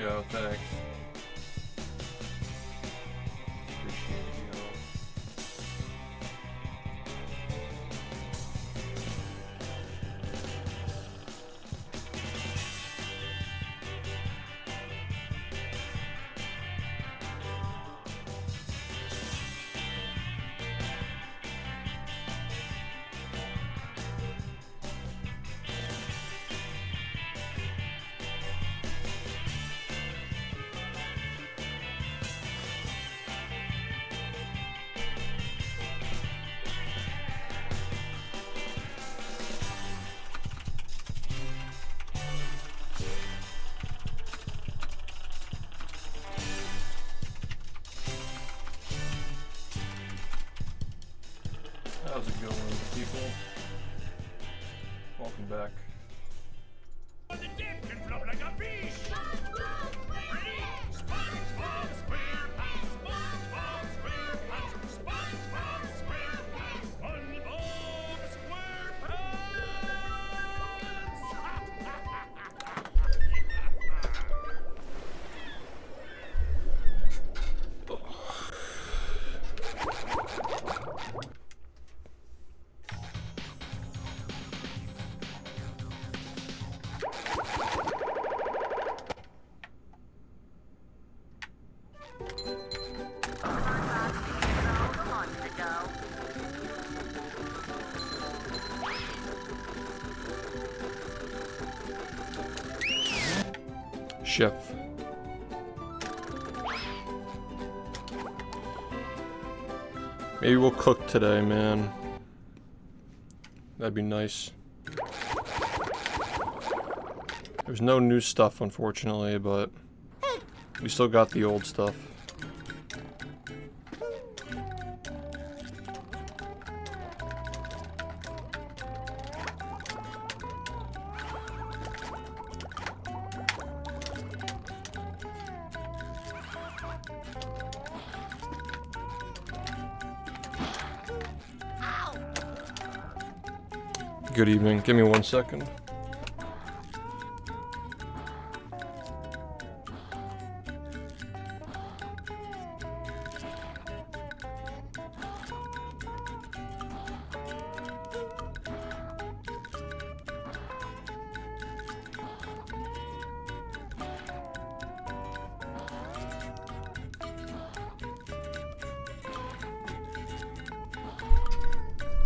go, thanks. Appreciate it, yo. How's it going, people? Welcome back. The deck can flop like a fish. Ready? SpongeBob SquarePants. SpongeBob SquarePants. SpongeBob SquarePants. SpongeBob Chef. Maybe we'll cook today, man. That'd be nice. There's no new stuff, unfortunately, but we still got the old stuff. Good evening. Give me 1 second.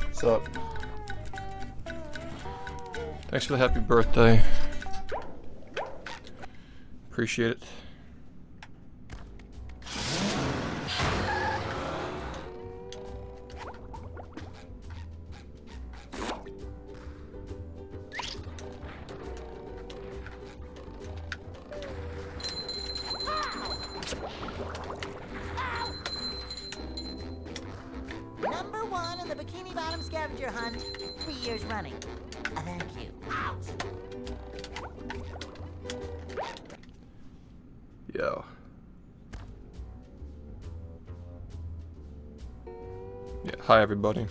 What's up? Thanks for the happy birthday. Appreciate it. Number 1 in the Bikini Bottom scavenger hunt, 3 years running. Thank you. Yo. Yeah, hi everybody.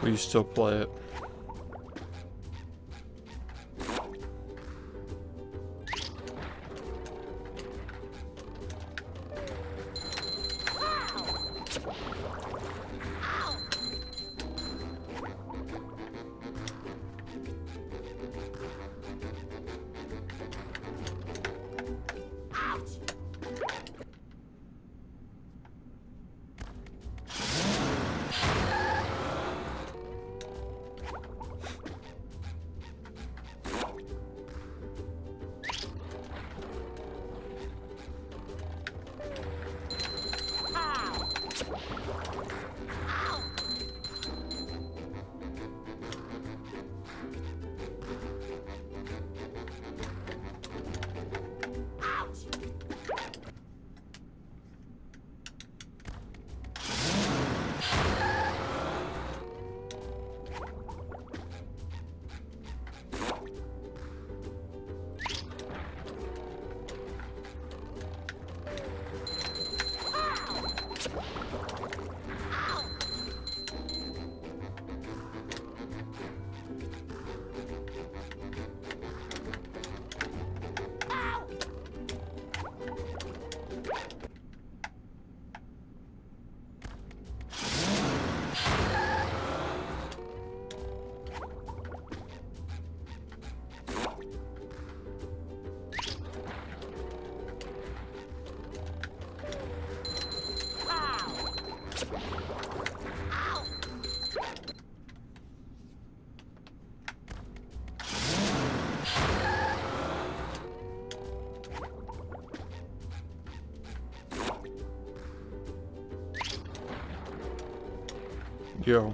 Will you still play it? Yo.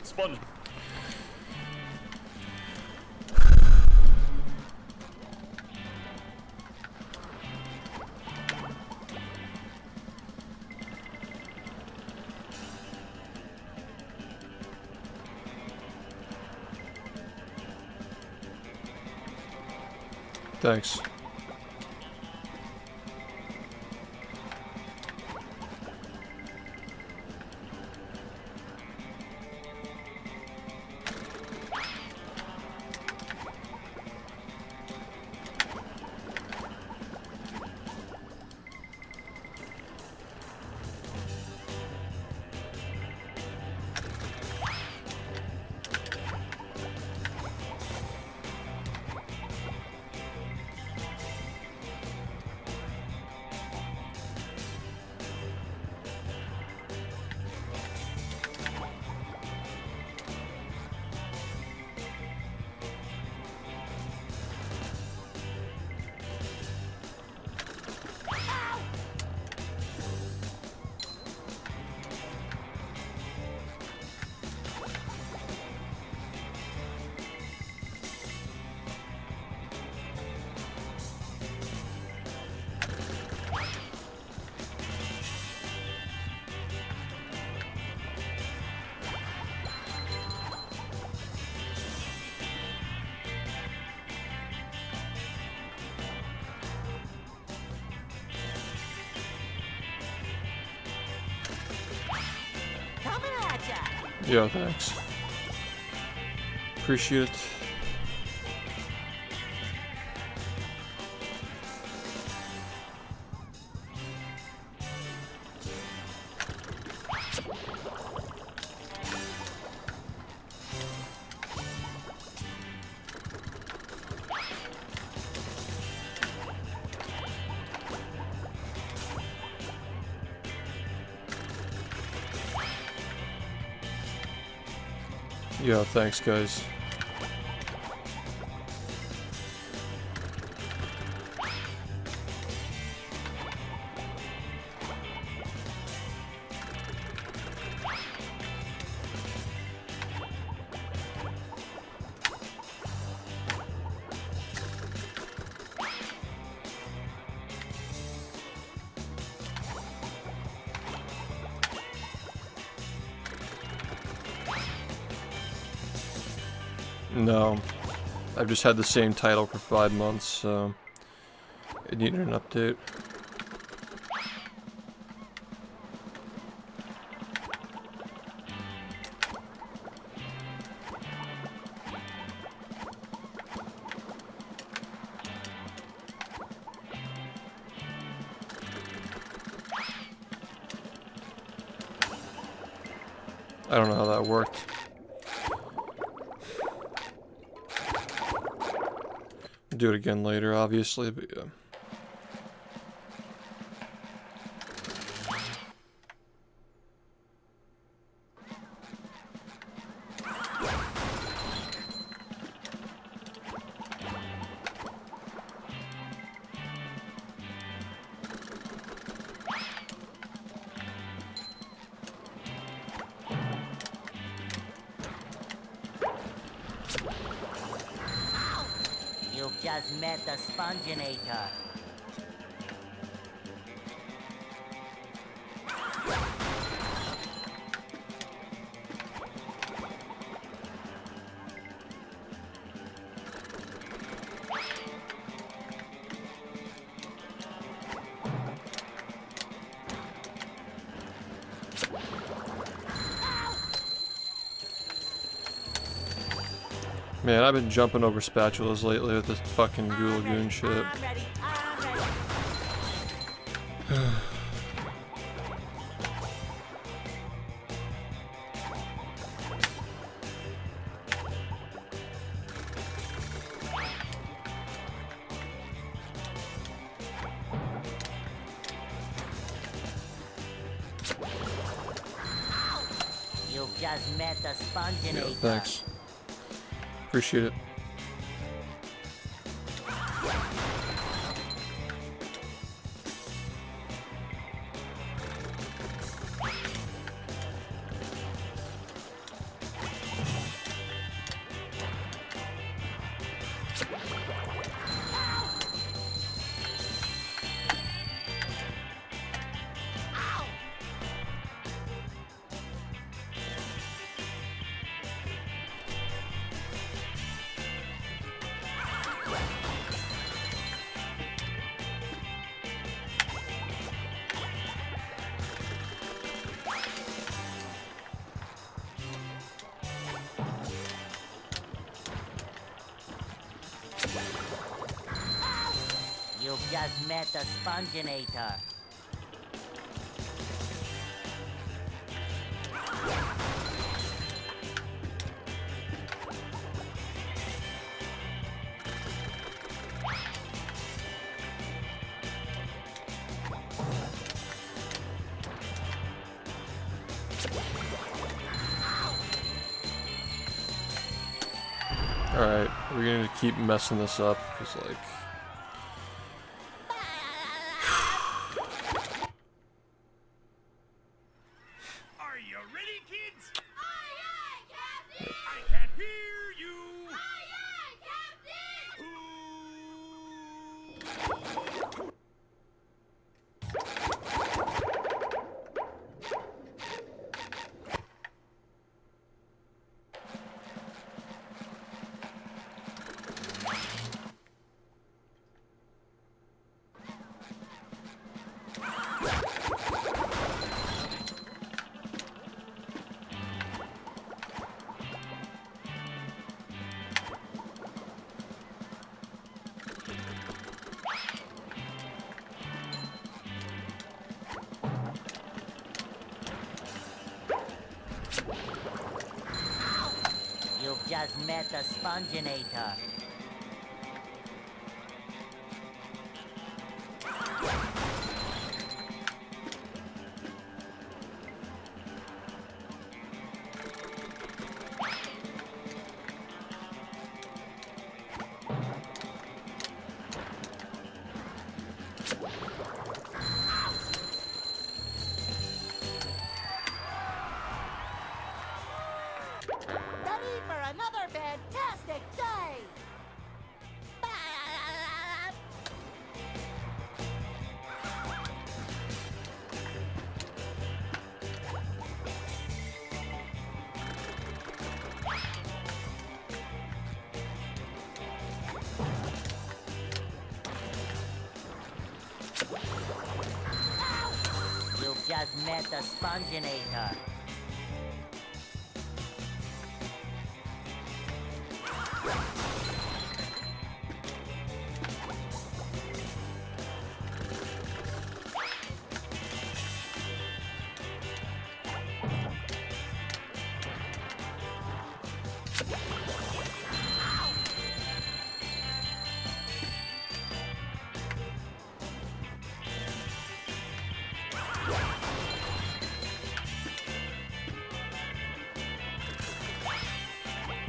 Sponge. Thanks. Coming at ya! Yeah, thanks. Appreciate it. Yeah, thanks, guys. No, I've just had the same title for 5 months, so it needed an update. I don't know how that worked. Do it again later, obviously, but yeah. You've just met the Sponginator. Man, I've been jumping over spatulas lately with this fucking Goo Lagoon shit. I'm ready. I'm ready. just met the Yeah, sponginator. thanks. Appreciate it. You've just met the sponginator. Alright, we're gonna keep messing this up, because, like... Are you ready, kids? Aye, aye, Captain! I can't hear you. Aye, aye, Captain! You've just met the sponginator. Ready for another fantastic day! You've just met the sponginator.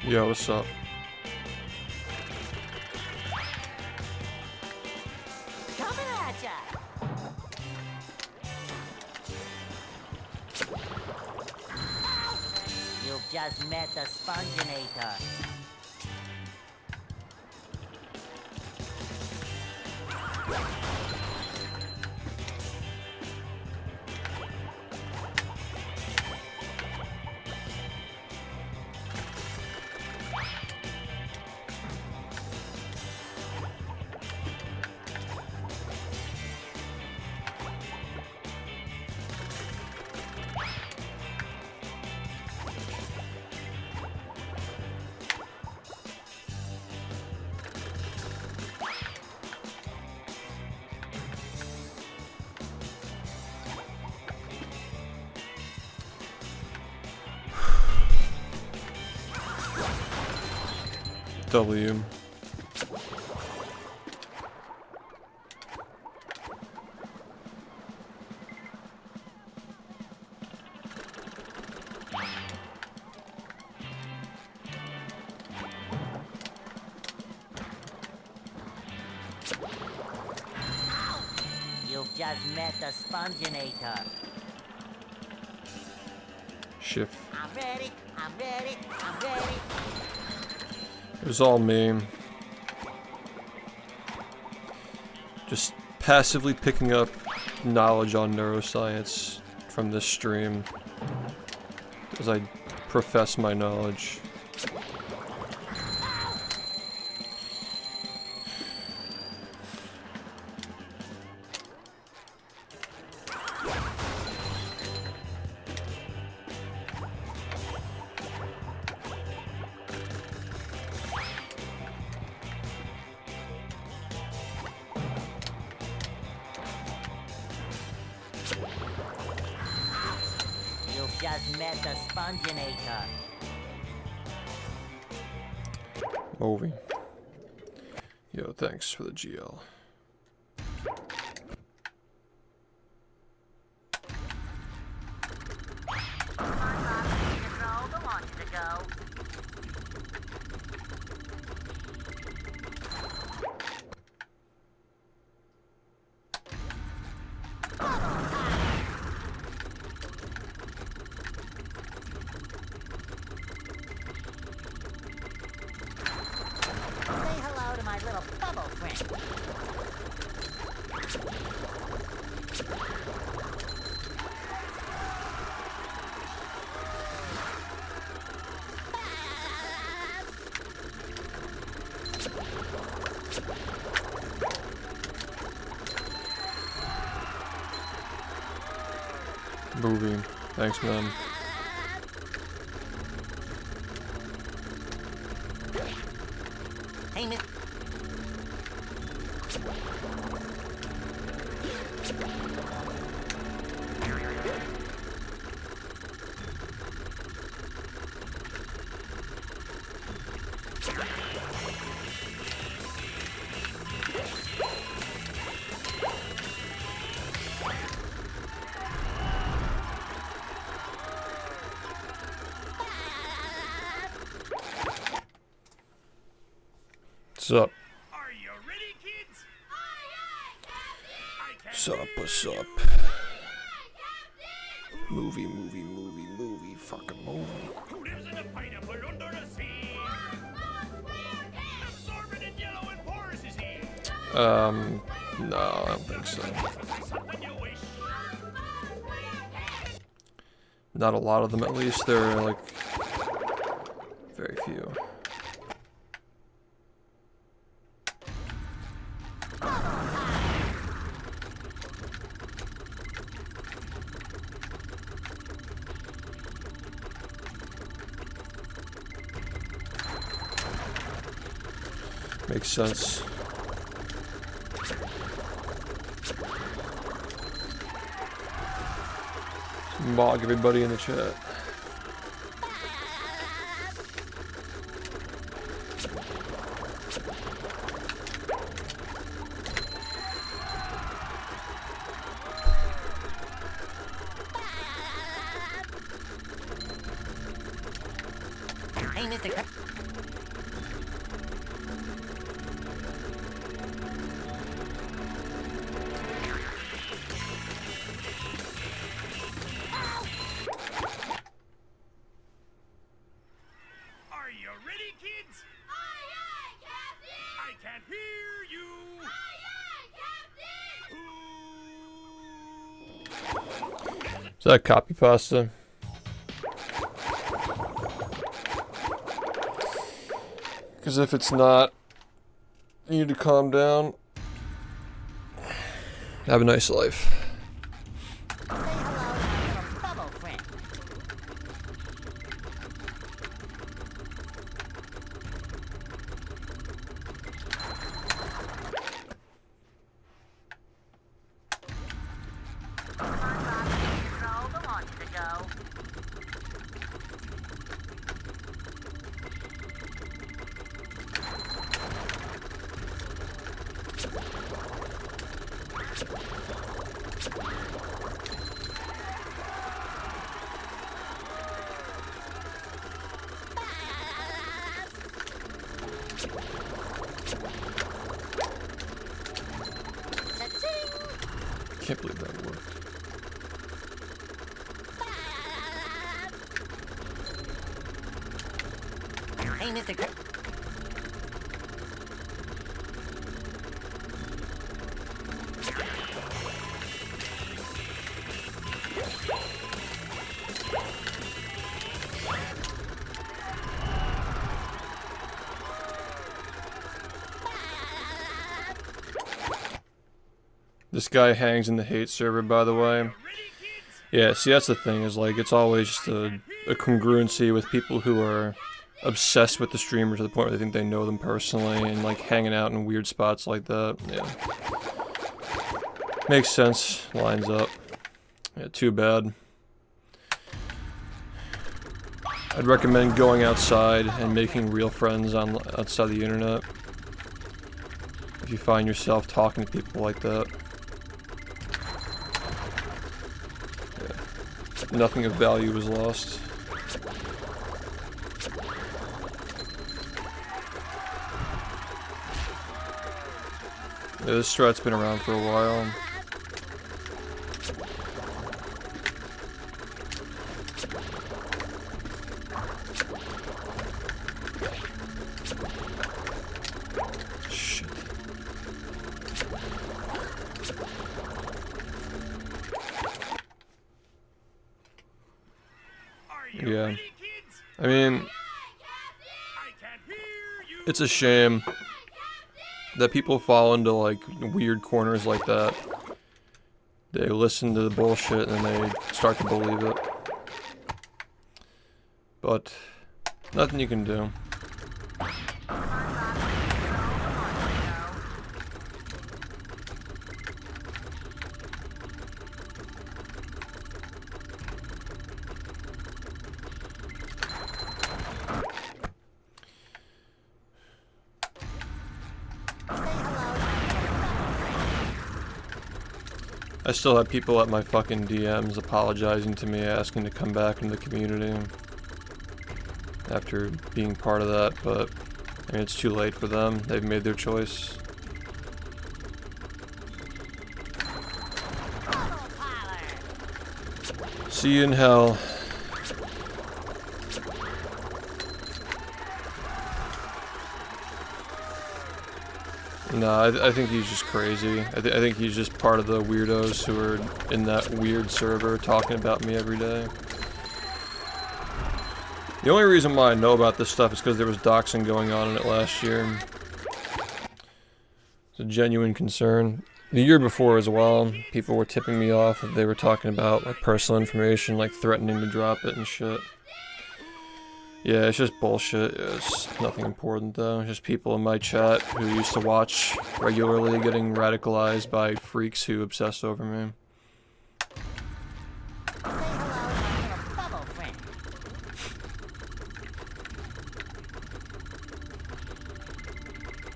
Yo, what's up? Coming at ya! You've just met the sponginator. W. just met the sponginator. Shift. I'm ready, I'm ready, I'm ready. It was all me. Just passively picking up knowledge on neuroscience from this stream as I profess my knowledge. You've just met the sponginator. Moving. Yo, thanks for the GL. Say hello to my little bubble friend. Moving. Thanks, man. Hey, Miss. What's up? Are you ready, kids? I can't Sup, what's up? hear Movie, fucking movie. who lives in a pineapple under the sea. Absorbent and yellow and porous is he. No, I don't think so. Something you wish. Not a lot of them, at least. There are, like, very few. Makes sense. Mog everybody in the chat. Hey, Mr. Are you ready, kids? I can't hear you. Is that copy pasta? Because if it's not, you need to calm down. Have a nice life. Say hello to my little bubble friend. Can't believe that worked. Hey, Mr. Cr This guy hangs in the hate server, by the way. Ready, kids? Yeah, see, that's the thing, is like, it's always just a congruency with people who are obsessed with the streamer to the point where they think they know them personally and like hanging out in weird spots like that. Yeah. Makes sense. Lines up. Yeah, too bad. I'd recommend going outside and making real friends on outside the internet. If you find yourself talking to people like that. Yeah. Nothing of value was lost. Yeah, this strat's been around for a while. Shit. Are you Yeah. ready, kids? I mean, I can't hear you. it's a shame that people fall into like weird corners like that. They listen to the bullshit and then they start to believe it. But nothing you can do. I still have people at my fucking DMs apologizing to me, asking to come back into the community after being part of that, but I mean, it's too late for them. They've made their choice. See you in hell. No, I think he's just crazy. I think he's just part of the weirdos who are in that weird server talking about me every day. The only reason why I know about this stuff is because there was doxing going on in it last year. It's a genuine concern. The year before as well, people were tipping me off that they were talking about like personal information, like threatening to drop it and shit. Yeah, it's just bullshit. It's nothing important though. It's just people in my chat who used to watch regularly getting radicalized by freaks who obsess over me. Say hello to my little bubble friend.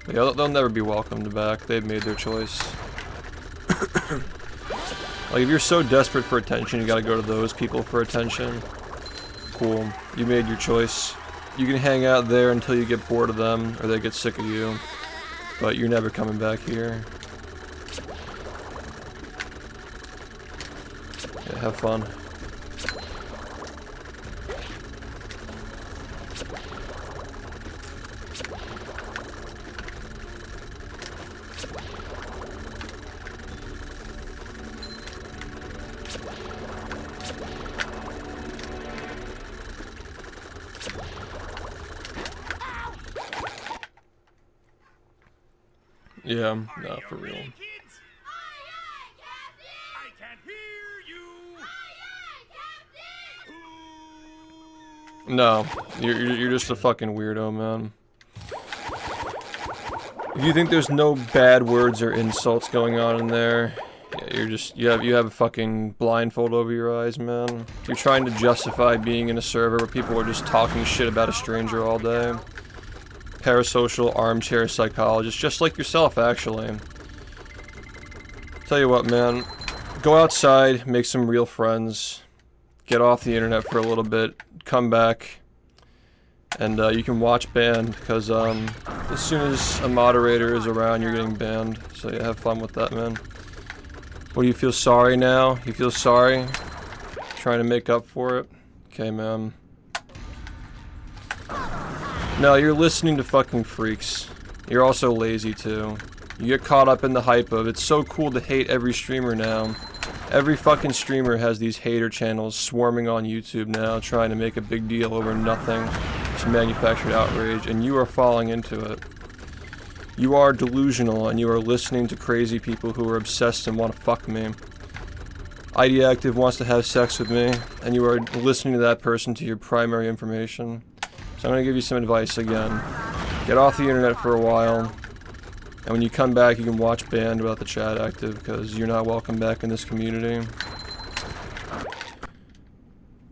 Yeah, they'll never be welcomed back. They've made their choice. Like, if you're so desperate for attention, you gotta go to those people for attention. Cool. You made your choice. You can hang out there until you get bored of them, or they get sick of you. But you're never coming back here. Yeah, have fun. Yeah, no, for real. Ready, kids? I can't hear you. No, you're just a fucking weirdo, man. If you think there's no bad words or insults going on in there, yeah, you have a fucking blindfold over your eyes, man. You're trying to justify being in a server where people are just talking shit about a stranger all day. Parasocial armchair psychologist, just like yourself, actually. Tell you what, man. Go outside, make some real friends, get off the internet for a little bit, come back, and you can watch banned, because as soon as a moderator is around, you're getting banned. So yeah, have fun with that, man. What, do you feel sorry now? You feel sorry? Trying to make up for it? Okay, man. No, you're listening to fucking freaks. You're also lazy too. You get caught up in the hype of it's so cool to hate every streamer now. Every fucking streamer has these hater channels swarming on YouTube now, trying to make a big deal over nothing. Just manufactured outrage, and you are falling into it. You are delusional, and you are listening to crazy people who are obsessed and want to fuck me. Ideactive wants to have sex with me, and you are listening to that person to your primary information. So I'm gonna give you some advice again. Get off the internet for a while, and when you come back you can watch Banned about the chat active, because you're not welcome back in this community.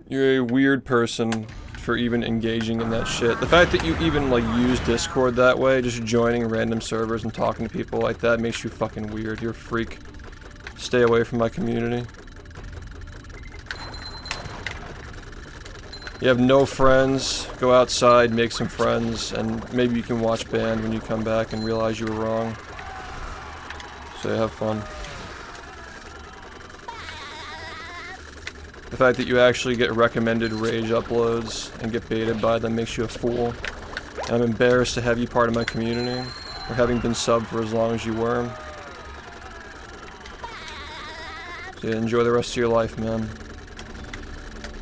You're a weird person for even engaging in that shit. The fact that you even like use Discord that way, just joining random servers and talking to people like that, makes you fucking weird. You're a freak. Stay away from my community. You have no friends, go outside, make some friends, and maybe you can watch Banned when you come back and realize you were wrong. So have fun. The fact that you actually get recommended rage uploads and get baited by them makes you a fool. And I'm embarrassed to have you part of my community, or having been subbed for as long as you were. So yeah, enjoy the rest of your life, man.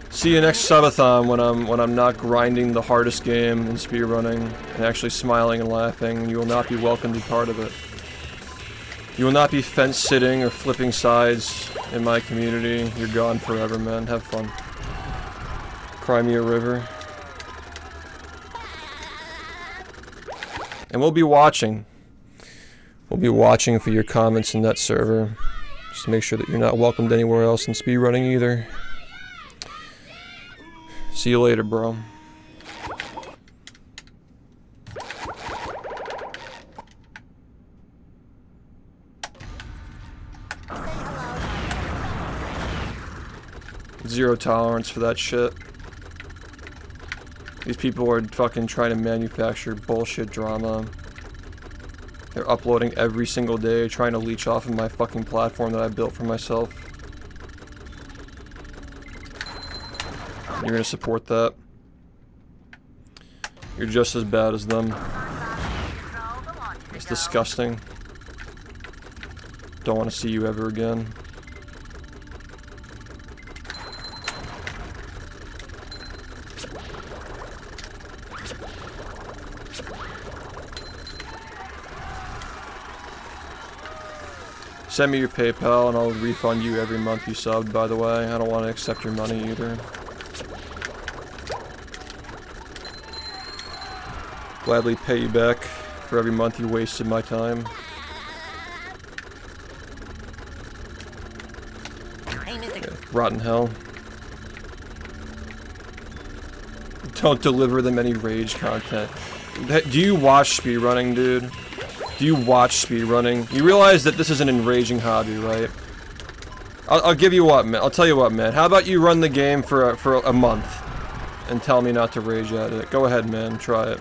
See you next subathon when I'm not grinding the hardest game in speedrunning and actually smiling and laughing. You will not be welcome to be part of it. You will not be fence sitting or flipping sides in my community. You're gone forever, man. Have fun. Cry me a river. And we'll be watching. We'll be watching for your comments in that server. Just to make sure that you're not welcomed anywhere else in speedrunning either. See you later, bro. Zero tolerance for that shit. These people are fucking trying to manufacture bullshit drama. They're uploading every single day, trying to leech off of my fucking platform that I built for myself. You're gonna support that. You're just as bad as them. It's disgusting. Don't want to see you ever again. Send me your PayPal and I'll refund you every month you subbed, by the way. I don't want to accept your money either. Gladly pay you back for every month you wasted my time. Yeah, rotten hell. Don't deliver them any rage content. Do you watch speedrunning, dude? Do you watch speedrunning? You realize that this is an enraging hobby, right? I'll give you what, man. I'll tell you what, man. How about you run the game for a month and tell me not to rage at it? Go ahead, man. Try it.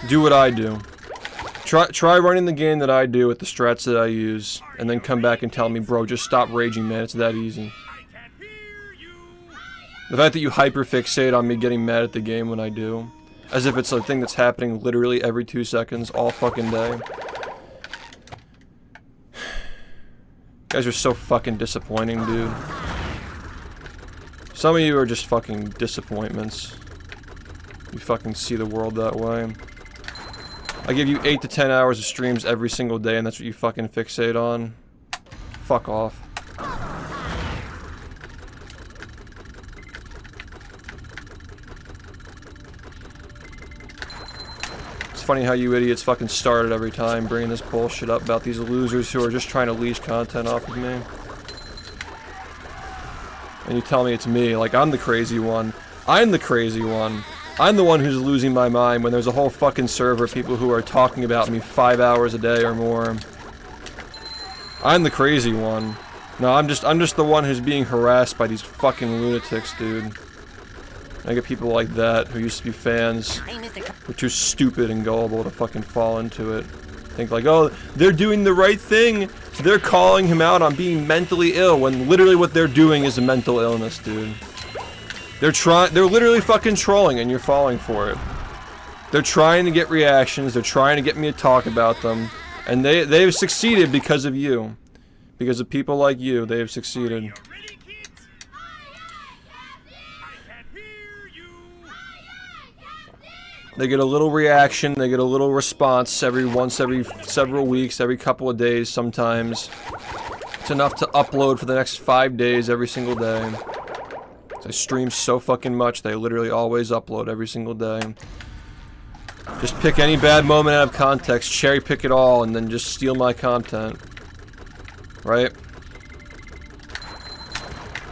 Do what I do. Try running the game that I do with the strats that I use, and then come back and tell me, bro, just stop raging, man. It's that easy. The fact that you hyperfixate on me getting mad at the game when I do, as if it's a thing that's happening literally every 2 seconds, all fucking day. You guys are so fucking disappointing, dude. Some of you are just fucking disappointments. You fucking see the world that way. I give you 8 to 10 hours of streams every single day and that's what you fucking fixate on. Fuck off. It's funny how you idiots fucking start it every time, bringing this bullshit up about these losers who are just trying to leech content off of me. And you tell me it's me, like I'm the crazy one. I'm the crazy one. I'm the one who's losing my mind when there's a whole fucking server of people who are talking about me 5 hours a day or more. I'm the crazy one. No, I'm just the one who's being harassed by these fucking lunatics, dude. I get people like that who used to be fans, who are too stupid and gullible to fucking fall into it. Think like, oh, they're doing the right thing. They're calling him out on being mentally ill when literally what they're doing is a mental illness, dude. They're literally fucking trolling and you're falling for it. They're trying to get reactions, they're trying to get me to talk about them, and they've succeeded because of you. Because of people like you, they have succeeded. You ready, kids? I can't hear you. They get a little reaction, they get a little response every several weeks, every couple of days sometimes. It's enough to upload for the next 5 days every single day. I stream so fucking much, they literally always upload every single day. Just pick any bad moment out of context, cherry pick it all, and then just steal my content. Right?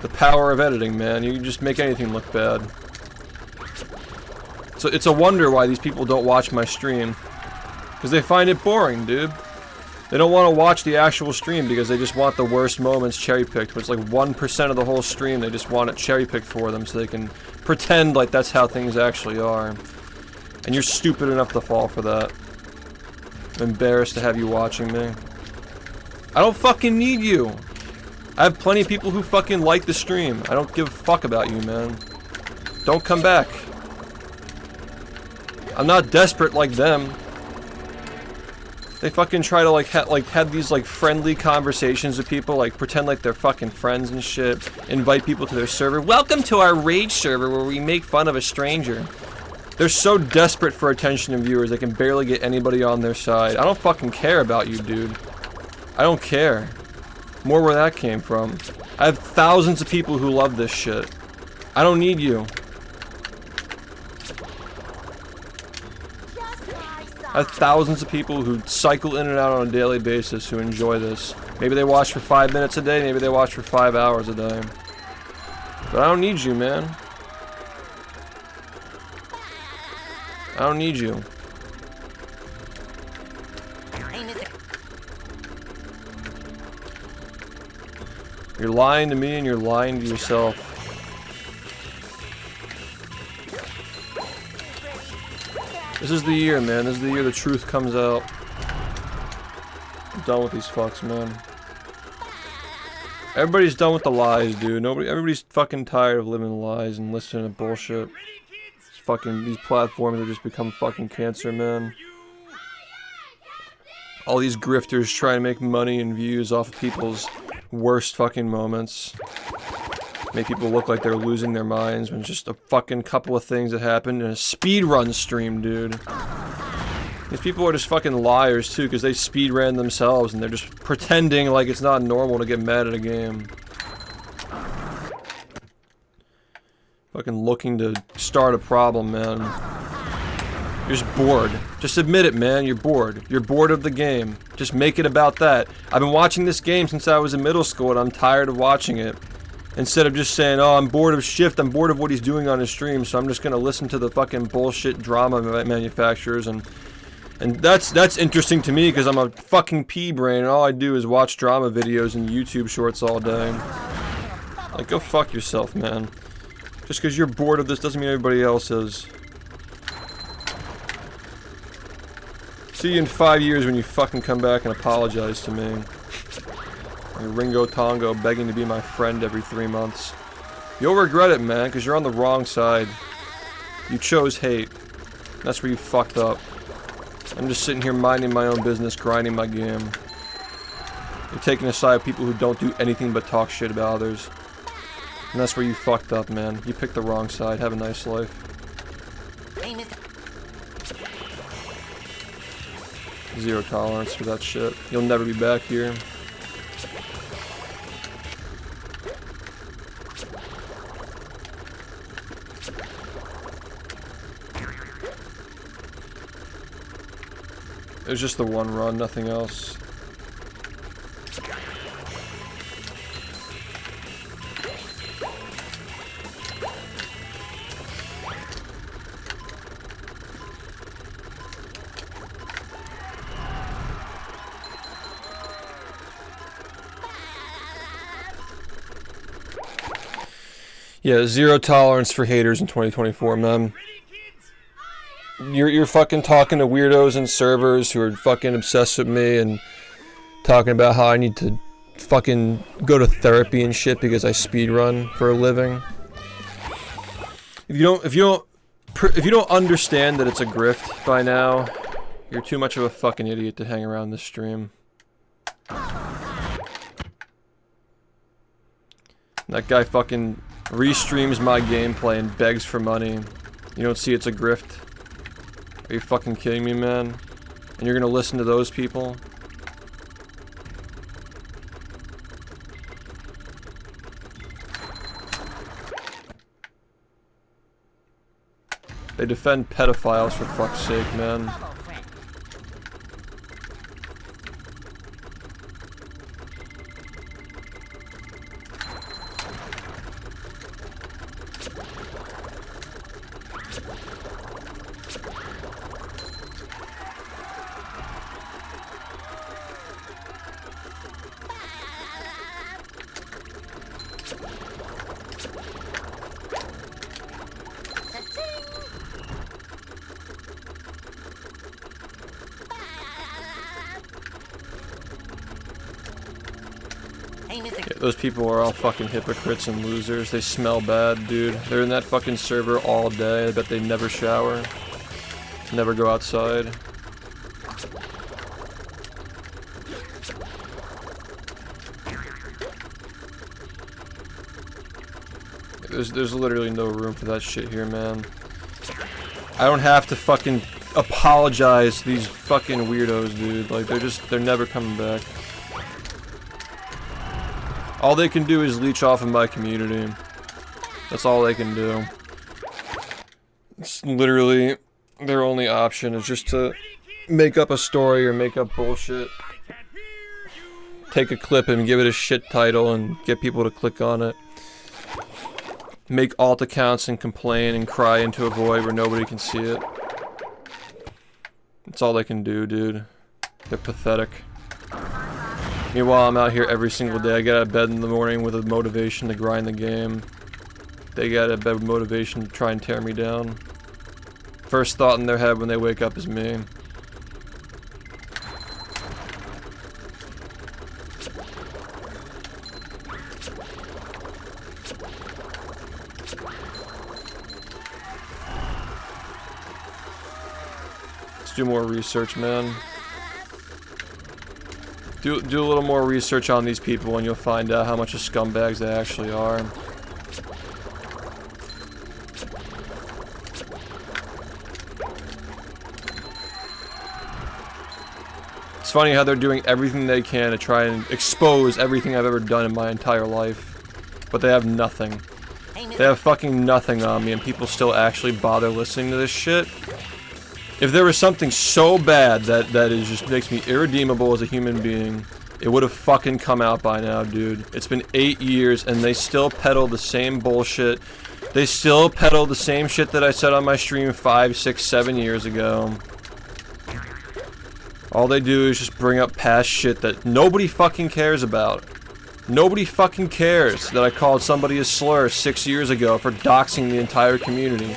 The power of editing, man. You can just make anything look bad. So it's a wonder why these people don't watch my stream. Because they find it boring, dude. They don't want to watch the actual stream because they just want the worst moments cherry-picked. But it's like 1% of the whole stream, they just want it cherry-picked for them so they can pretend like that's how things actually are. And you're stupid enough to fall for that. I'm embarrassed to have you watching me. I don't fucking need you. I have plenty of people who fucking like the stream. I don't give a fuck about you, man. Don't come back. I'm not desperate like them. They fucking try to have these like friendly conversations with people, like pretend like they're fucking friends and shit. Invite people to their server. Welcome to our rage server where we make fun of a stranger. They're so desperate for attention and viewers, they can barely get anybody on their side. I don't fucking care about you, dude. I don't care. More where that came from. I have thousands of people who love this shit. I don't need you. I have thousands of people who cycle in and out on a daily basis who enjoy this. Maybe they watch for 5 minutes a day, maybe they watch for 5 hours a day. But I don't need you, man. I don't need you. You're lying to me and you're lying to yourself. This is the year, man. This is the year the truth comes out. I'm done with these fucks, man. Everybody's done with the lies, dude. Everybody's fucking tired of living lies and listening to bullshit. These platforms have just become fucking cancer, man. All these grifters trying to make money and views off of people's worst fucking moments. Make people look like they're losing their minds when it's just a fucking couple of things that happened in a speedrun stream, dude. These people are just fucking liars, too, because they speedran themselves and they're just pretending like it's not normal to get mad at a game. Fucking looking to start a problem, man. You're just bored. Just admit it, man. You're bored. You're bored of the game. Just make it about that. I've been watching this game since I was in middle school and I'm tired of watching it. Instead of just saying, oh, I'm bored of SHiFT, I'm bored of what he's doing on his stream, so I'm just gonna listen to the fucking bullshit drama manufacturers, and that's interesting to me because I'm a fucking pea-brain and all I do is watch drama videos and YouTube shorts all day. Like, go fuck yourself, man. Just because you're bored of this doesn't mean everybody else is. See you in 5 years when you fucking come back and apologize to me. Like Ringo Tongo begging to be my friend every 3 months. You'll regret it, man, because you're on the wrong side. You chose hate. That's where you fucked up. I'm just sitting here minding my own business, grinding my game. You're taking a side of people who don't do anything but talk shit about others. And that's where you fucked up, man. You picked the wrong side. Have a nice life. Zero tolerance for that shit. You'll never be back here. It was just the one run, nothing else. Yeah, zero tolerance for haters in 2024, man. you're fucking talking to weirdos and servers who are fucking obsessed with me and talking about how I need to fucking go to therapy and shit because I speedrun for a living. If you don't understand that it's a grift by now, you're too much of a fucking idiot to hang around this stream. That guy fucking restreams my gameplay and begs for money. You don't see it's a grift? Are you fucking kidding me, man? And you're gonna listen to those people? They defend pedophiles for fuck's sake, man. Bubble friend. Hey, Mr. Yeah, those people are all fucking hypocrites and losers. They smell bad, dude. They're in that fucking server all day. I bet they never shower. Never go outside. There's literally no room for that shit here, man. I don't have to fucking apologize to these fucking weirdos, dude. Like, they're never coming back. All they can do is leech off of my community. That's all they can do. It's literally their only option is just to make up a story or make up bullshit. Take a clip and give it a shit title and get people to click on it. Make alt accounts and complain and cry into a void where nobody can see it. That's all they can do, dude. They're pathetic. Meanwhile, I'm out here every single day. I get out of bed in the morning with a motivation to grind the game. They get out of bed with motivation to try and tear me down. First thought in their head when they wake up is me. Let's do more research, man. Do a little more research on these people and you'll find out how much of scumbags they actually are. It's funny how they're doing everything they can to try and expose everything I've ever done in my entire life. But they have nothing. They have fucking nothing on me and people still actually bother listening to this shit. If there was something so bad that is just makes me irredeemable as a human being, it would have fucking come out by now, dude. It's been 8 years and they still peddle the same bullshit. They still peddle the same shit that I said on my stream 5, 6, 7 years ago. All they do is just bring up past shit that nobody fucking cares about. Nobody fucking cares that I called somebody a slur 6 years ago for doxing the entire community.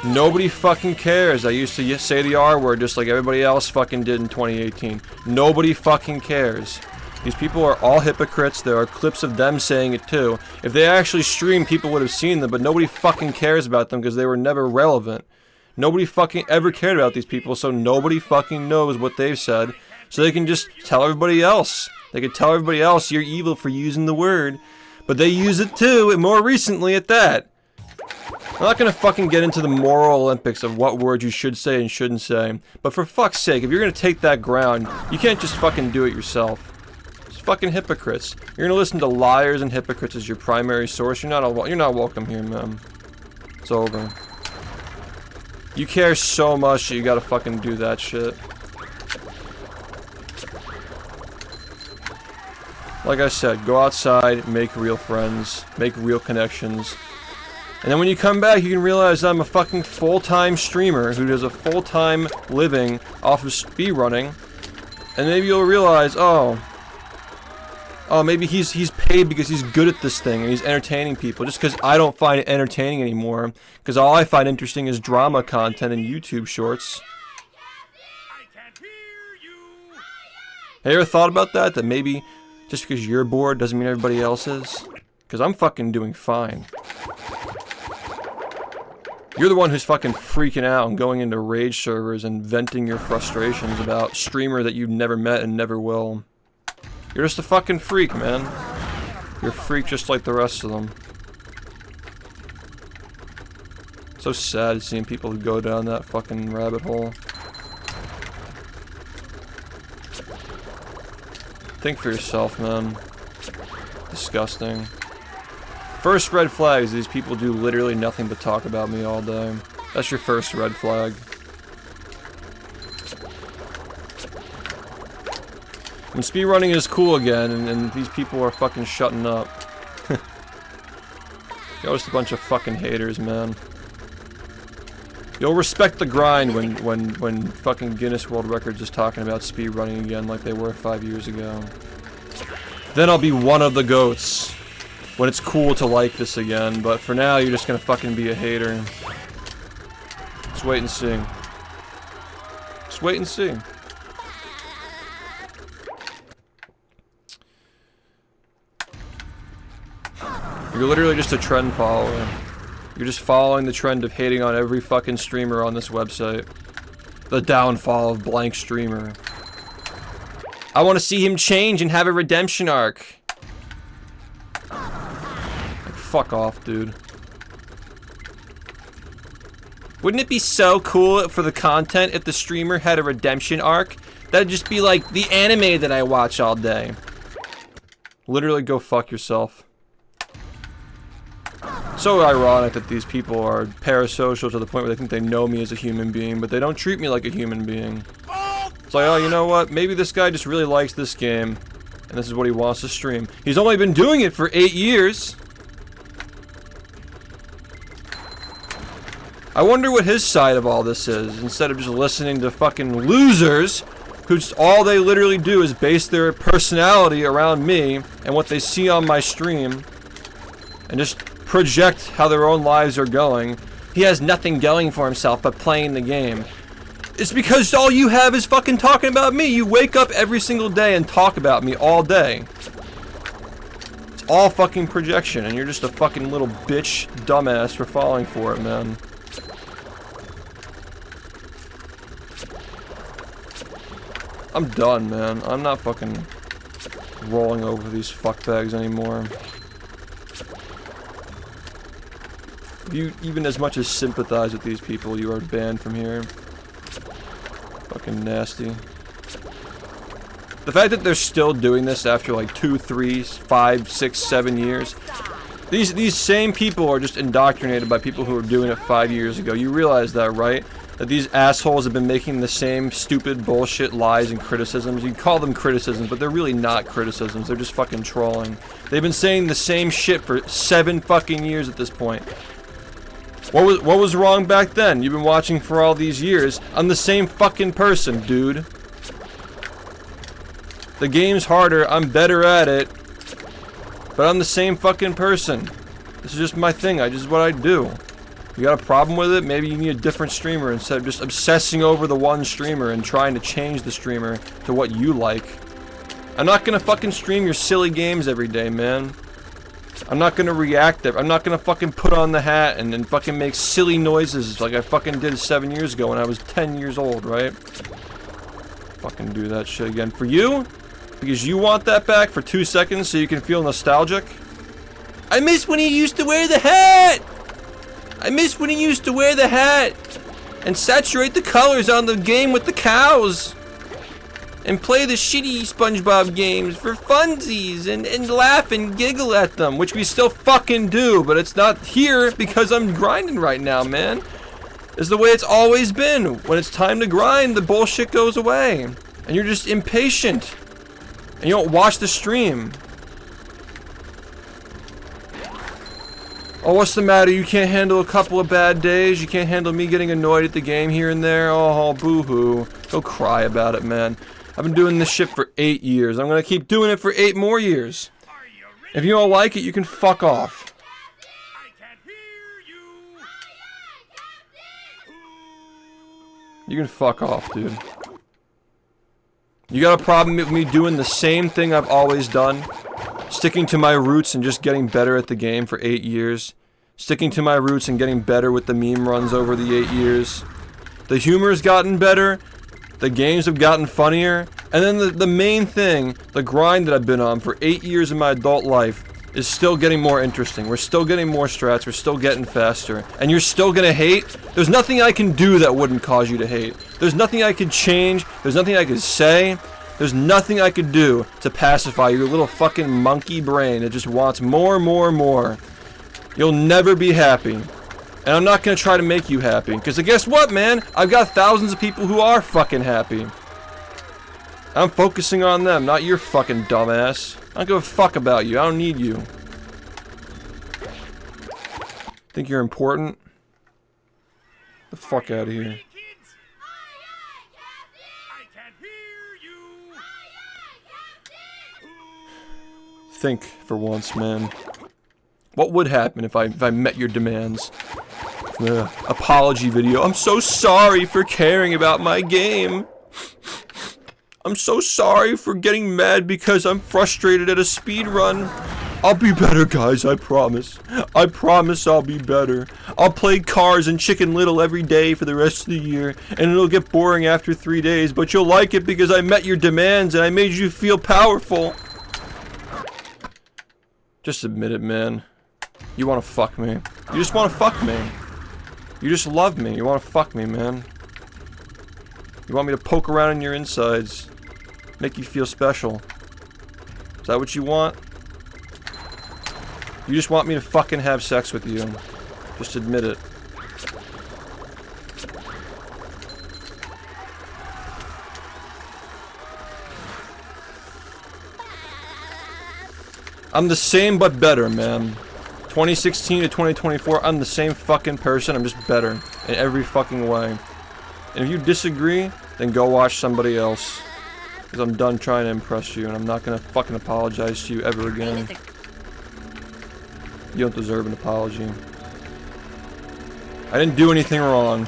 Nobody fucking cares. I used to say the R word just like everybody else fucking did in 2018. Nobody fucking cares. These people are all hypocrites. There are clips of them saying it too. If they actually streamed, people would have seen them, but nobody fucking cares about them because they were never relevant. Nobody fucking ever cared about these people, so nobody fucking knows what they've said. So they can just tell everybody else. They can tell everybody else you're evil for using the word. But they use it too, and more recently at that. I'm not gonna fucking get into the moral Olympics of what words you should say and shouldn't say, but for fuck's sake, if you're gonna take that ground, you can't just fucking do it yourself. It's fucking hypocrites. You're gonna listen to liars and hypocrites as your primary source. You're not welcome here, man. It's over. You care so much that you gotta fucking do that shit. Like I said, go outside, make real friends, make real connections. And then when you come back, you can realize I'm a fucking full-time streamer who does a full-time living off of speedrunning. And maybe you'll realize, oh, oh, maybe he's paid because he's good at this thing and he's entertaining people. Just because I don't find it entertaining anymore. Because all I find interesting is drama content and YouTube shorts. I can't hear you. Have you ever thought about that? That maybe just because you're bored doesn't mean everybody else is? Because I'm fucking doing fine. You're the one who's fucking freaking out and going into rage servers and venting your frustrations about streamer that you've never met and never will. You're just a fucking freak, man. You're a freak just like the rest of them. So sad seeing people who go down that fucking rabbit hole. Think for yourself, man. Disgusting. First red flag is these people do literally nothing but talk about me all day. That's your first red flag. When speedrunning is cool again and these people are fucking shutting up. You're just a bunch of fucking haters, man. You'll respect the grind when fucking Guinness World Records is talking about speedrunning again like they were 5 years ago. Then I'll be one of the goats. When it's cool to like this again, but for now you're just gonna fucking be a hater. Just wait and see. Just wait and see. You're literally just a trend follower. You're just following the trend of hating on every fucking streamer on this website. The downfall of blank streamer. I want to see him change and have a redemption arc. Fuck off, dude. Wouldn't it be so cool for the content if the streamer had a redemption arc? That'd just be like the anime that I watch all day. Literally go fuck yourself. So ironic that these people are parasocial to the point where they think they know me as a human being, but they don't treat me like a human being. It's like, oh, you know what? Maybe this guy just really likes this game, and this is what he wants to stream. He's only been doing it for 8 years. I wonder what his side of all this is, instead of just listening to fucking losers who just all they literally do is base their personality around me and what they see on my stream and just project how their own lives are going. He has nothing going for himself but playing the game. It's because all you have is fucking talking about me. You wake up every single day and talk about me all day. It's all fucking projection, and you're just a fucking little bitch dumbass for falling for it, man. I'm done, man. I'm not fucking rolling over these fuckbags anymore. If you even as much as sympathize with these people, you are banned from here. Fucking nasty. The fact that they're still doing this after like 2, 3, 5, 6, 7 years. These same people are just indoctrinated by people who were doing it 5 years ago. You realize that, right? That these assholes have been making the same stupid bullshit lies and criticisms. You call them criticisms, but they're really not criticisms. They're just fucking trolling. They've been saying the same shit for 7 fucking years at this point. What was wrong back then? You've been watching for all these years. I'm the same fucking person, dude. The game's harder. I'm better at it. But I'm the same fucking person. This is just my thing. This is what I do. You got a problem with it? Maybe you need a different streamer instead of just obsessing over the one streamer and trying to change the streamer to what you like. I'm not gonna fucking stream your silly games every day, man. I'm not gonna react there. I'm not gonna fucking put on the hat and then fucking make silly noises like I fucking did 7 years ago when I was 10 years old, right? Fucking do that shit again. For you? Because you want that back for 2 seconds so you can feel nostalgic? I miss when he used to wear the hat! I miss when he used to wear the hat and saturate the colors on the game with the cows and play the shitty SpongeBob games for funsies and laugh and giggle at them, which we still fucking do, but it's not here because I'm grinding right now, man. It's the way it's always been. When it's time to grind, the bullshit goes away and you're just impatient and you don't watch the stream. Oh, what's the matter? You can't handle a couple of bad days? You can't handle me getting annoyed at the game here and there? Oh, boo-hoo. Go cry about it, man. I've been doing this shit for 8 years. I'm gonna keep doing it for 8 more years. Are you ready? If you don't like it, you can fuck off. I can't hear you. You can fuck off, dude. You got a problem with me doing the same thing I've always done? Sticking to my roots and just getting better at the game for 8 years? Sticking to my roots and getting better with the meme runs over the 8 years? The humor's gotten better, the games have gotten funnier, and then the main thing, the grind that I've been on for 8 years of my adult life, is still getting more interesting. We're still getting more strats, we're still getting faster. And you're still gonna hate? There's nothing I can do that wouldn't cause you to hate. There's nothing I could change, there's nothing I could say, there's nothing I could do to pacify your little fucking monkey brain that just wants more, more, more. You'll never be happy. And I'm not gonna try to make you happy. Because guess what, man? I've got thousands of people who are fucking happy. I'm focusing on them, not your fucking dumbass. I don't give a fuck about you. I don't need you. Think you're important? Get the fuck out of here. Ready, kids? I can't hear you. Think for once, man. What would happen if I met your demands? Apology video. I'm so sorry for caring about my game. I'm so sorry for getting mad because I'm frustrated at a speed run. I'll be better, guys, I promise. I promise I'll be better. I'll play Cars and Chicken Little every day for the rest of the year, and it'll get boring after 3 days, but you'll like it because I met your demands and I made you feel powerful. Just admit it, man. You wanna fuck me. You just wanna fuck me. You just love me. You wanna fuck me, man. You want me to poke around in your insides. Make you feel special. Is that what you want? You just want me to fucking have sex with you. Just admit it. I'm the same but better, man. 2016 to 2024, I'm the same fucking person, I'm just better in every fucking way. And if you disagree, then go watch somebody else. Because I'm done trying to impress you, and I'm not gonna fucking apologize to you ever again. You don't deserve an apology. I didn't do anything wrong.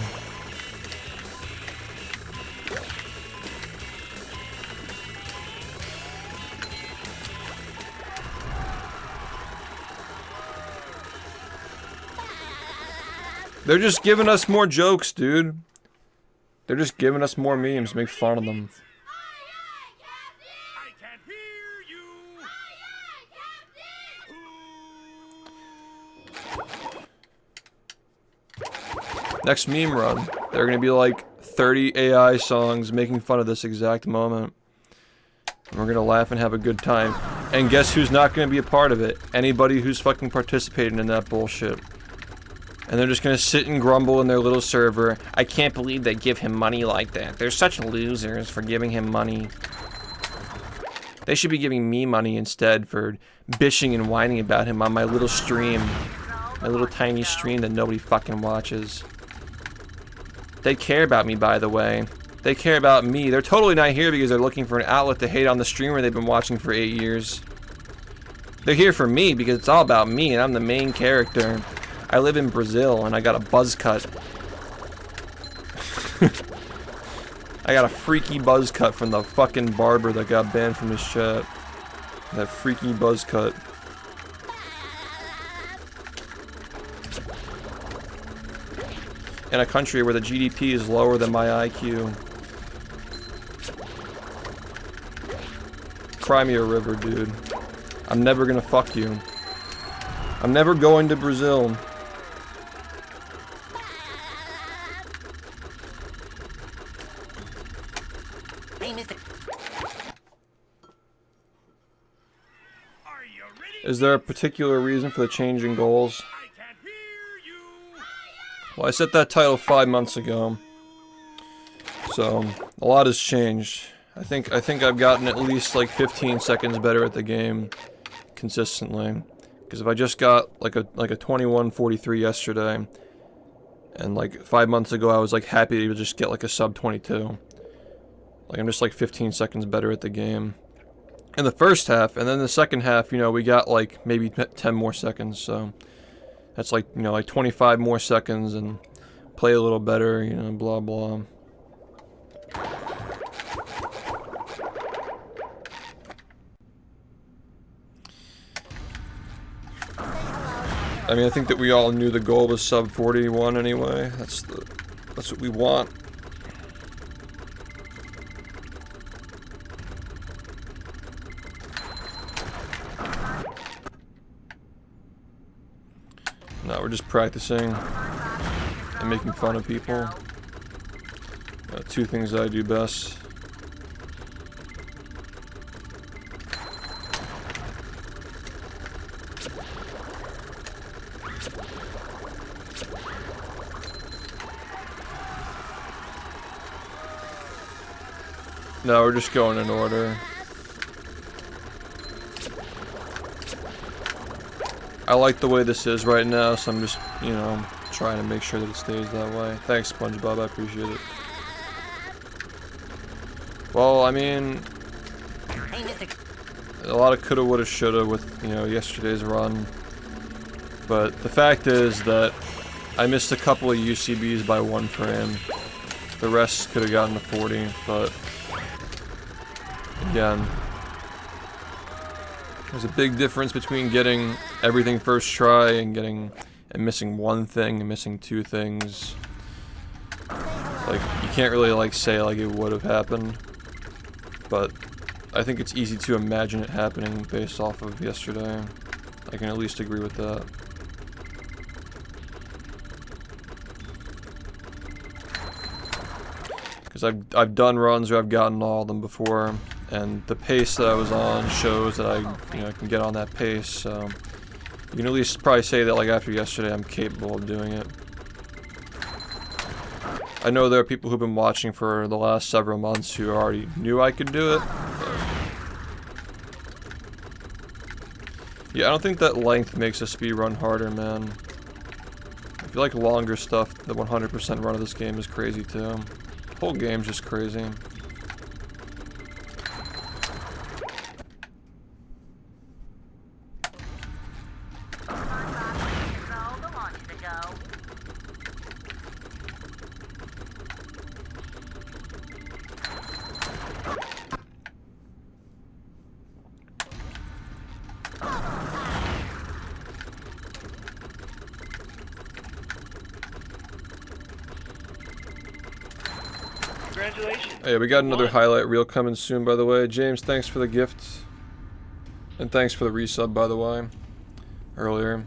They're just giving us more jokes, dude. They're just giving us more memes to make fun of them. I can't hear you. Next meme run, they're gonna be like 30 AI songs making fun of this exact moment. And we're gonna laugh and have a good time. And guess who's not gonna be a part of it? Anybody who's fucking participating in that bullshit. And they're just gonna sit and grumble in their little server. I can't believe they give him money like that. They're such losers for giving him money. They should be giving me money instead for bitching and whining about him on my little stream. My little tiny stream that nobody fucking watches. They care about me, by the way. They care about me. They're totally not here because they're looking for an outlet to hate on the streamer they've been watching for 8 years. They're here for me because it's all about me and I'm the main character. I live in Brazil and I got a buzz cut. I got a freaky buzz cut from the fucking barber that got banned from his chat. That freaky buzz cut. In a country where the GDP is lower than my IQ. Cry me a river, dude. I'm never gonna fuck you. I'm never going to Brazil. Hey, Mr. Are you ready? Is there a particular reason for the change in goals? I can't hear you. Well, I set that title 5 months ago. So, a lot has changed. I think I've gotten at least like 15 seconds better at the game consistently. Because if I just got like a 21:43 yesterday, and like 5 months ago I was like happy to just get like a sub 22. Like, I'm just like 15 seconds better at the game in the first half, and then the second half, you know, we got like maybe 10 more seconds, so that's like, you know, like 25 more seconds and play a little better, you know, blah blah. I mean, I think that we all knew the goal was sub 41 anyway. That's what we want. No, we're just practicing and making fun of people. Two things that I do best. No, we're just going in order. I like the way this is right now, so I'm just, you know, trying to make sure that it stays that way. Thanks, SpongeBob, I appreciate it. Well, I mean, a lot of coulda, woulda, shoulda with, you know, yesterday's run. But the fact is that I missed a couple of UCBs by 1 frame. The rest could have gotten to 40, but again, there's a big difference between getting everything first try and missing 1 thing and missing 2 things. Like, you can't really like say like it would have happened, but I think it's easy to imagine it happening based off of yesterday. I can at least agree with that. Because I've done runs where I've gotten all of them before, and the pace that I was on shows that I can get on that pace. So you can at least probably say that like after yesterday, I'm capable of doing it. I know there are people who've been watching for the last several months who already knew I could do it. But yeah, I don't think that length makes a speedrun harder, man. If you like longer stuff, the 100% run of this game is crazy too. The whole game's just crazy. Congratulations. Hey, we got another highlight reel coming soon, by the way. James, thanks for the gift. And thanks for the resub, by the way. Earlier.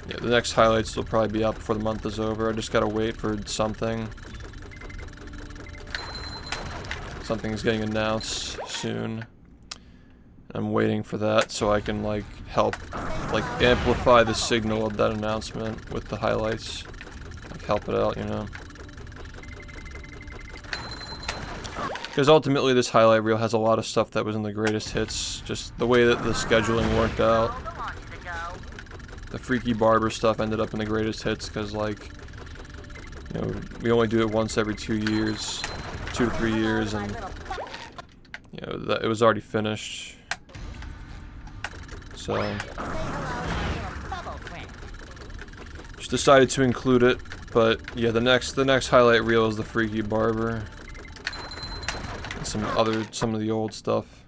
Yeah, the next highlights will probably be out before the month is over. I just gotta wait for something. Something's getting announced soon. I'm waiting for that so I can like help like amplify the signal of that announcement with the highlights. Like help it out, you know. Because ultimately this highlight reel has a lot of stuff that was in the greatest hits. Just the way that the scheduling worked out. The freaky barber stuff ended up in the greatest hits because like, you know, we only do it once every 2 years, 2 to 3 years, and you know, it was already finished. So just decided to include it, but yeah, the next highlight reel is the freaky barber and some of the old stuff.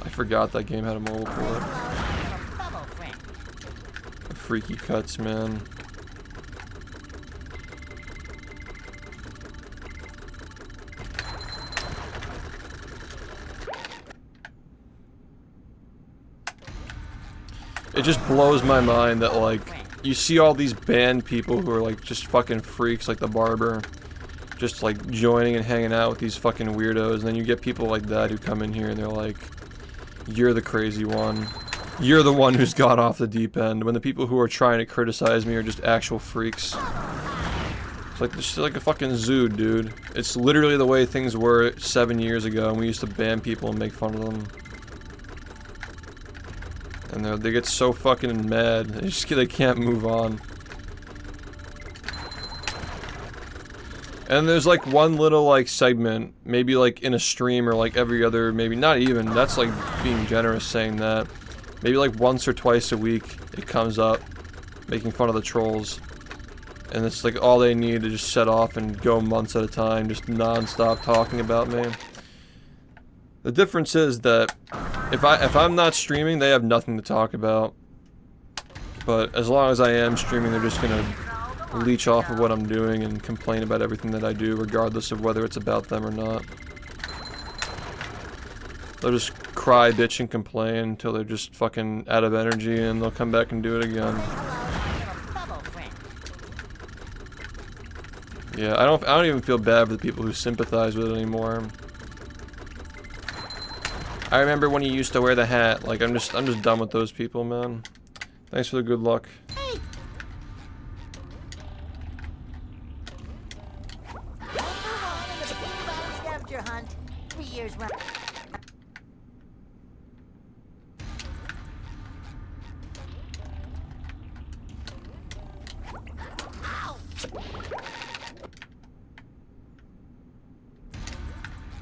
I forgot that game had a mobile port. The freaky cuts, man. It just blows my mind that like you see all these band people who are like just fucking freaks like the barber just like joining and hanging out with these fucking weirdos, and then you get people like that who come in here and they're like, you're the crazy one, you're the one who's got off the deep end, when the people who are trying to criticize me are just actual freaks. It's just like a fucking zoo, dude. It's literally the way things were 7 years ago, and we used to ban people and make fun of them. And they get so fucking mad, they can't move on. And there's like one little like segment, maybe like in a stream or like every other, maybe not even, that's like being generous saying that. Maybe like once or twice a week it comes up, making fun of the trolls. And it's like all they need to just set off and go months at a time, just non-stop talking about me. The difference is that if I'm not streaming, they have nothing to talk about. But as long as I am streaming, they're just gonna leech off of what I'm doing and complain about everything that I do, regardless of whether it's about them or not. They'll just cry, bitch, and complain until they're just fucking out of energy, and they'll come back and do it again. Yeah, I don't even feel bad for the people who sympathize with it anymore. I remember when you used to wear the hat. Like, I'm just done with those people, man. Thanks for the good luck. Hey. Scavenger hunt. 3 years run.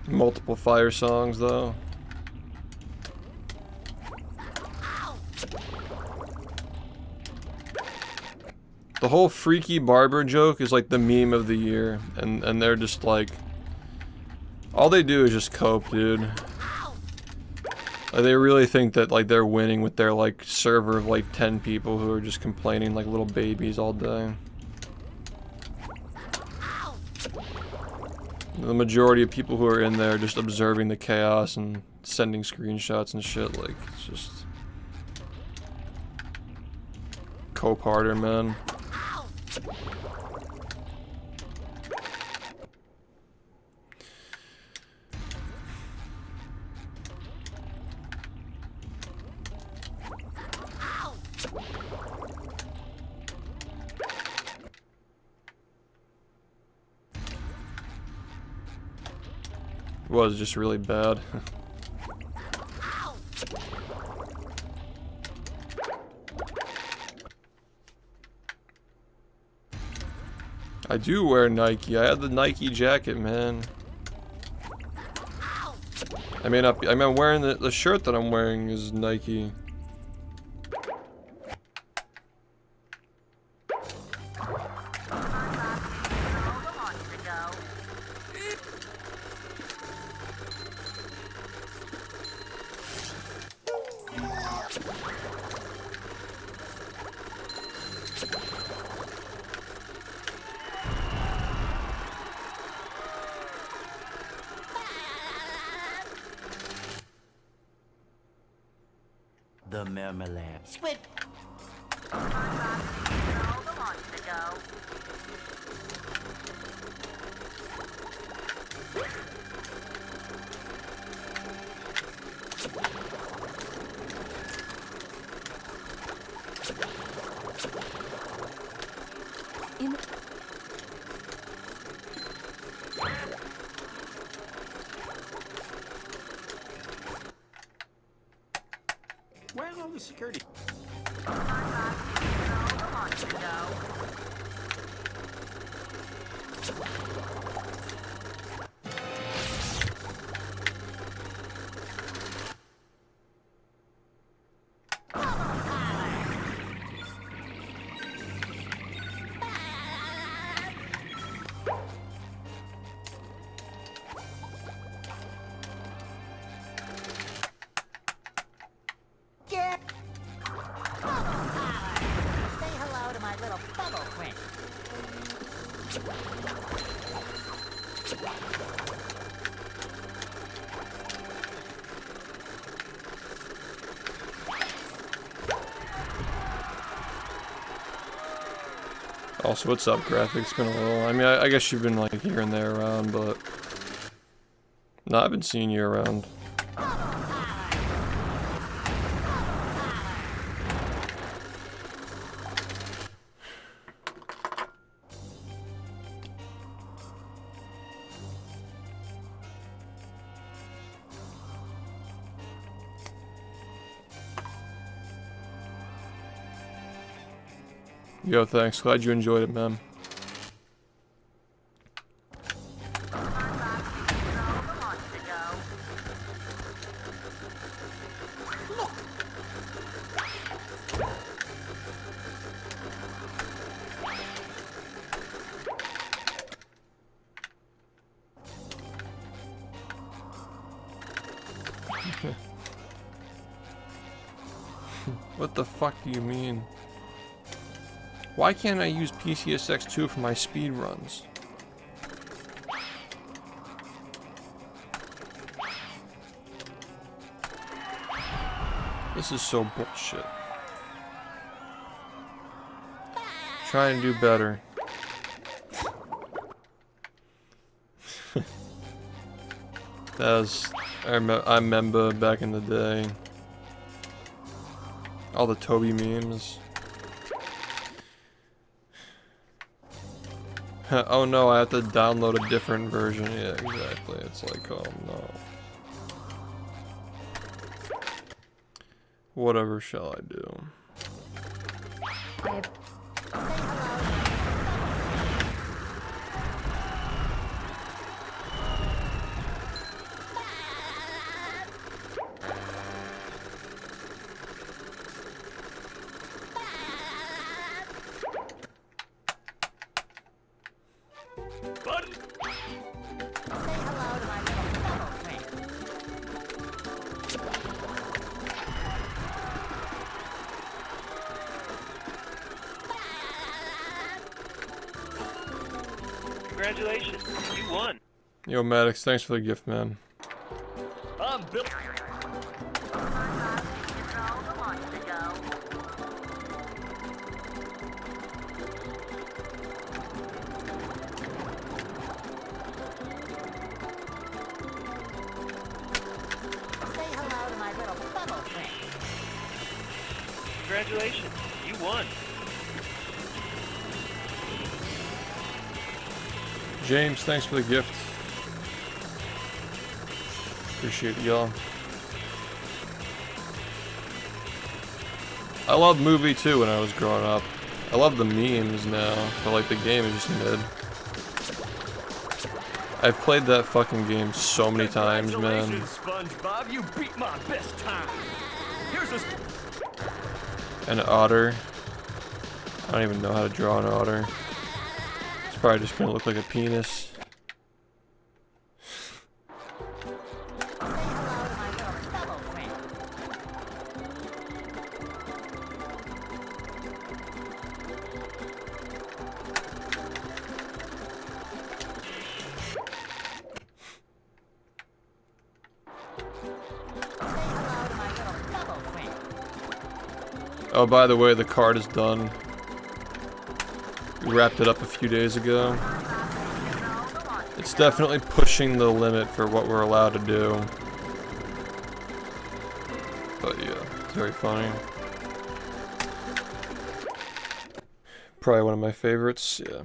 Multiple fire songs, though. The whole freaky barber joke is like the meme of the year, and they're just like, all they do is just cope, dude. Like, they really think that like they're winning with their like server of like 10 people who are just complaining like little babies all day. The majority of people who are in there are just observing the chaos and sending screenshots and shit. Like, it's just cope harder, man. It was just really bad. I do wear Nike. I had the Nike jacket, man. I mean, I'm wearing the shirt that I'm wearing is Nike. The marmalade. Swift. Where are all the security? Also, what's up, Graphics? Been a little. I mean, I guess you've been like here and there around, but no, I've been seeing you around. Yo, thanks. Glad you enjoyed it, man. What the fuck do you mean? Why can't I use PCSX2 for my speed runs? This is so bullshit. Trying to do better. That was, I remember back in the day. All the Toby memes. Oh no, I have to download a different version. Yeah, exactly. It's like, oh no. Whatever shall I do? Congratulations, you won. Yo, Maddox, thanks for the gift, man. I'm Bill. Congratulations, you won. James, thanks for the gift. Appreciate y'all. I loved movie too when I was growing up. I love the memes now, but like the game is just mid. I've played that fucking game so many times, man. SpongeBob, you beat my best time. Here's a An otter. I don't even know how to draw an otter. It's probably just gonna look like a penis. Oh, by the way, the card is done. We wrapped it up a few days ago. It's definitely pushing the limit for what we're allowed to do. But yeah, it's very funny. Probably one of my favorites, yeah.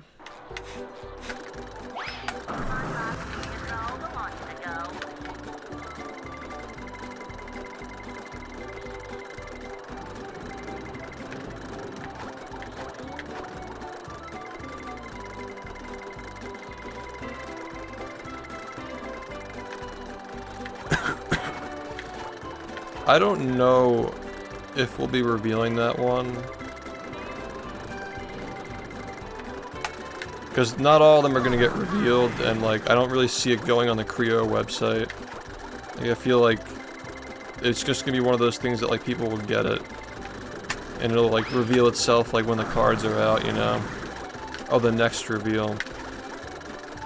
I don't know if we'll be revealing that one. Because not all of them are going to get revealed, and like, I don't really see it going on the Creo website. Like, I feel like it's just going to be one of those things that like people will get it. And it'll like reveal itself like when the cards are out, you know? Oh, the next reveal.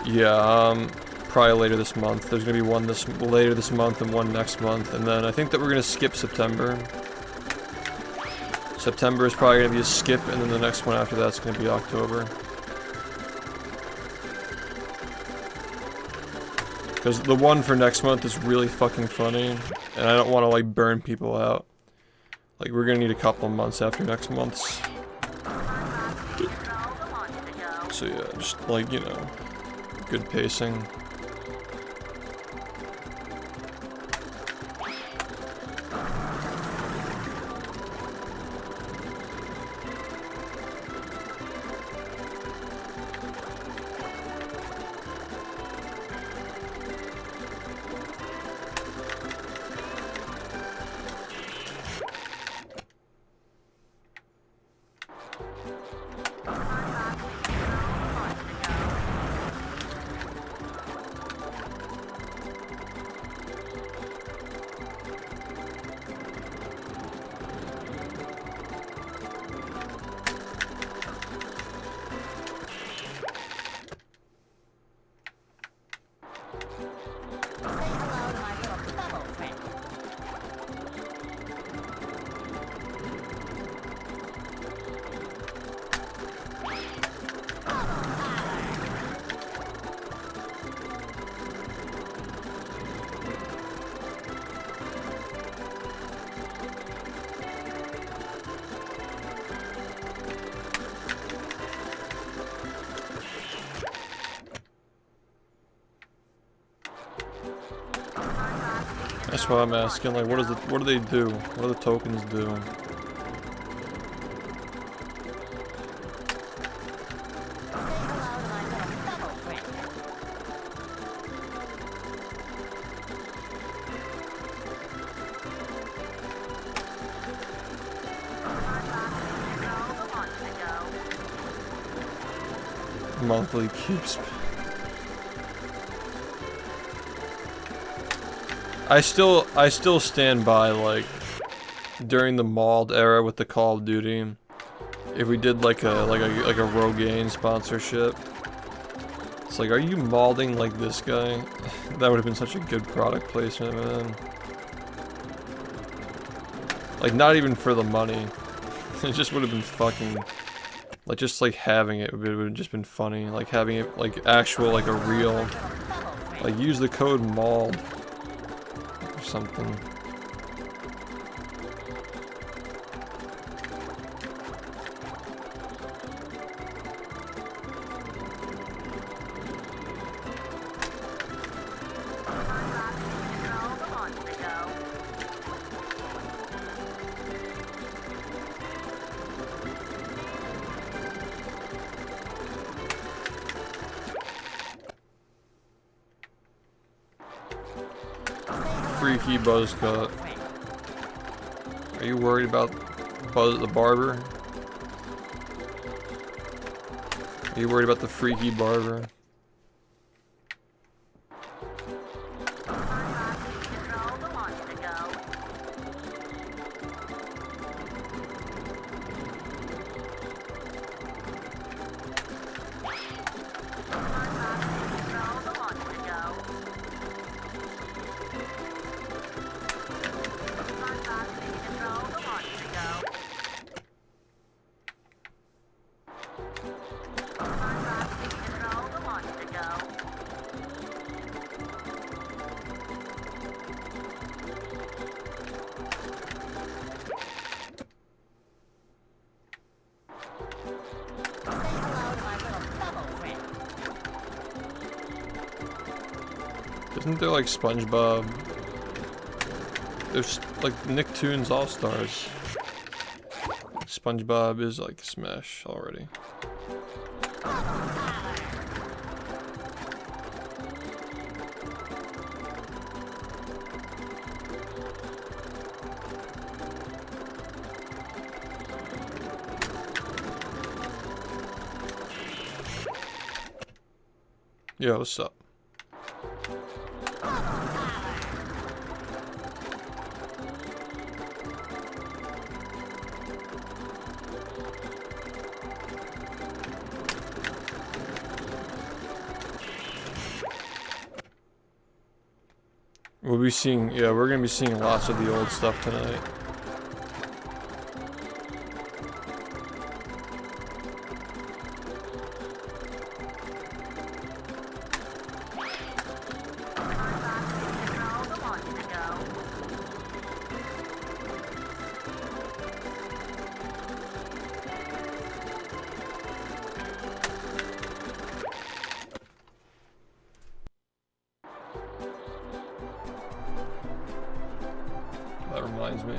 Yeah, probably later this month. There's gonna be one later this month and one next month, and then I think that we're gonna skip September. September is probably gonna be a skip, and then the next one after that's gonna be October. Because the one for next month is really fucking funny, and I don't want to like burn people out. Like, we're gonna need a couple months after next month's. So yeah, just like, you know, good pacing. That's what I'm asking. Like, what do they do? What do the tokens do? Monthly keeps. I still stand by, like, during the mauled era with the Call of Duty, if we did like a Rogaine sponsorship, it's like, are you mauling like this guy? That would have been such a good product placement, man. Like, not even for the money. It just would have been fucking, like, just like having it would have just been funny. Like having it like actual, like a real, like, use the code mauled or something. Freaky buzz cut. Are you worried about Buzz the barber? Are you worried about the freaky barber? Isn't there like SpongeBob? There's like Nicktoons All-Stars. SpongeBob is like Smash already. Yo, what's up? We'll be seeing, yeah, we're gonna be seeing lots of the old stuff tonight. That reminds me.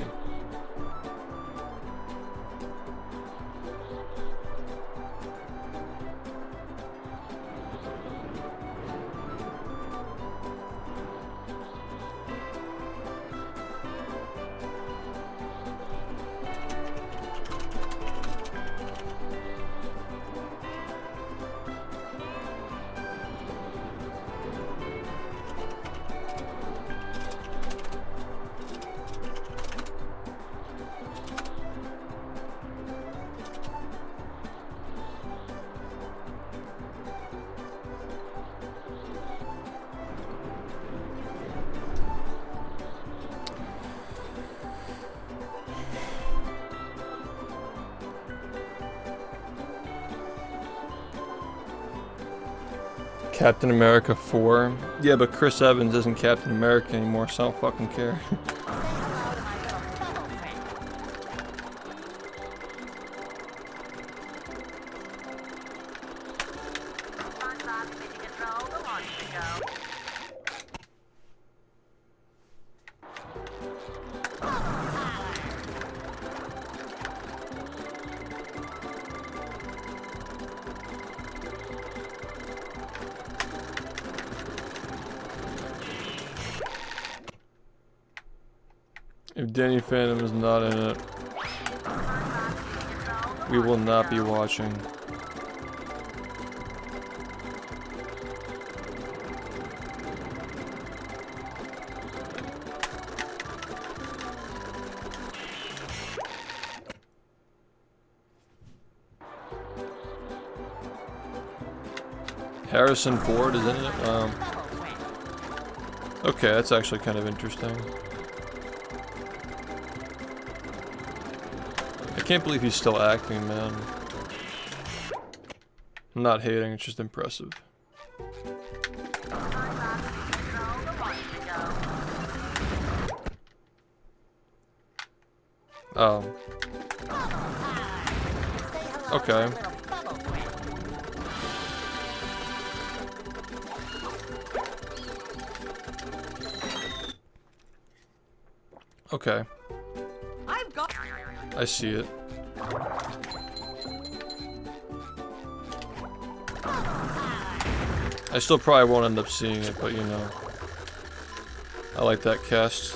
Captain America 4. Yeah, but Chris Evans isn't Captain America anymore, so I don't fucking care. If Danny Phantom is not in it, we will not be watching. Harrison Ford is in it? Wow. Okay, that's actually kind of interesting. I can't believe he's still acting, man. I'm not hating, it's just impressive. Oh. Okay. Okay. I see it. I still probably won't end up seeing it, but you know. I like that cast.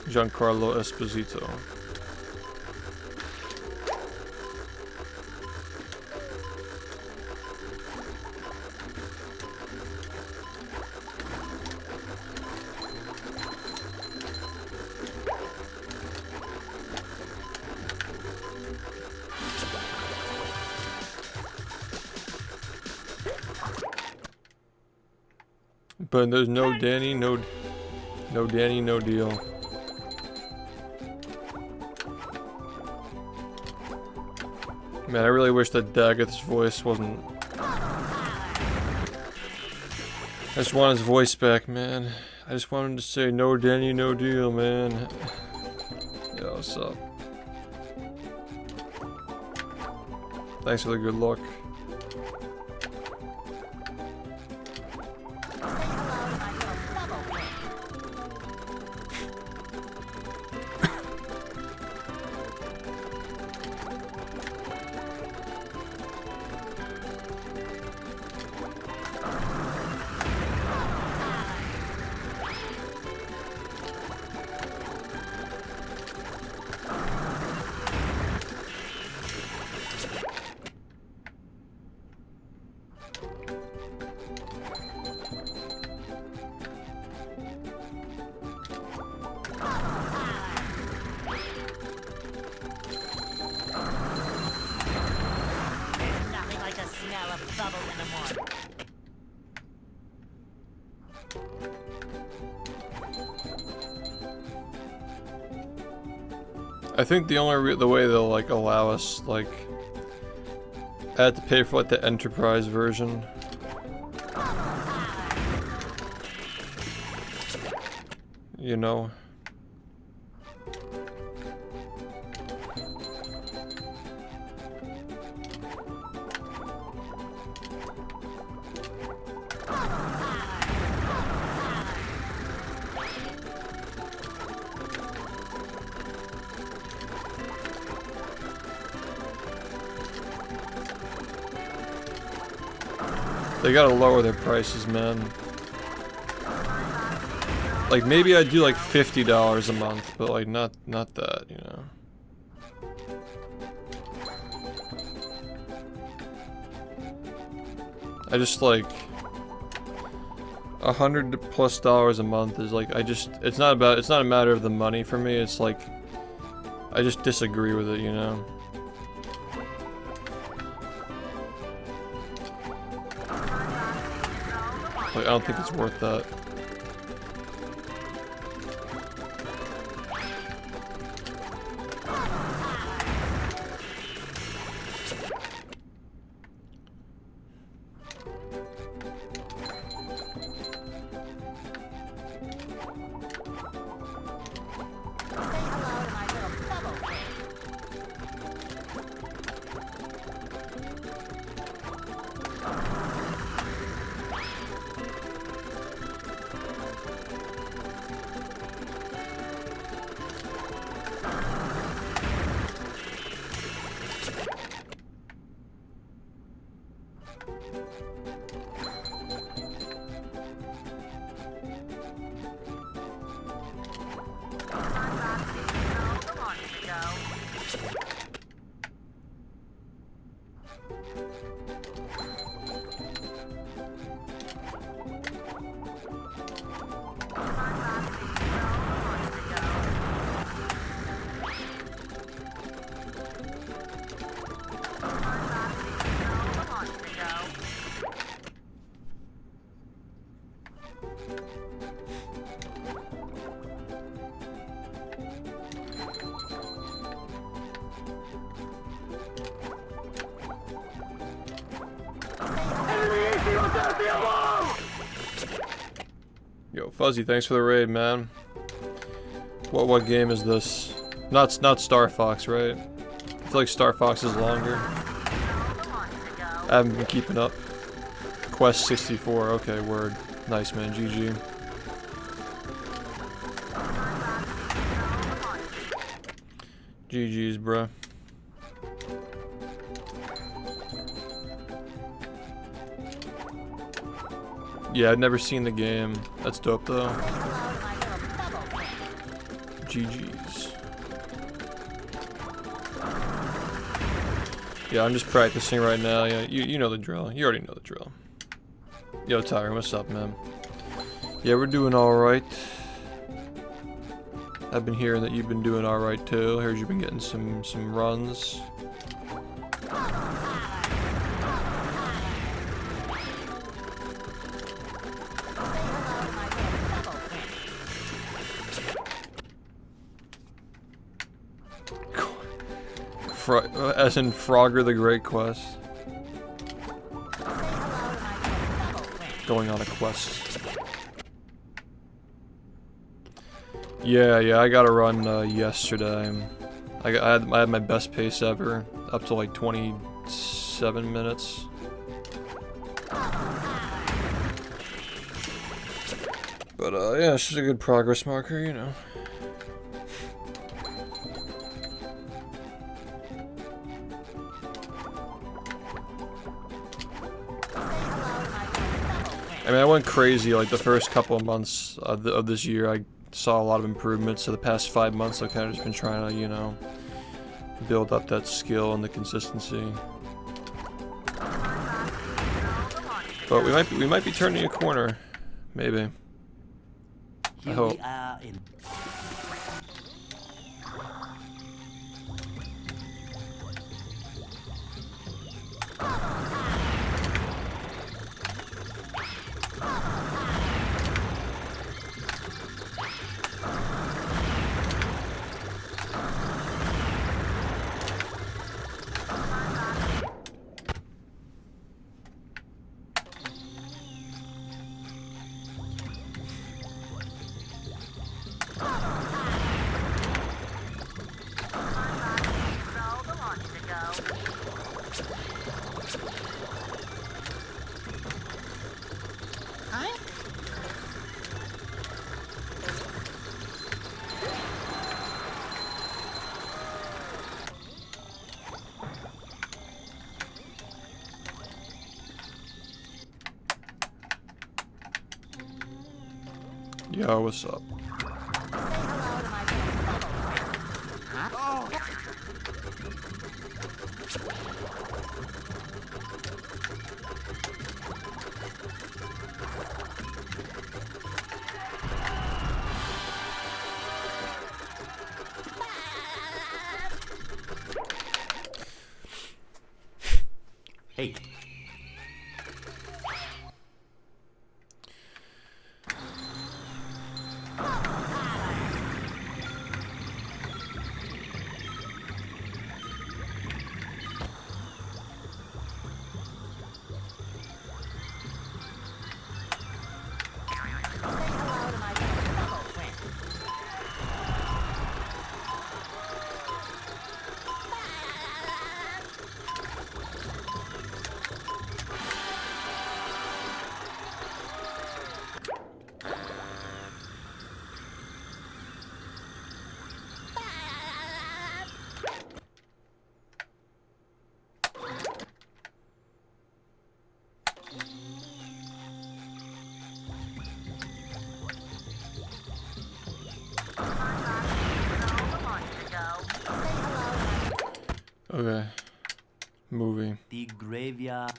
Giancarlo Esposito. But there's no Danny, no Danny, no deal. Man, I really wish that Daggeth's voice wasn't... I just want his voice back, man. I just want him to say, no Danny, no deal, man. Yo, what's up? Thanks for the good luck. I think the only the way they'll like allow us like I had to pay for like the enterprise version. You know. They gotta lower their prices, man. Like maybe I'd do like $50 a month, but like not that, you know. I just like $100+ a month is like it's not a matter of the money for me, it's like I just disagree with it, you know. Like, I don't think it's worth that. Fuzzy, thanks for the raid, man. What game is this? Not Star Fox, right? I feel like Star Fox is longer. I haven't been keeping up. Quest 64, okay, word. Nice, man, GG. GG's, bruh. Yeah, I've never seen the game. That's dope, though. GG's. Yeah, I'm just practicing right now. Yeah, you know the drill. You already know the drill. Yo, Tyron, what's up, man? Yeah, we're doing alright. I've been hearing that you've been doing alright, too. Heard you've been getting some runs. As in Frogger the Great Quest. Going on a quest. Yeah, I got a run yesterday. I had my best pace ever, up to like 27 minutes. But yeah, it's just a good progress marker, you know. I mean, I went crazy like the first couple of months of this year. I saw a lot of improvements. So the past 5 months, I've kind of just been trying to, you know, build up that skill and the consistency. But we might be turning a corner, maybe. I hope. Yo, what's up? Hey. Okay. Movie. The graveyard.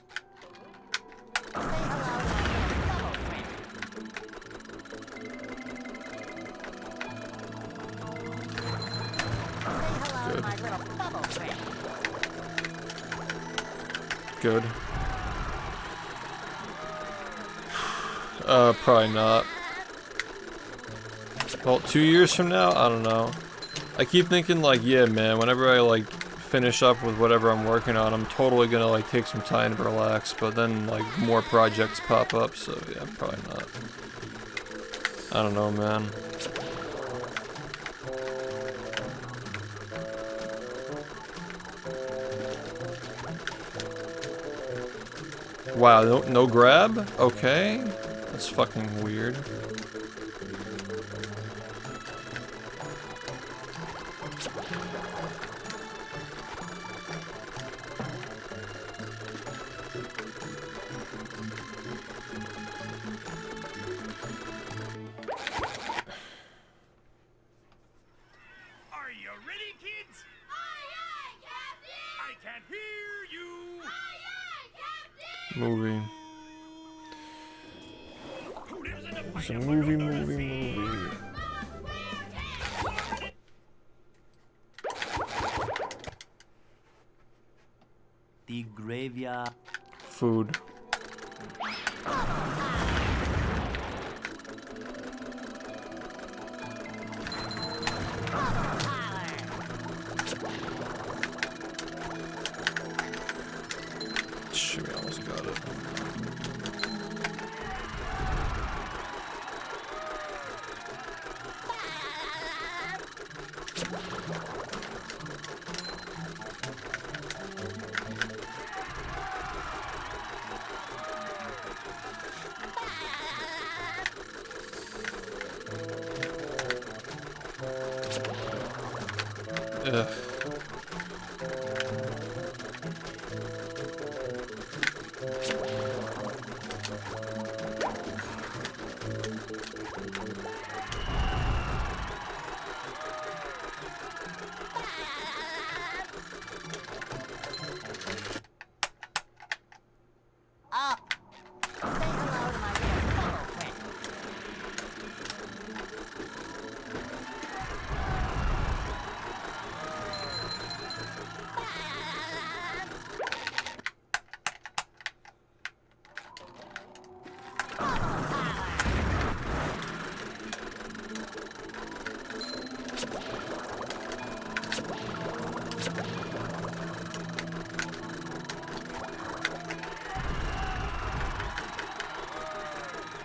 Good. Probably not. Well, 2 years from now? I don't know. I keep thinking like, yeah, man, whenever I like finish up with whatever I'm working on, I'm totally gonna like take some time to relax, but then like more projects pop up, so yeah, probably not. I don't know, man. Wow, no grab? Okay. That's fucking weird. Are you ready, kids? Aye, aye, Captain! I can't hear you. Aye, aye, Captain! Movie. Who lives in the It's a fire movie, under the movie, sea? movie. The graveyard. Food. Shit, we almost got it. Ugh. Oh, say hello to my little fellow friend.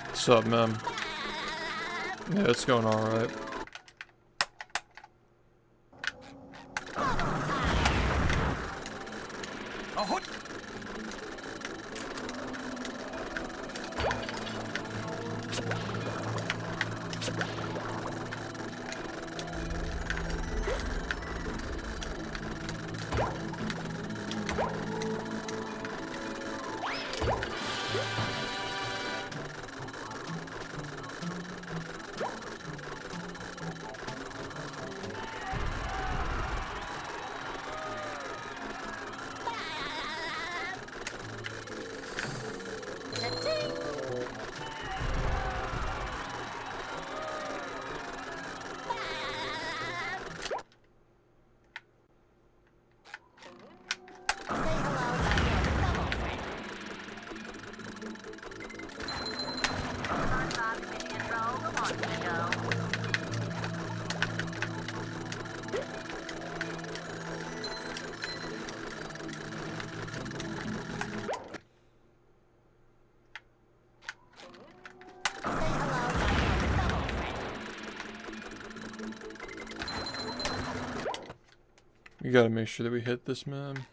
What's up, man? Yeah, it's going alright. Ahoy! We gotta make sure that we hit this, man.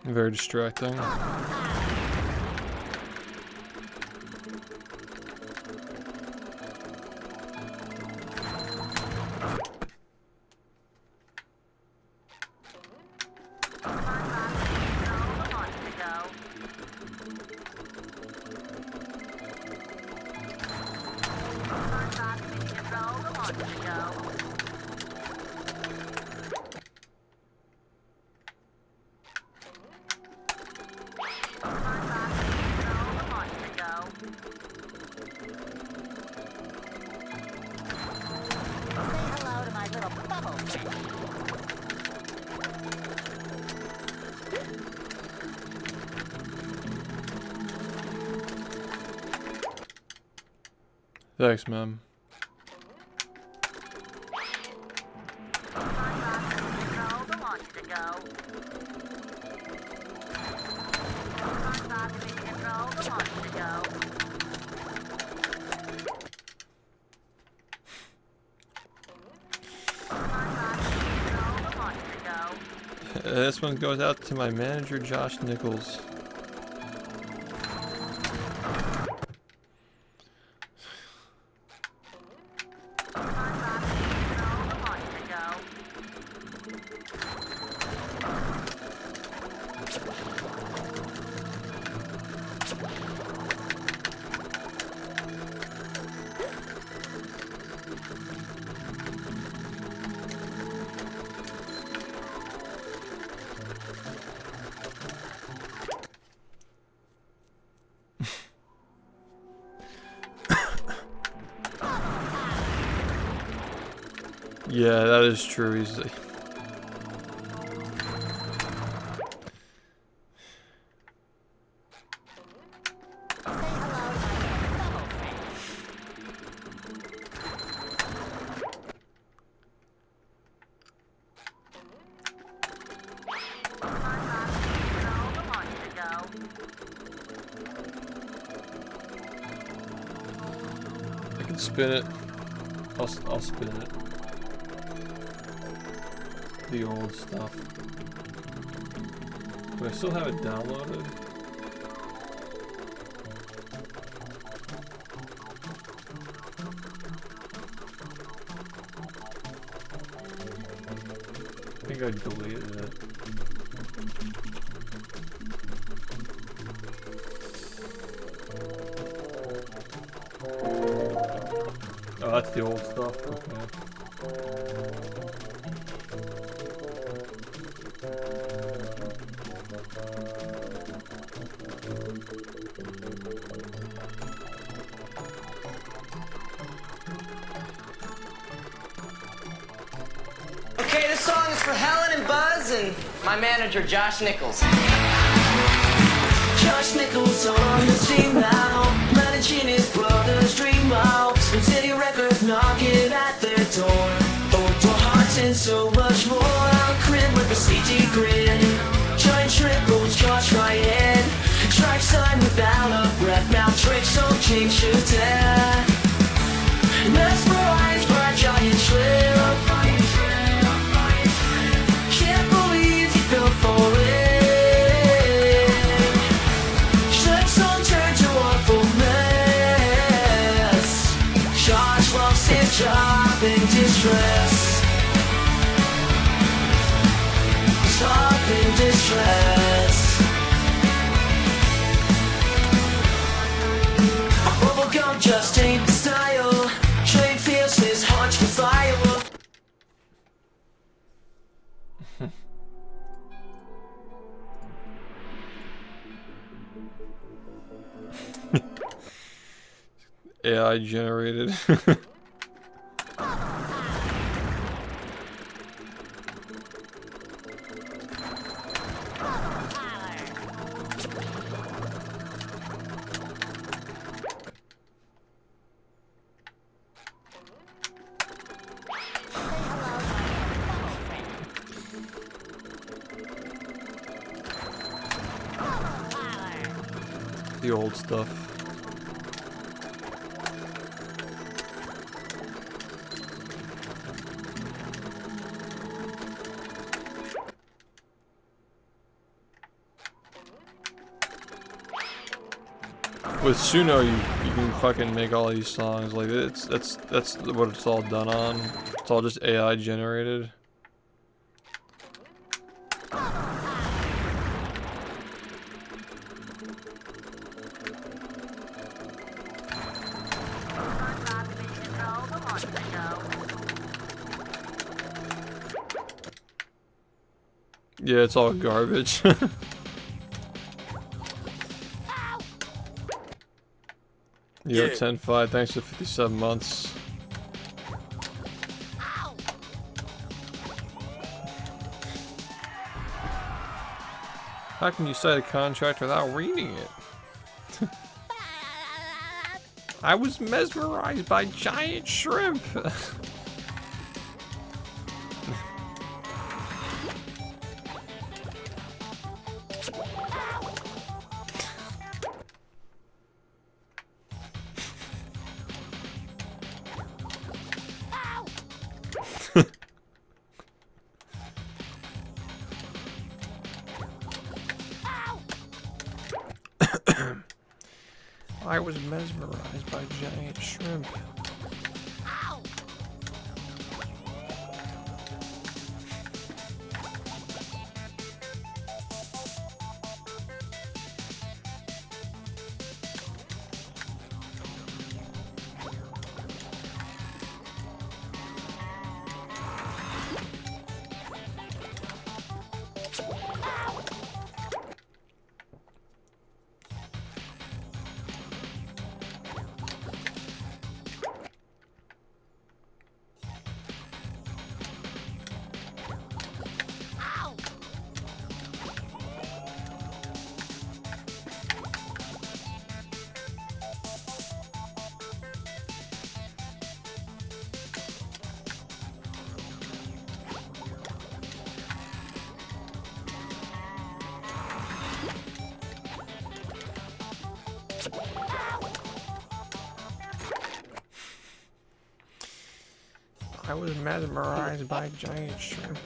Very distracting. Hello to my little bubble friend. Thanks, man. This one goes out to my manager, Josh Nichols. Yeah, that is true. He's like... I can spin it. I'll spin it. The old stuff. Do I still have it downloaded? I think I deleted it. Oh, that's the old stuff? Okay. Okay, this song is for Helen and Buzz and my manager, Josh Nichols. Josh Nichols on the scene now, managing his brother's dream house. Spin City Records knocking at their door. Outdoor hearts and so much more. I'll crib with a CT grin. Giant triples, Josh Ryan. Track sign without a breath. Now tricks on King Shooter. Mesmerized by a giant shrimp. Can't believe you fell for it. Tricks on turn to awful mess. Josh lost his job in distress. Stop in distress. Bubblegum just ain't the style. Trade feels his heart can fire. AI generated. The old stuff. With Suno, you can fucking make all these songs. Like that's what it's all done on. It's all just AI generated. Yeah, it's all garbage. Yo, 10-5, thanks for 57 months. How can you cite a contract without reading it? I was mesmerized by giant shrimp. I was mesmerized by giant shrimp. I was mesmerized by giant shrimp.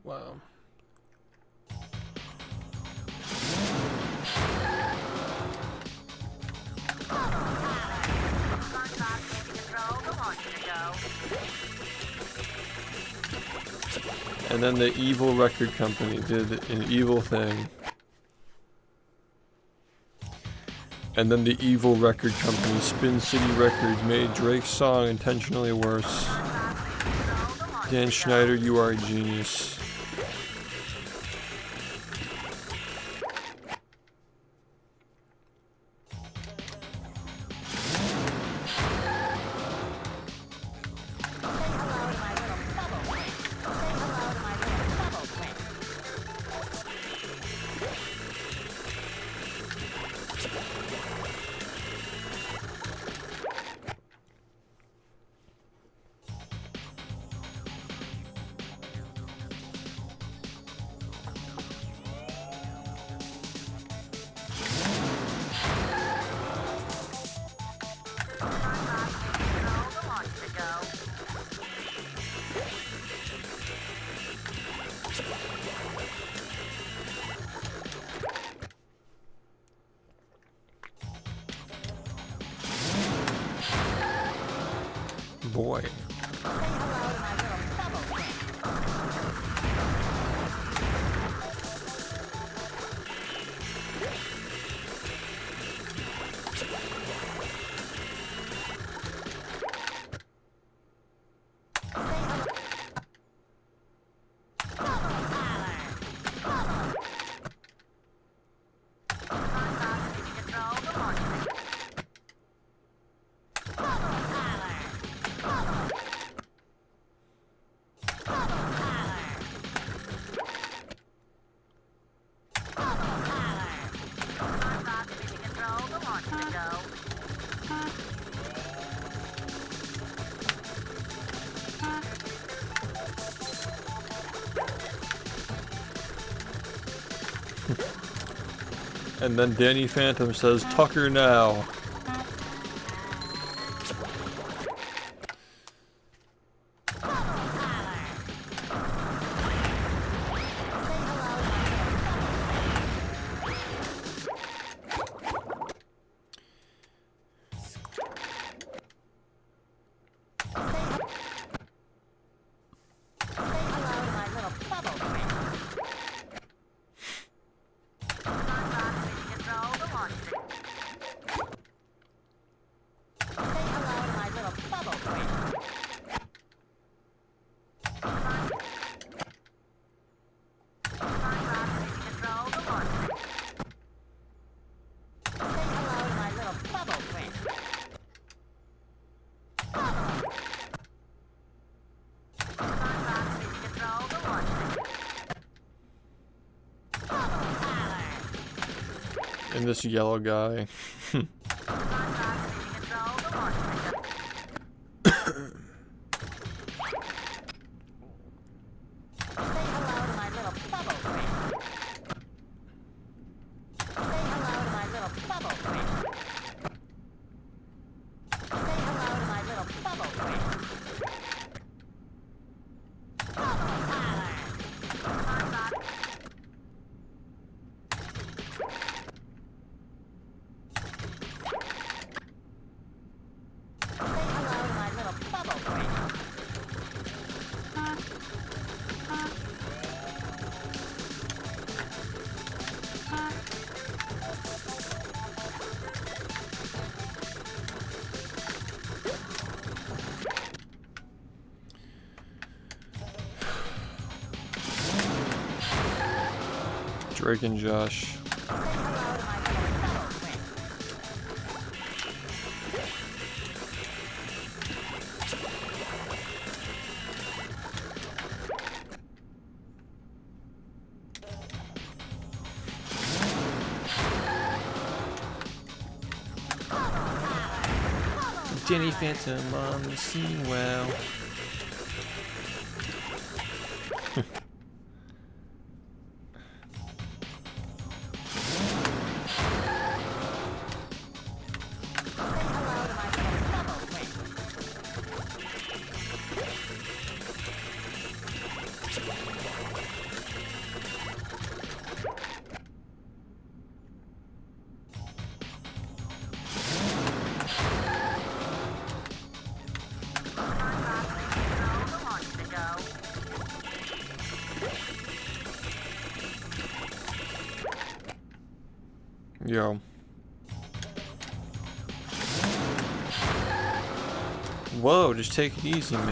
Wow. And then the evil record company did an evil thing. And then the evil record company, Spin City Records, made Drake's song intentionally worse. Dan Schneider, you are a genius. Boy. And then Danny Phantom says, Tucker now. And this yellow guy. Drake and Josh. Jenny Phantom on the scene, well. Yo. Whoa, just take it easy, man.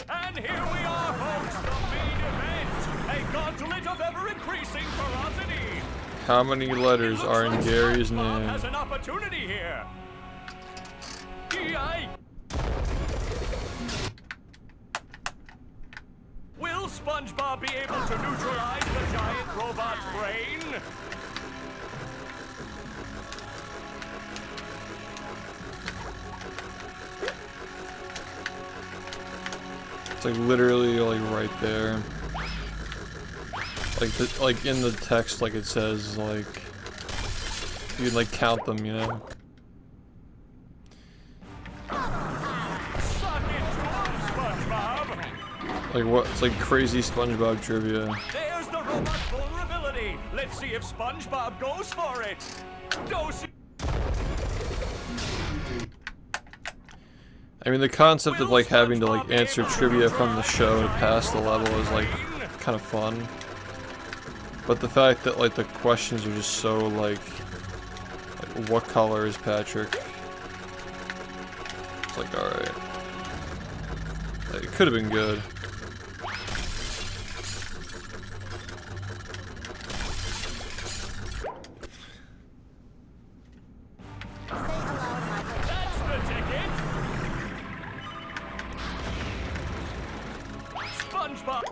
And here we are, folks, the main event. A gauntlet of ever-increasing ferocity. How many letters are in Gary's name? Has an opportunity here. Will SpongeBob be able to neutralize the giant robot's brain? It's like literally like right there. Like in the text, like it says, like you can like count them, you know. Suck it to him, SpongeBob. Like what? It's like crazy SpongeBob trivia. There's the robot's vulnerability. Let's see if SpongeBob goes for it. I mean, the concept of like having to like answer trivia from the show to pass the level is like kind of fun. But the fact that like the questions are just so like what color is Patrick? It's like, alright. Like, it could have been good. That's the ticket. SpongeBob.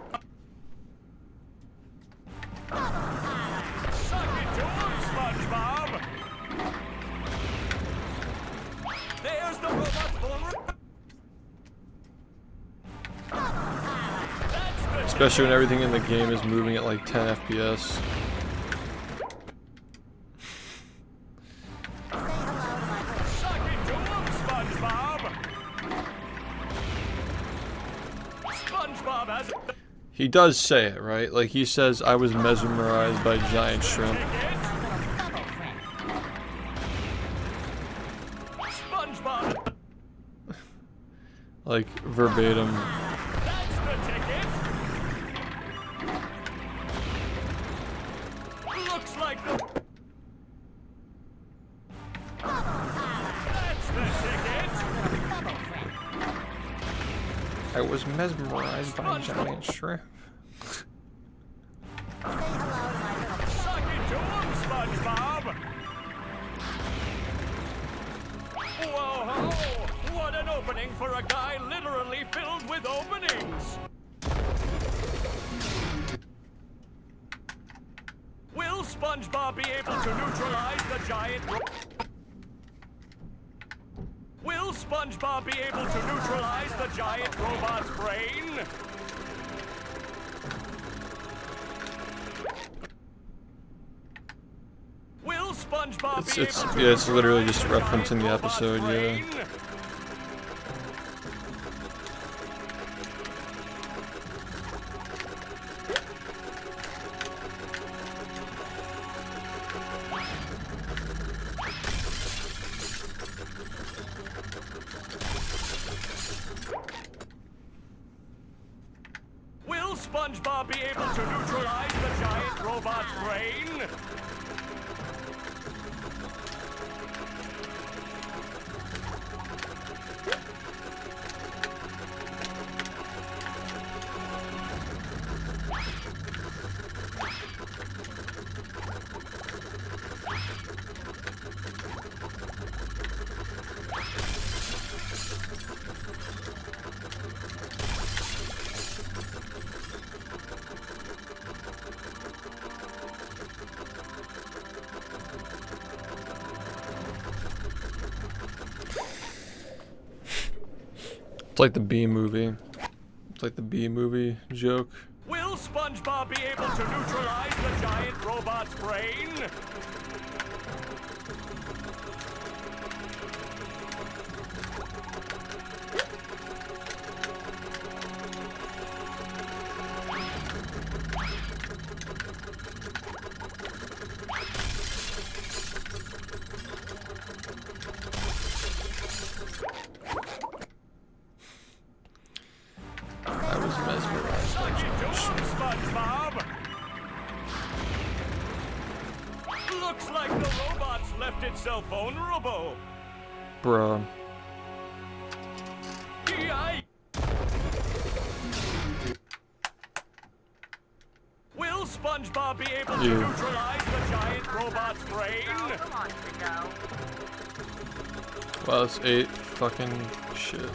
Suck it to him, SpongeBob. There's the robot's vulnerability. Especially when everything in the game is moving at like 10 FPS. Suck it to him, SpongeBob. SpongeBob has a He does say it, right? Like he says, I was mesmerized by giant shrimp. SpongeBob. Like verbatim. That's the ticket. Looks like the. That's the ticket. I was mesmerized by giant shrimp. Suck it to him, SpongeBob. running for a guy literally filled with openings. Will SpongeBob be able to neutralize the giant Will SpongeBob be able to neutralize the giant robot's brain? Will SpongeBob be able to it's literally just neutralize the referencing the giant episode, robot's yeah. brain? Will SpongeBob be able to neutralize the giant robot's brain? It's like the B movie. It's like the B movie joke. Will SpongeBob be able to neutralize the giant robot's brain? I was mesmerized by What you doing, Josh. SpongeBob? Looks like the robot's left itself vulnerable. Bruh. Yikes! Will SpongeBob be able to Yeah. neutralize the giant robot's brain? Wow, that's 8 fucking shit.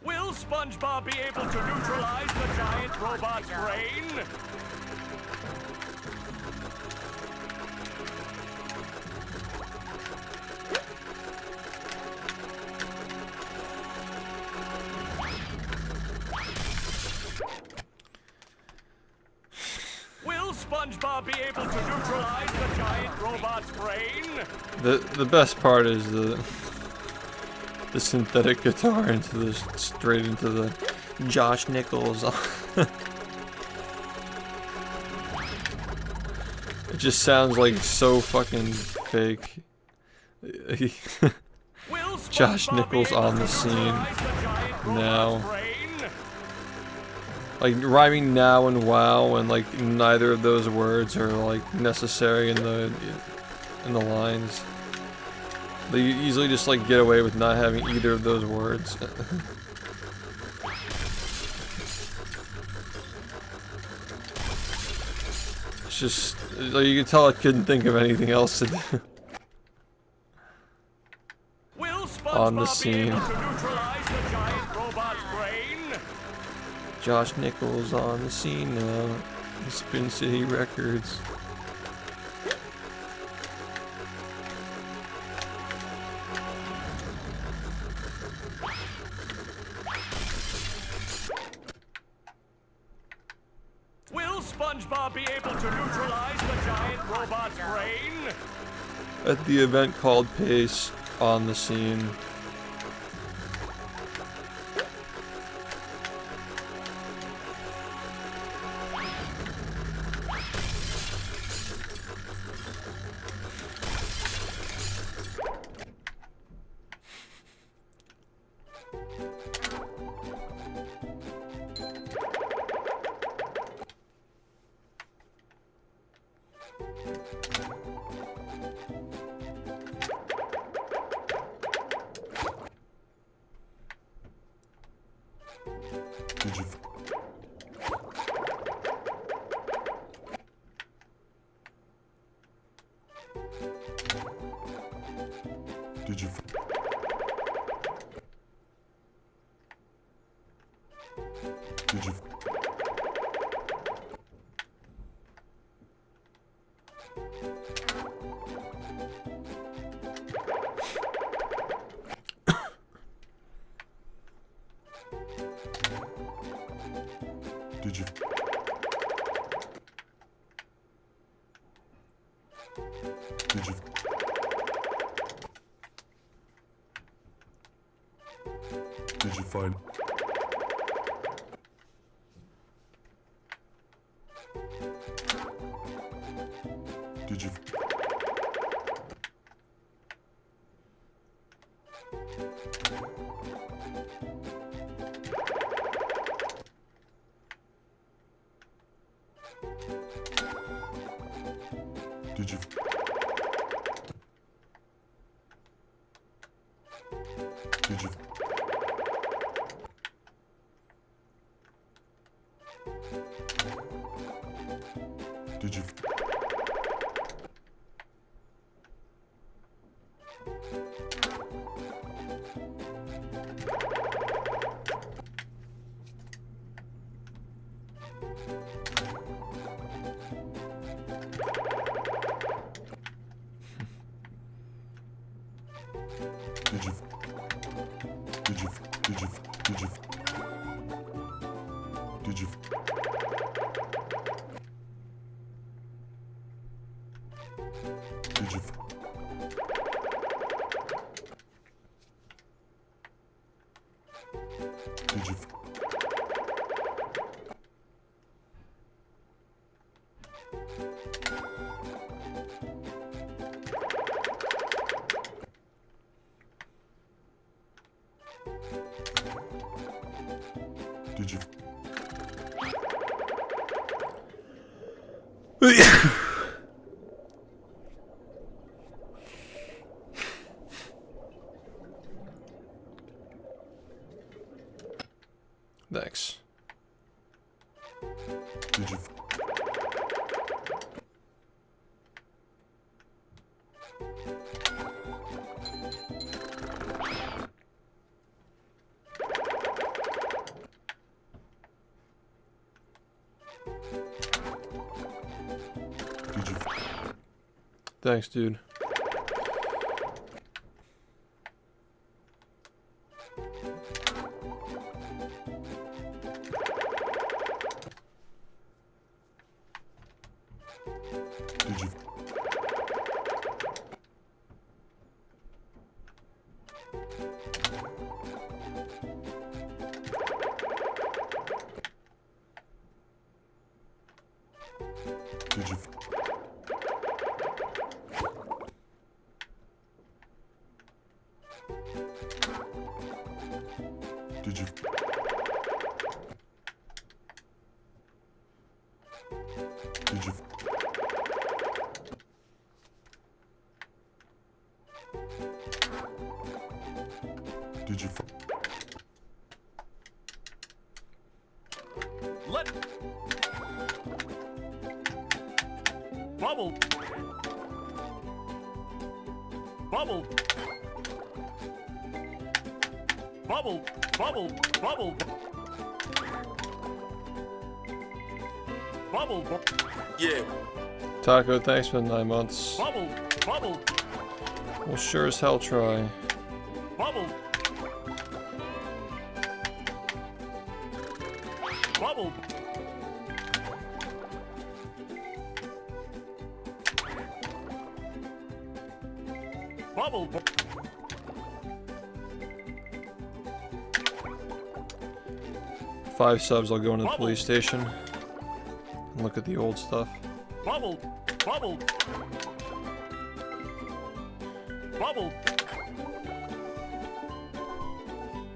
Will SpongeBob be able to neutralize the giant robot's brain? Will SpongeBob be able to neutralize the giant robot's brain? The best part is the synthetic guitar into the straight into the Josh Nichols. It just sounds like so fucking fake. Will Josh SpongeBob be Nichols able on to the scene neutralize the giant now. robot's brain? Like rhyming now and wow, and like neither of those words are like necessary in the lines. They easily just like get away with not having either of those words. It's just like, you can tell I couldn't think of anything else to do. Will On the SpongeBob be able scene. to neutralize the giant robot's brain? Josh Nichols on the scene now. Spin City Records. Will SpongeBob be able to neutralize the giant robot's brain? At the event called Pace on the scene. Did you? Did you? Did you? Did you? Did you? Did you find? Did you? Did you? Did you? Did you? Did you? Did you? Did you? Did you? Did you? Did you? Did you? Did you? Thanks. Did you? Did you? Thanks, dude. Did you? Did you? Did you? Did you? Did you? Let bubble bubble bubble bubble bubble bubble bubble. Yeah. Taco, thanks for the 9 months. Bubble bubble We'll sure as hell try. bubble bubble bubble bubble. 5 subs, I'll go into the police station and look at the old stuff. Bubble, bubble, bubble.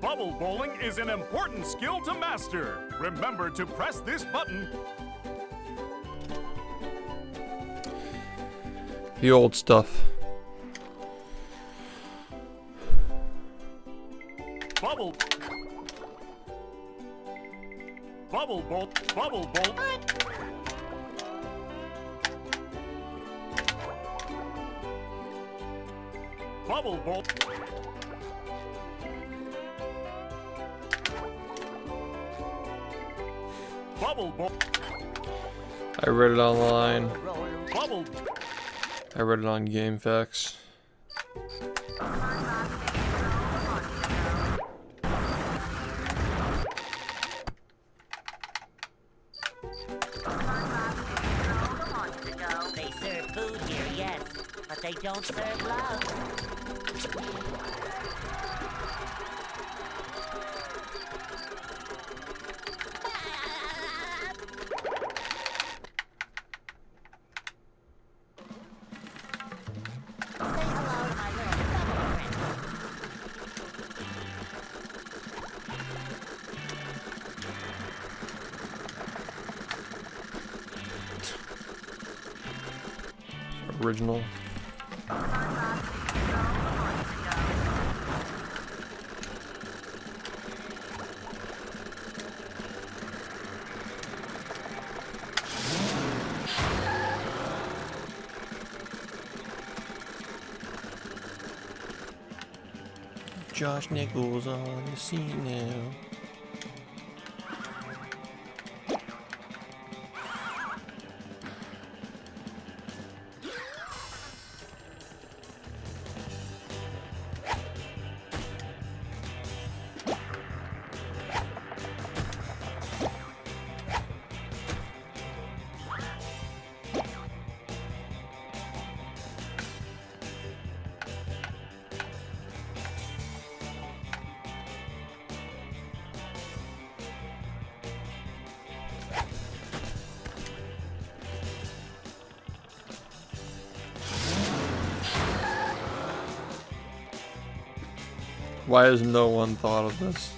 Bubble bowling is an important skill to master. Remember to press this button. The old stuff. Bubble. Bubble bolt. Bubble bolt. Bubble bolt. Bubble bolt. I read it online. Bubble. I read it on GameFAQs. They serve food here, yes, but they don't serve love. Say hello to my little bubble friend. Original. Josh Nichols on the scene now. Why has no one thought of this?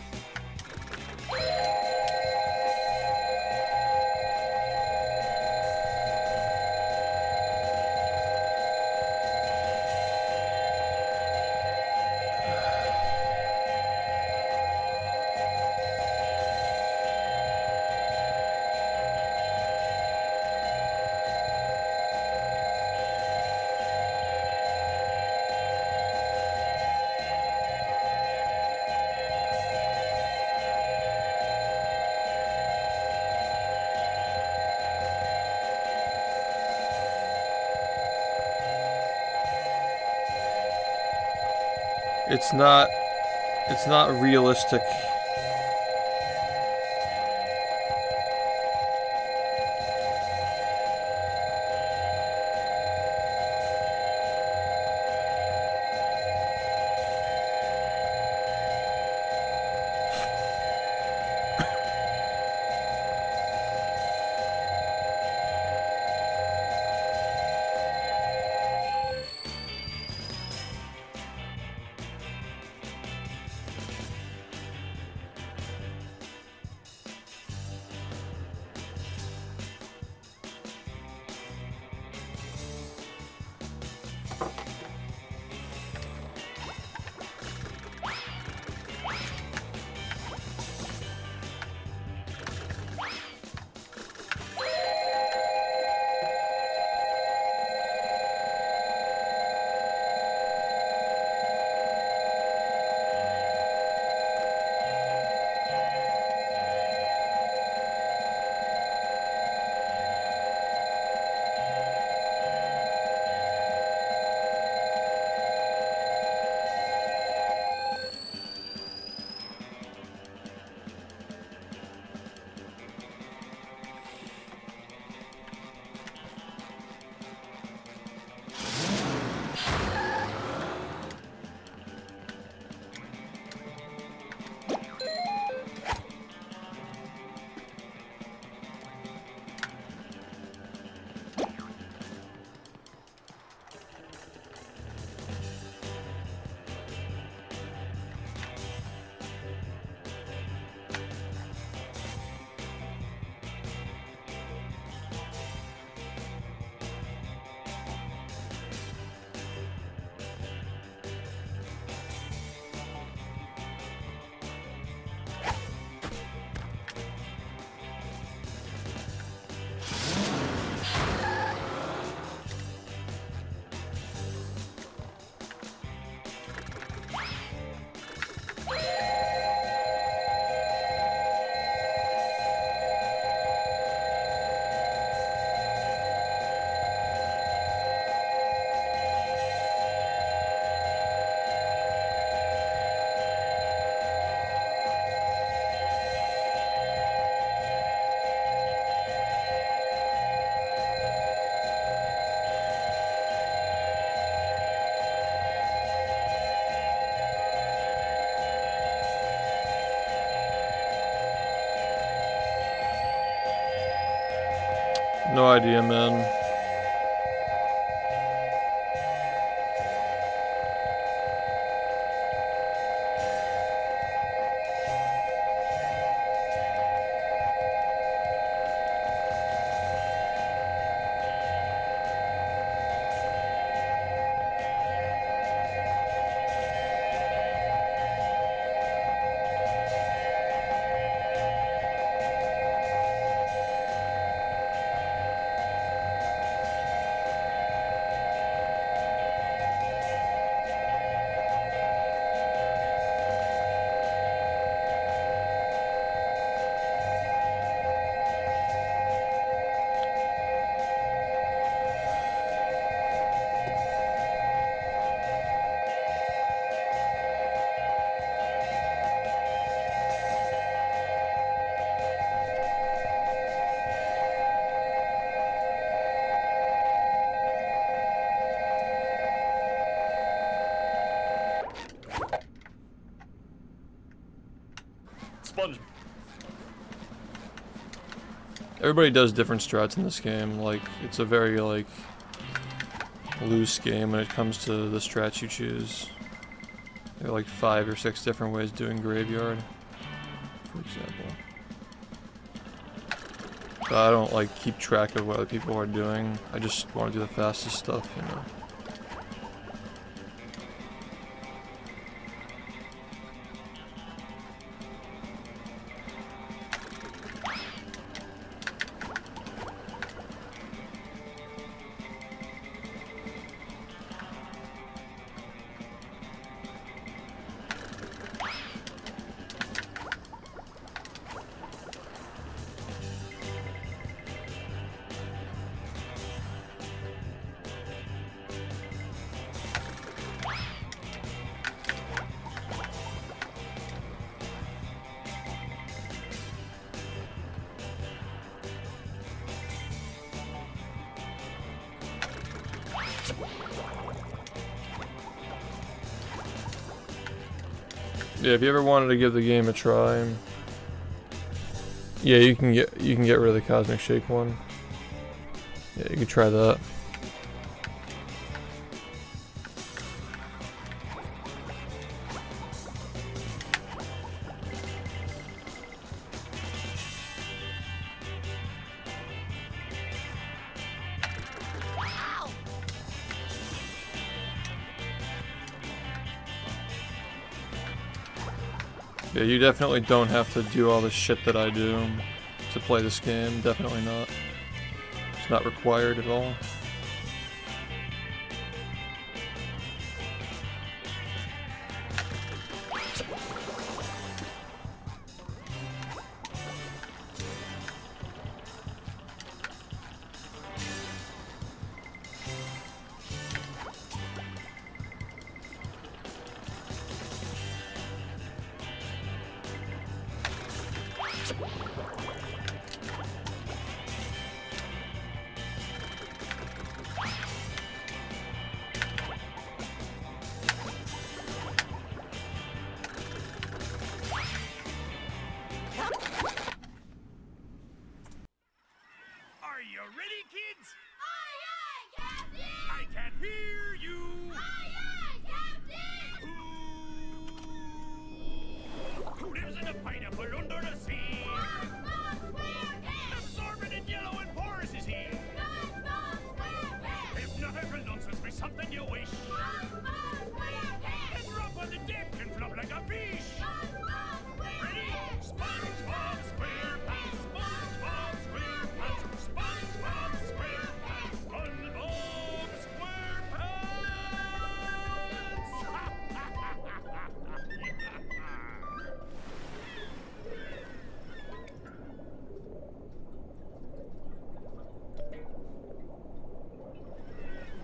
It's not realistic. No idea, man. Sponge. Everybody does different strats in this game. Like, it's a very, like, loose game when it comes to the strats you choose. There are like 5 or 6 different ways of doing graveyard, for example. But I don't, like, keep track of what other people are doing. I just want to do the fastest stuff, you know. Yeah, if you ever wanted to give the game a try, yeah, you can get rid of the Cosmic Shake one. Yeah, you could try that. Yeah, you definitely don't have to do all the shit that I do to play this game. Definitely not. It's not required at all. Are you ready, kids? Aye, aye, Captain! I can hear you. Aye, aye, Captain! Who lives in a pineapple under the sea? SpongeBob SquarePants! Absorbent and yellow and porous is he. SpongeBob SquarePants! Hypnotical nonsense be something you wish. SpongeBob SquarePants! And drop on the deck and flop like a fish. SpongeBob Ready? SquarePants! SpongeBob SquarePants. SpongeBob SquarePants. SpongeBob SquarePants. SpongeBob SquarePants.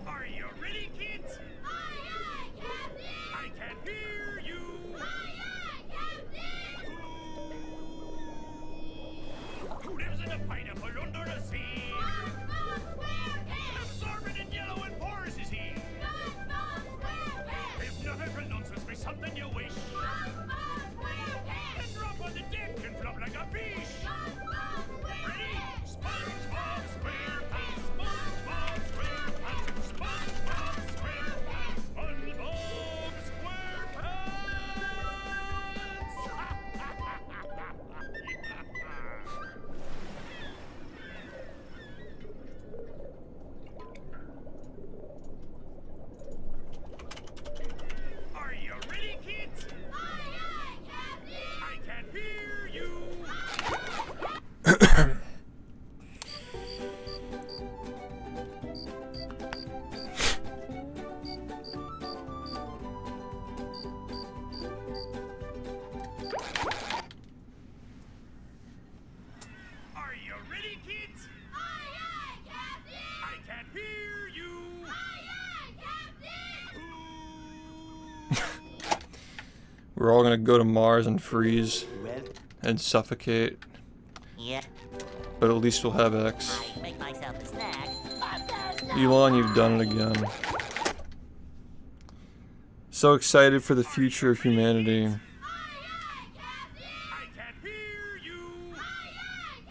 Are you ready, kids? Aye, aye, Captain! I can hear you. Aye, aye, Captain! Who lives in a pineapple under the sea? SpongeBob SquarePants! Absorbent and yellow and porous is he. SpongeBob SquarePants! Hypnotical nonsense be something you wish. SpongeBob SquarePants! And drop on the deck and flop like a fish. SpongeBob Ready? SquarePants! SpongeBob SquarePants. Are you ready, kids? Aye, aye, Captain! I can hear you. Aye, aye, Captain! We're all gonna go to Mars and freeze Well, and suffocate, Yeah, but at least we'll have X. I make myself a snack. But there's no Elon, you've done it again. So excited for the future of humanity. I can hear you. Aye, aye,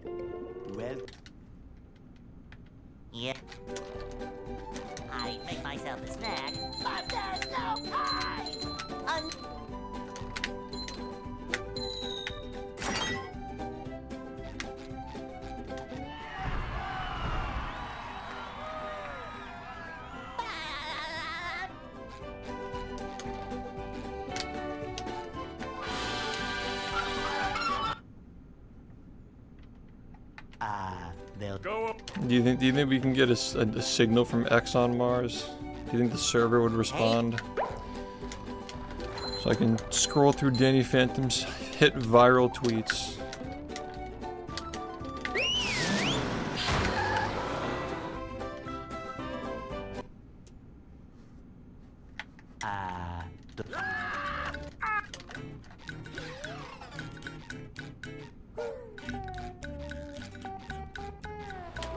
Captain! well, Yeah. I make myself a snack. But there's no pie! they'll Go up. Do you think we can get a signal from X on Mars? Do you think the server would respond? So I can scroll through Danny Phantom's hit viral tweets.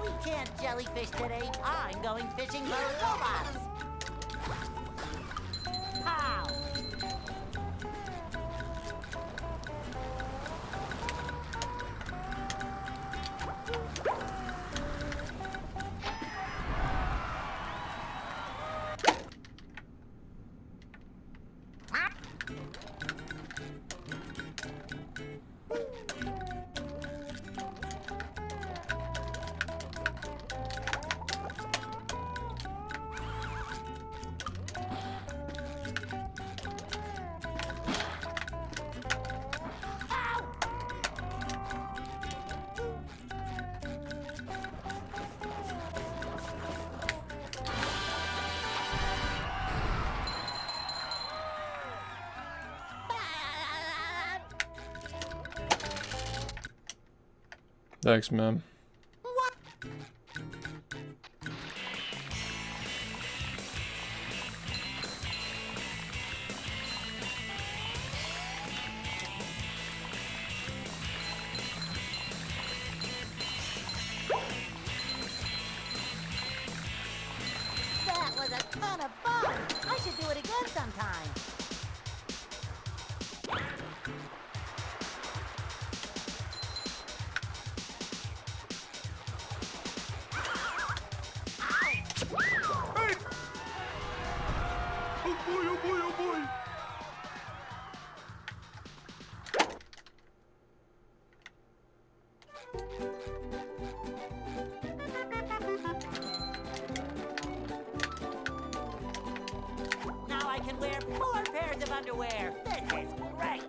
We can't jellyfish today. I'm going fishing for robots. How? Thanks, man. That was a ton of fun. I should do it again sometime. Oh boy, oh boy, oh boy. Now I can wear 4 pairs of underwear. This is great.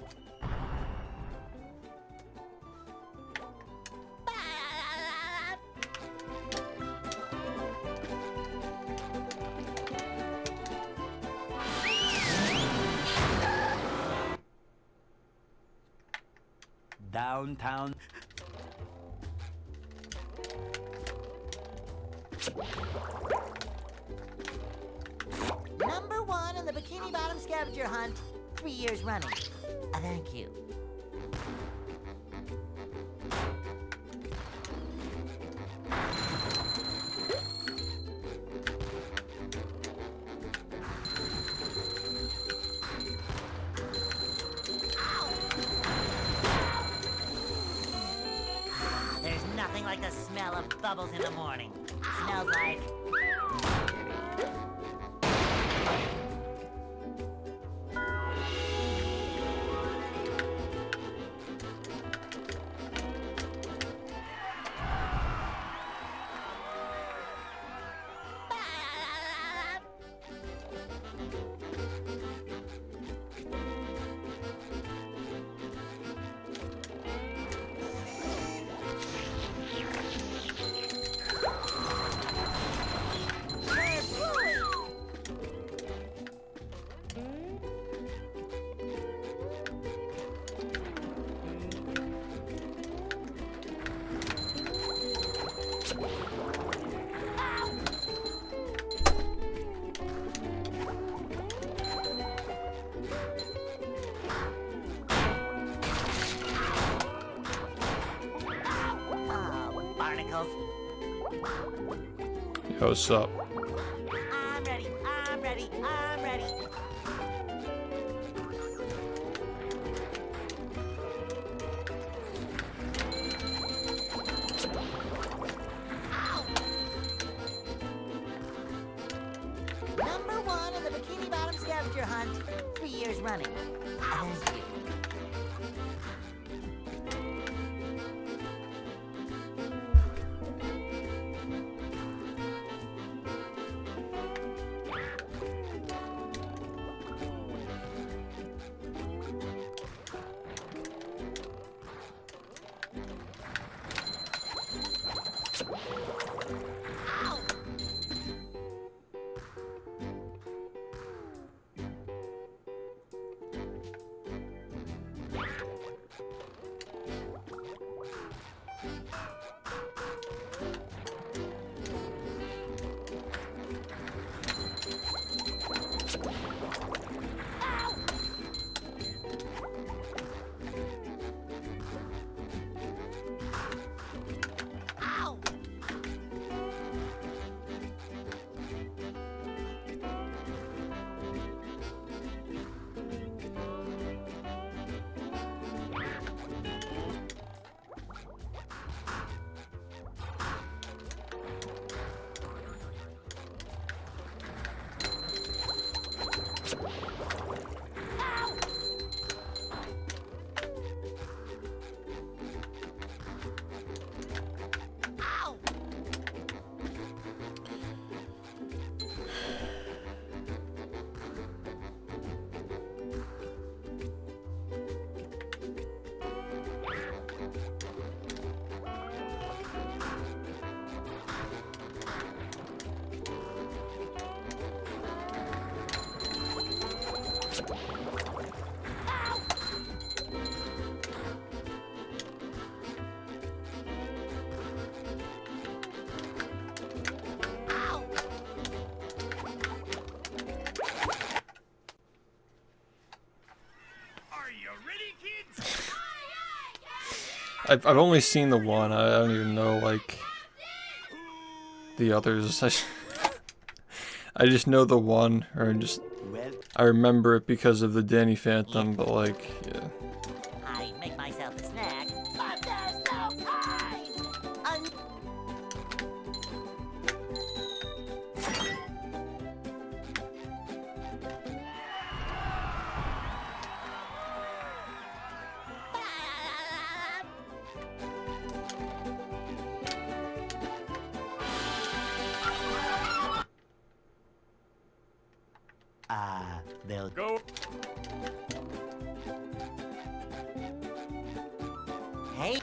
downtown. Number 1 in the Bikini Bottom scavenger hunt, 3 years running. Thank you. There's nothing like the smell of bubbles in the morning. Smells like... What's up? I'm ready. I'm ready. I'm ready. Number 1 in the Bikini Bottom scavenger hunt, 3 years running. Thank you. I've only seen the one. I don't even know like the others. I just know the one, or just I remember it because of the Danny Phantom. But like, yeah. I make myself a snack, but there's no time. They'll Go. Hey.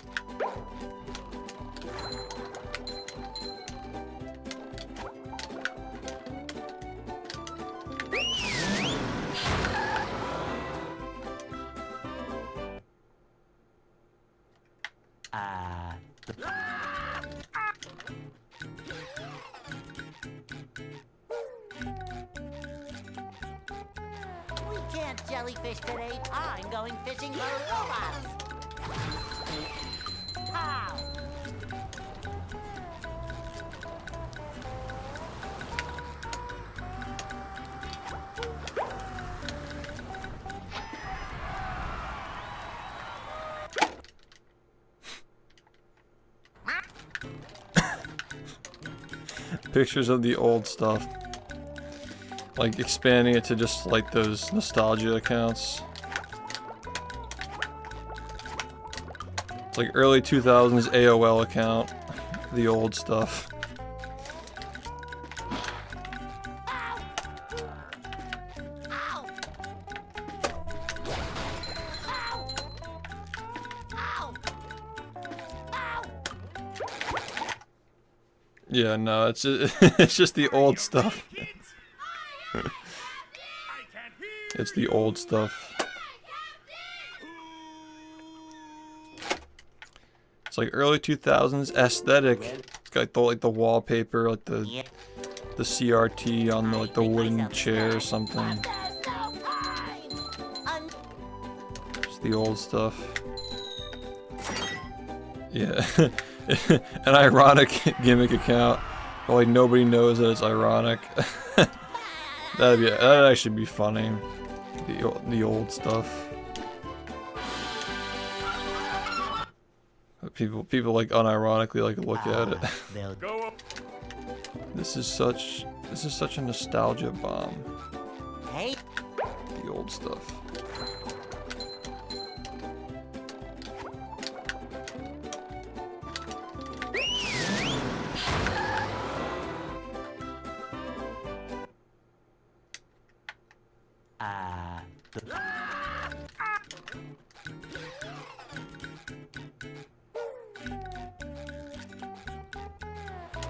We can't jellyfish today. I'm going fishing for robots. How? Pictures of the old stuff. Like expanding it to just like those nostalgia accounts. It's like early 2000s AOL account. The old stuff. Yeah, no, it's just, it's just the old stuff. It's the old stuff. It's like early 2000s aesthetic. It's got like the wallpaper, like the CRT on the, like the wooden chair or something. It's the old stuff. Yeah. An ironic gimmick account But like nobody knows that it's ironic. That'd actually be funny. The old stuff. People like unironically like look at it. They'll Go up. This is such a nostalgia bomb. Hey, The old stuff.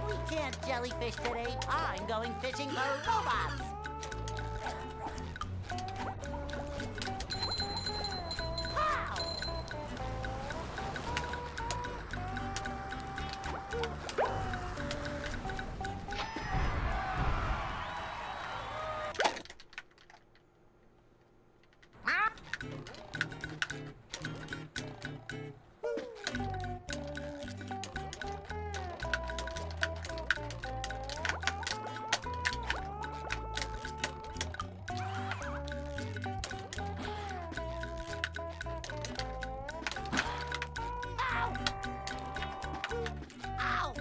we can't jellyfish today. I'm going fishing for robots. Pow! Ow!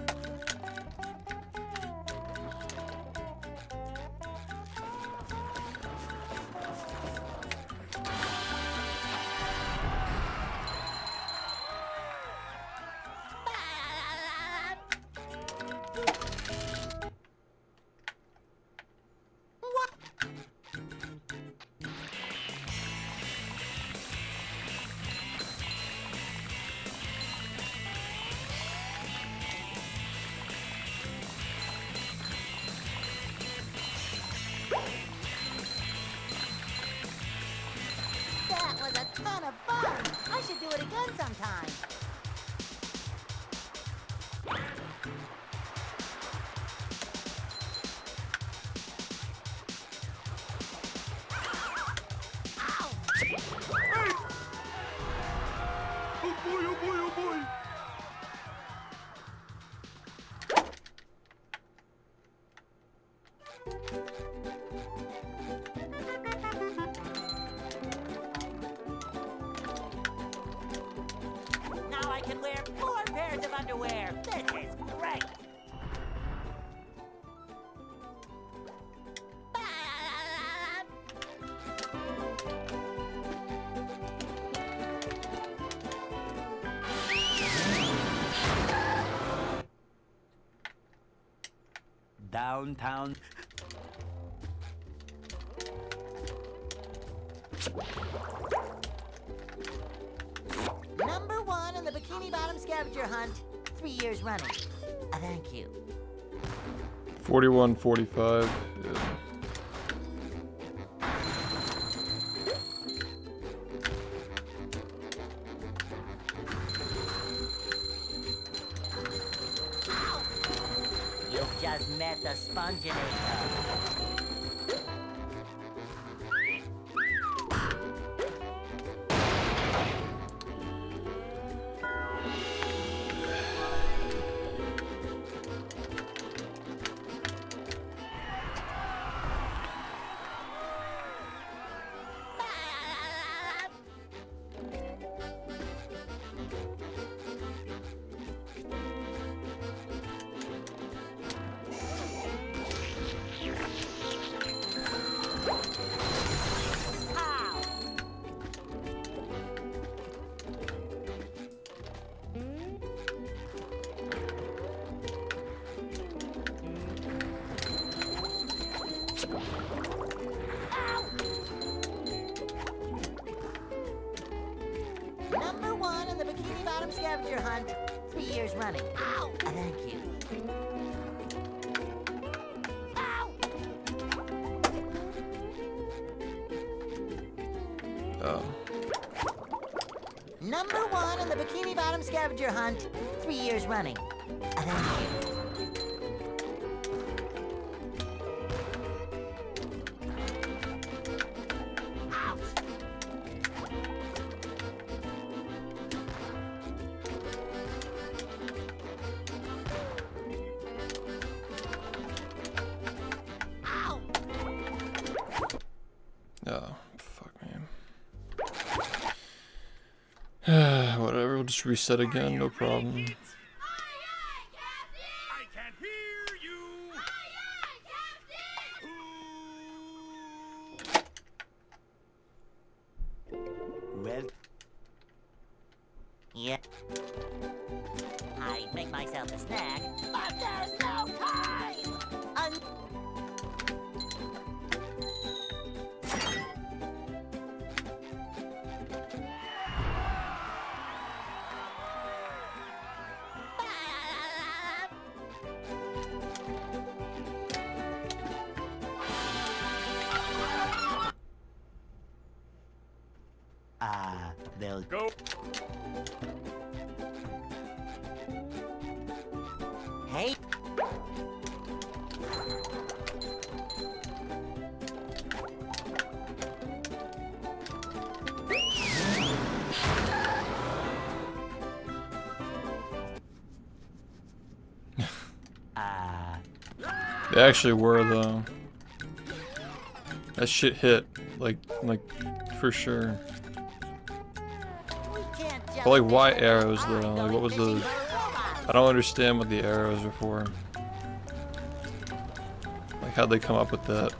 What? That was a ton of fun. I should do it again sometime. Ow! Oh boy, oh boy, oh boy. Now I can wear 4 pairs of underwear. This is great. downtown. Number 1 in the Bikini Bottom scavenger hunt, 3 years running. Thank you. 41-45. Yeah. You've just met the spongebob. Number 1 in the Bikini Bottom scavenger hunt, 3 years running. Ow! Thank you. Ow! Oh. Number 1 in the Bikini Bottom scavenger hunt, 3 years running. Thank you. Oh, fuck me. Whatever, we'll just reset again, no problem. I can't hear you. Well, Yeah. I make myself a snack, but there's no time! they'll Go. Hey! They actually were though. That shit hit, like for sure. We can't just But like, why make arrows I'm though? Like, going what was fishing the? for robots. I don't understand what the arrows are for. Like, how'd they come up with that?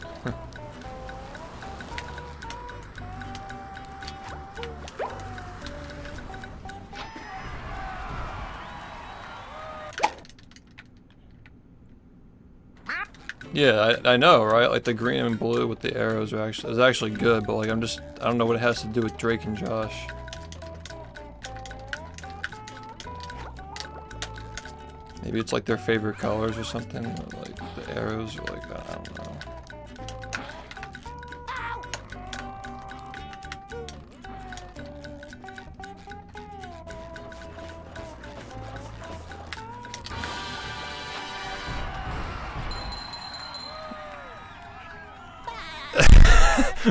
Yeah, I know, right? Like the green and blue with the arrows are actually good, but like I don't know what it has to do with Drake and Josh. Maybe it's like their favorite colors or something. Or like the arrows are like, I don't know.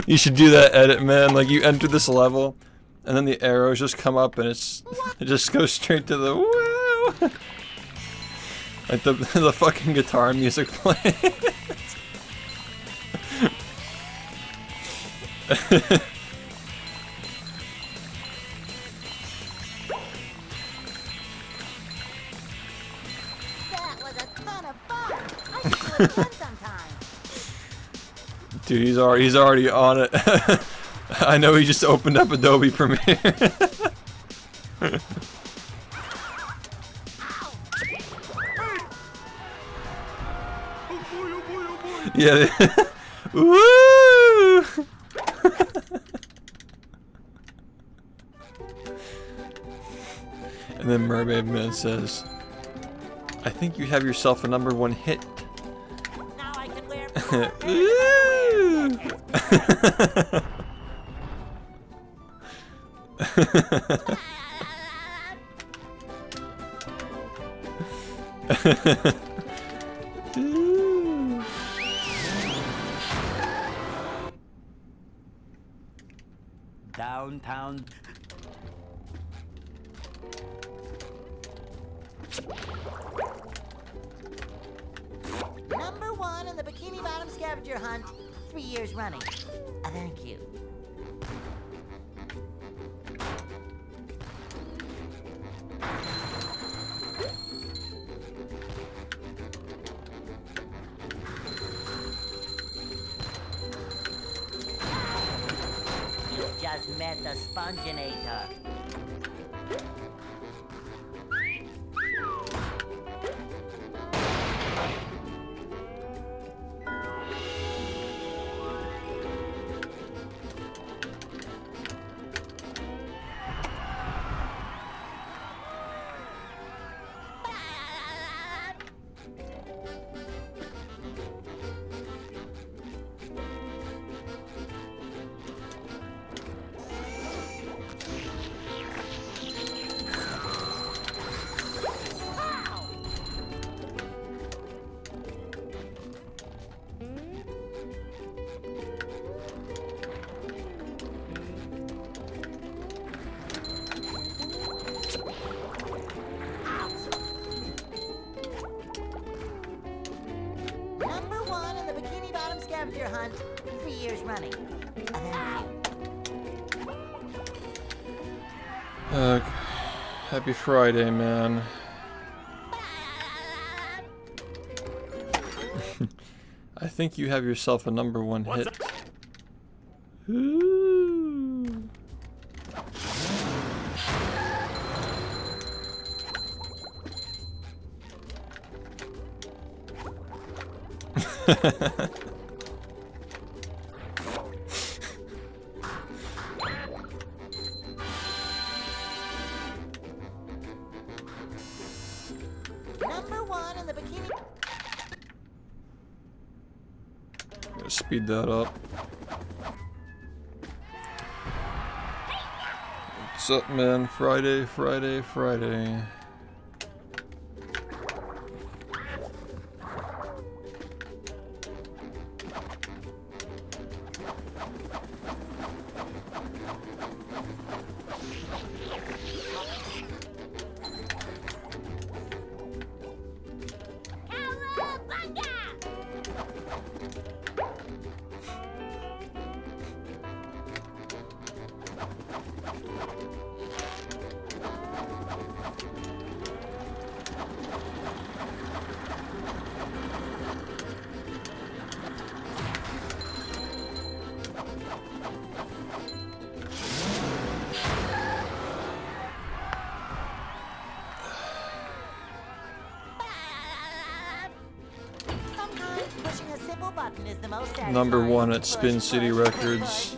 You should do that edit, man. Like you enter this level, and then the arrows just come up, and it just goes straight to the woo. Like the fucking guitar music playing. That was a ton of fun! I should do it again sometime! Dude, he's already on it. I know he just opened up Adobe Premiere. Yeah. Woo! And then Mermaid Man says, "I think you have yourself a #1 hit." Now I can wear downtown. #1 in the Bikini Bottom scavenger hunt, 3 years running. Thank you. You just met the Sponginator. scavenger hunt 3 years running. Happy Friday, man. I think you have yourself a #1 hit. Ooh. #1 in the bikini. Gotta speed that up. What's up, man? Friday, Friday, Friday. Sometimes pushing a simple button is the most satisfying. #1 at Push, Spin City push, push, Records.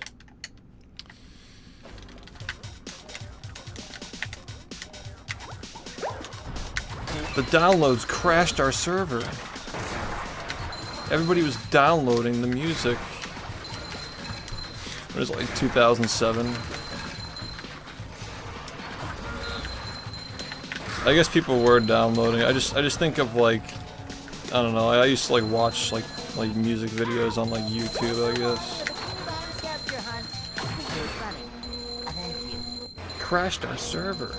The downloads crashed our server. Everybody was downloading the music. It was like 2007. I guess people were downloading. I just think of like, I don't know. I used to like watch like music videos on like YouTube, I guess. Scavenger hunt 3 years running. Thank you. Crashed our server.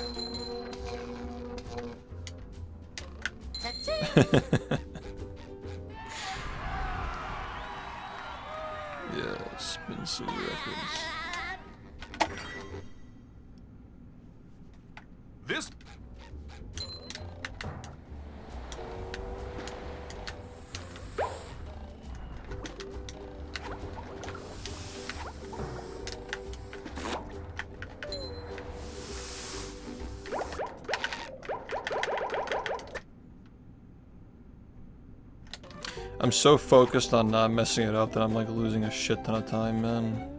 Yeah, Spin City Records. This. I'm so focused on not messing it up that I'm like losing a shit ton of time, man.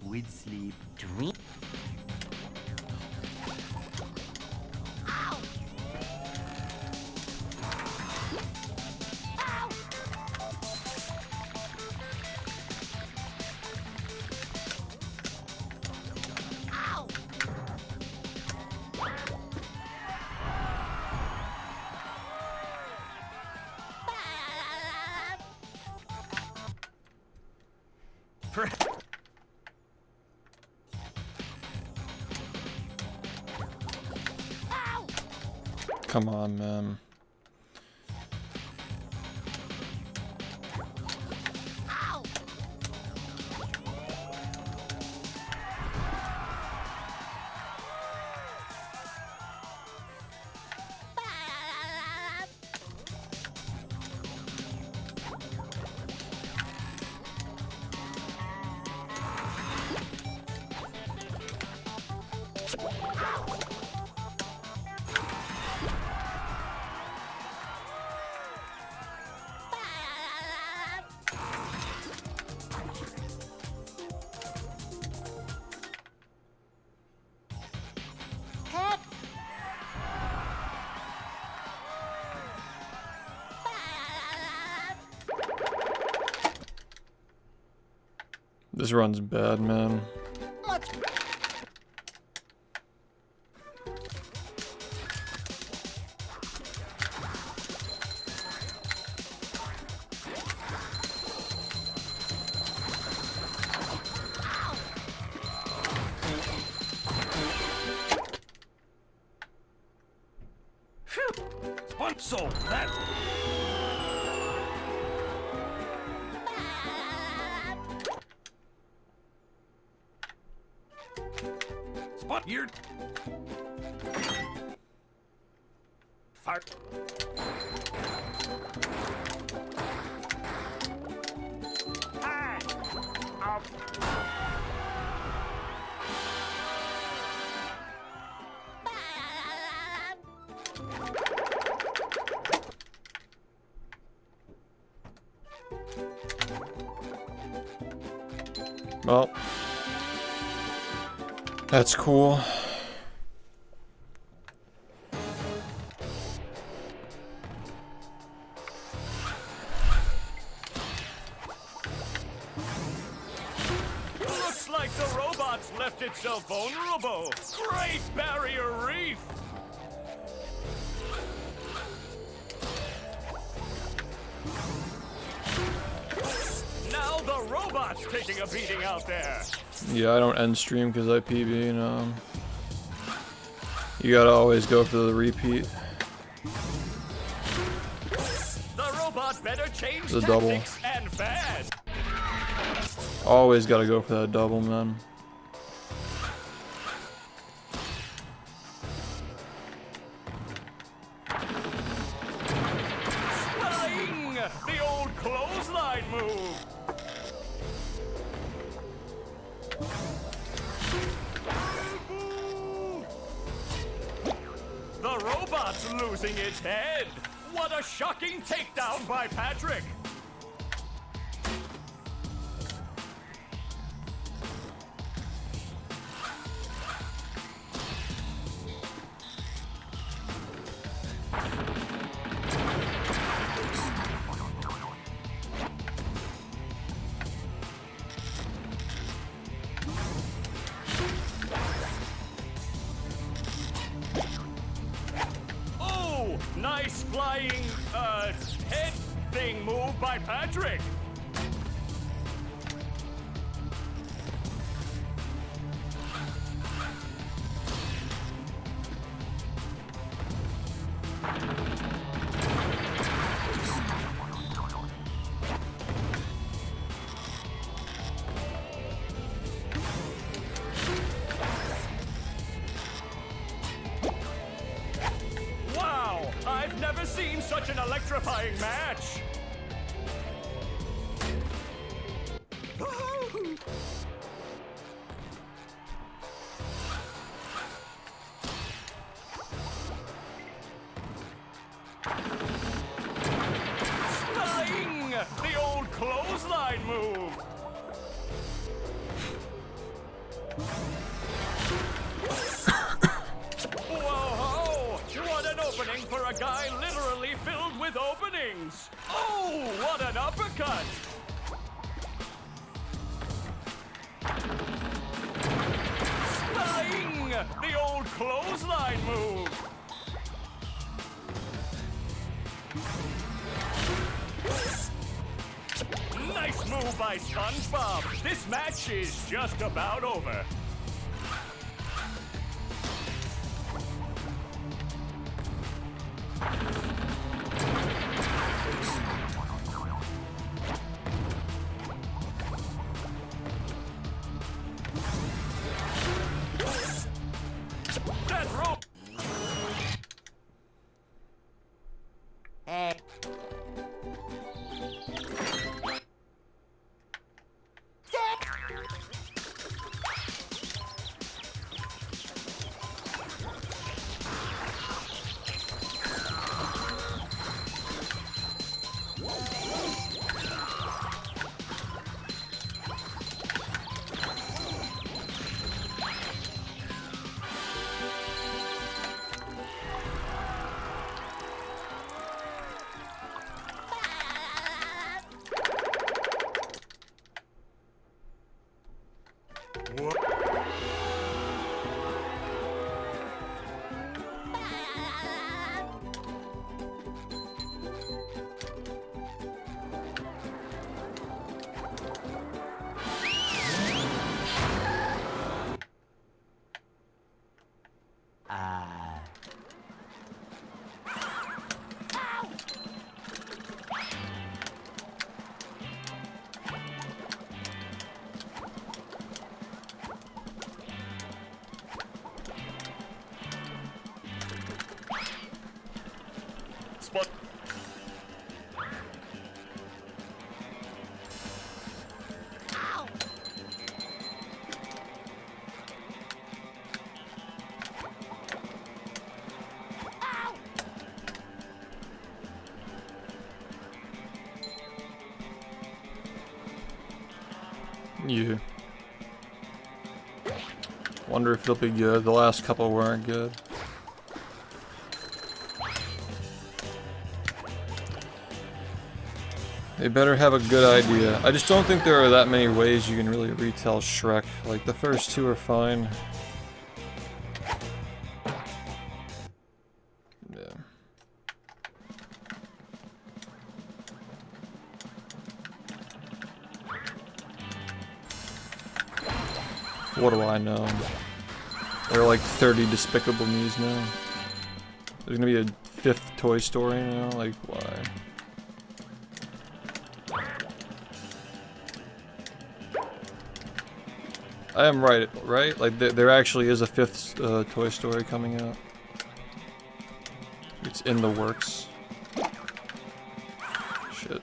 With sleep. Dream. Come on, man. This run's bad, man. Let's So that spot here. Fart. Well, that's cool. Looks like the robots left itself vulnerable. Great barrier reef. Now the robot's taking a beating out there. Yeah, I don't end stream because I PB, no. You gotta always go for the repeat. The robot better change The double. tactics and fast. Always gotta go for that double, man. Stunning! The old clothesline move. The robot's losing its head. What a shocking takedown by Patrick. Oh, nice flying, head thing move by Patrick. Wow, I've never seen such an electrifying match. Stunning! The old clothesline move. Whoa! What an opening for a guy literally filled with openings! Oh, what an uppercut! Stunning! The old clothesline move! Nice move by SpongeBob! This match is just about over. That rope! Hey. but Ow! Ow! Yeah. Wonder if they'll be good. The last couple weren't good. They better have a good idea. I just don't think there are that many ways you can really retell Shrek. Like, the first two are fine. Yeah. What do I know? There are like 30 Despicable Me's now. There's gonna be a 5th Toy Story now? Like, why? I am right? Like, there actually is a 5th Toy Story coming out. It's in the works. Shit.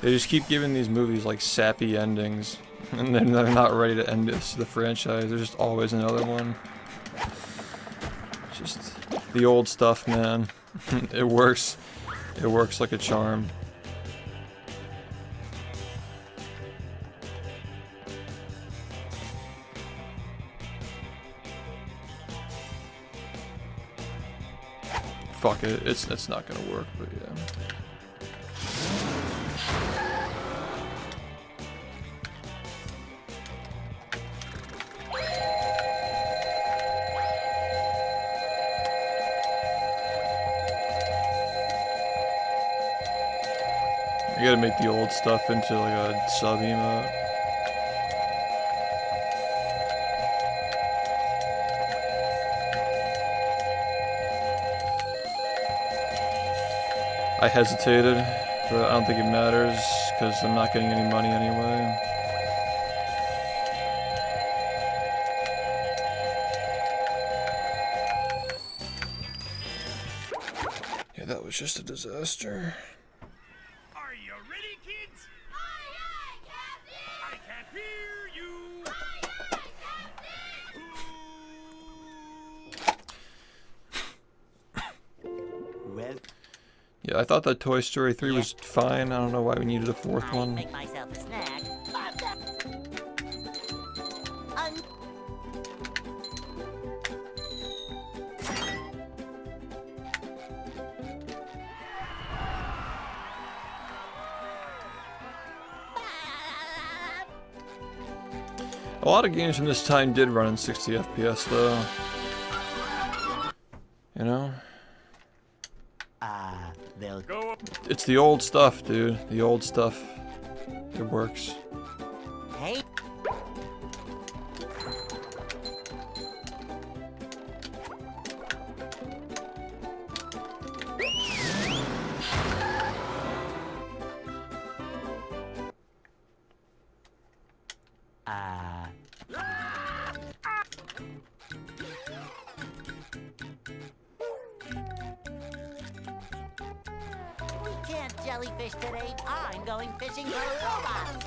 They just keep giving these movies like sappy endings, and then they're not ready to end the franchise. There's just always another one. Just the old stuff, man. It works. It works like a charm. Fuck it, it's not gonna work, but yeah. I gotta make the old stuff into like a sub emote. I hesitated, but I don't think it matters because I'm not getting any money anyway. Yeah, that was just a disaster. are you ready, kids? Aye, aye, Captain! I can't hear you. Aye, aye, Captain! Well, Yeah, I thought that Toy Story 3 was fine. I don't know why we needed a 4th I one. make myself a snack. A lot of games from this time did run in 60 FPS though. You know? they'll Go up. It's the old stuff, dude. The old stuff. It works. Hey, we can't jellyfish today. I'm going fishing for robots.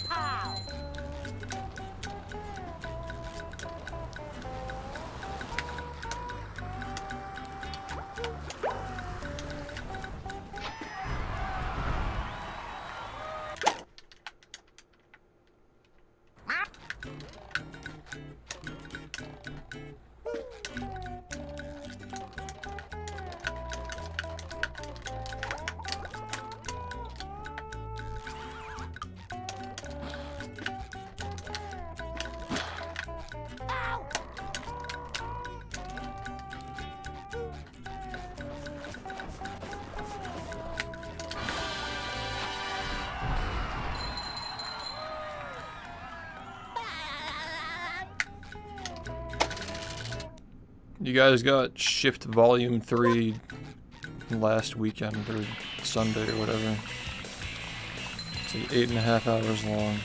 How? You guys got SHiFT Volume 3 last weekend or Sunday or whatever. It's like 8.5 hours long.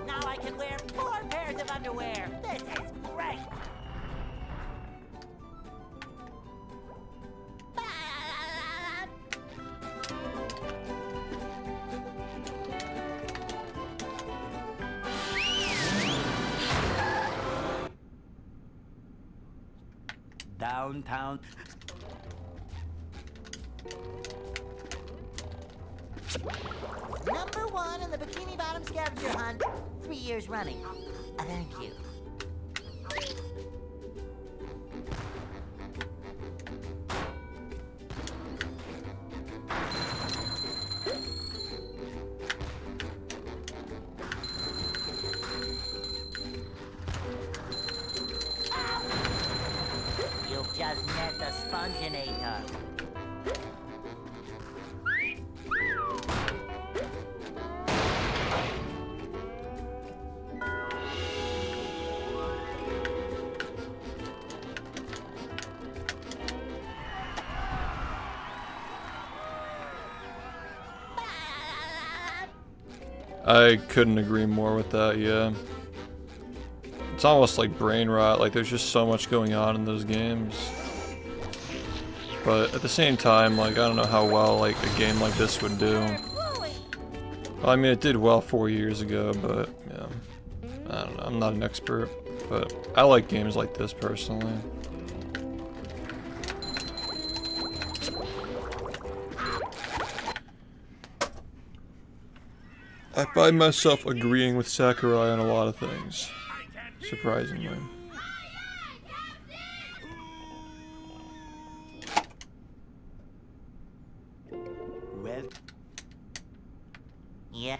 Now I can wear 4 pairs of underwear. This is great. Downtown. Number 1 in the Bikini Bottom scavenger hunt, 3 years running. Thank you. You've just met the Sponginator. I couldn't agree more with that, yeah. It's almost like brain rot, like there's just so much going on in those games. But at the same time, like, I don't know how well, like, a game like this would do. Well, I mean, it did well 4 years ago, but, yeah. I don't know, I'm not an expert, but I like games like this, personally. I find myself agreeing with Sakurai on a lot of things, surprisingly. Well, Yeah.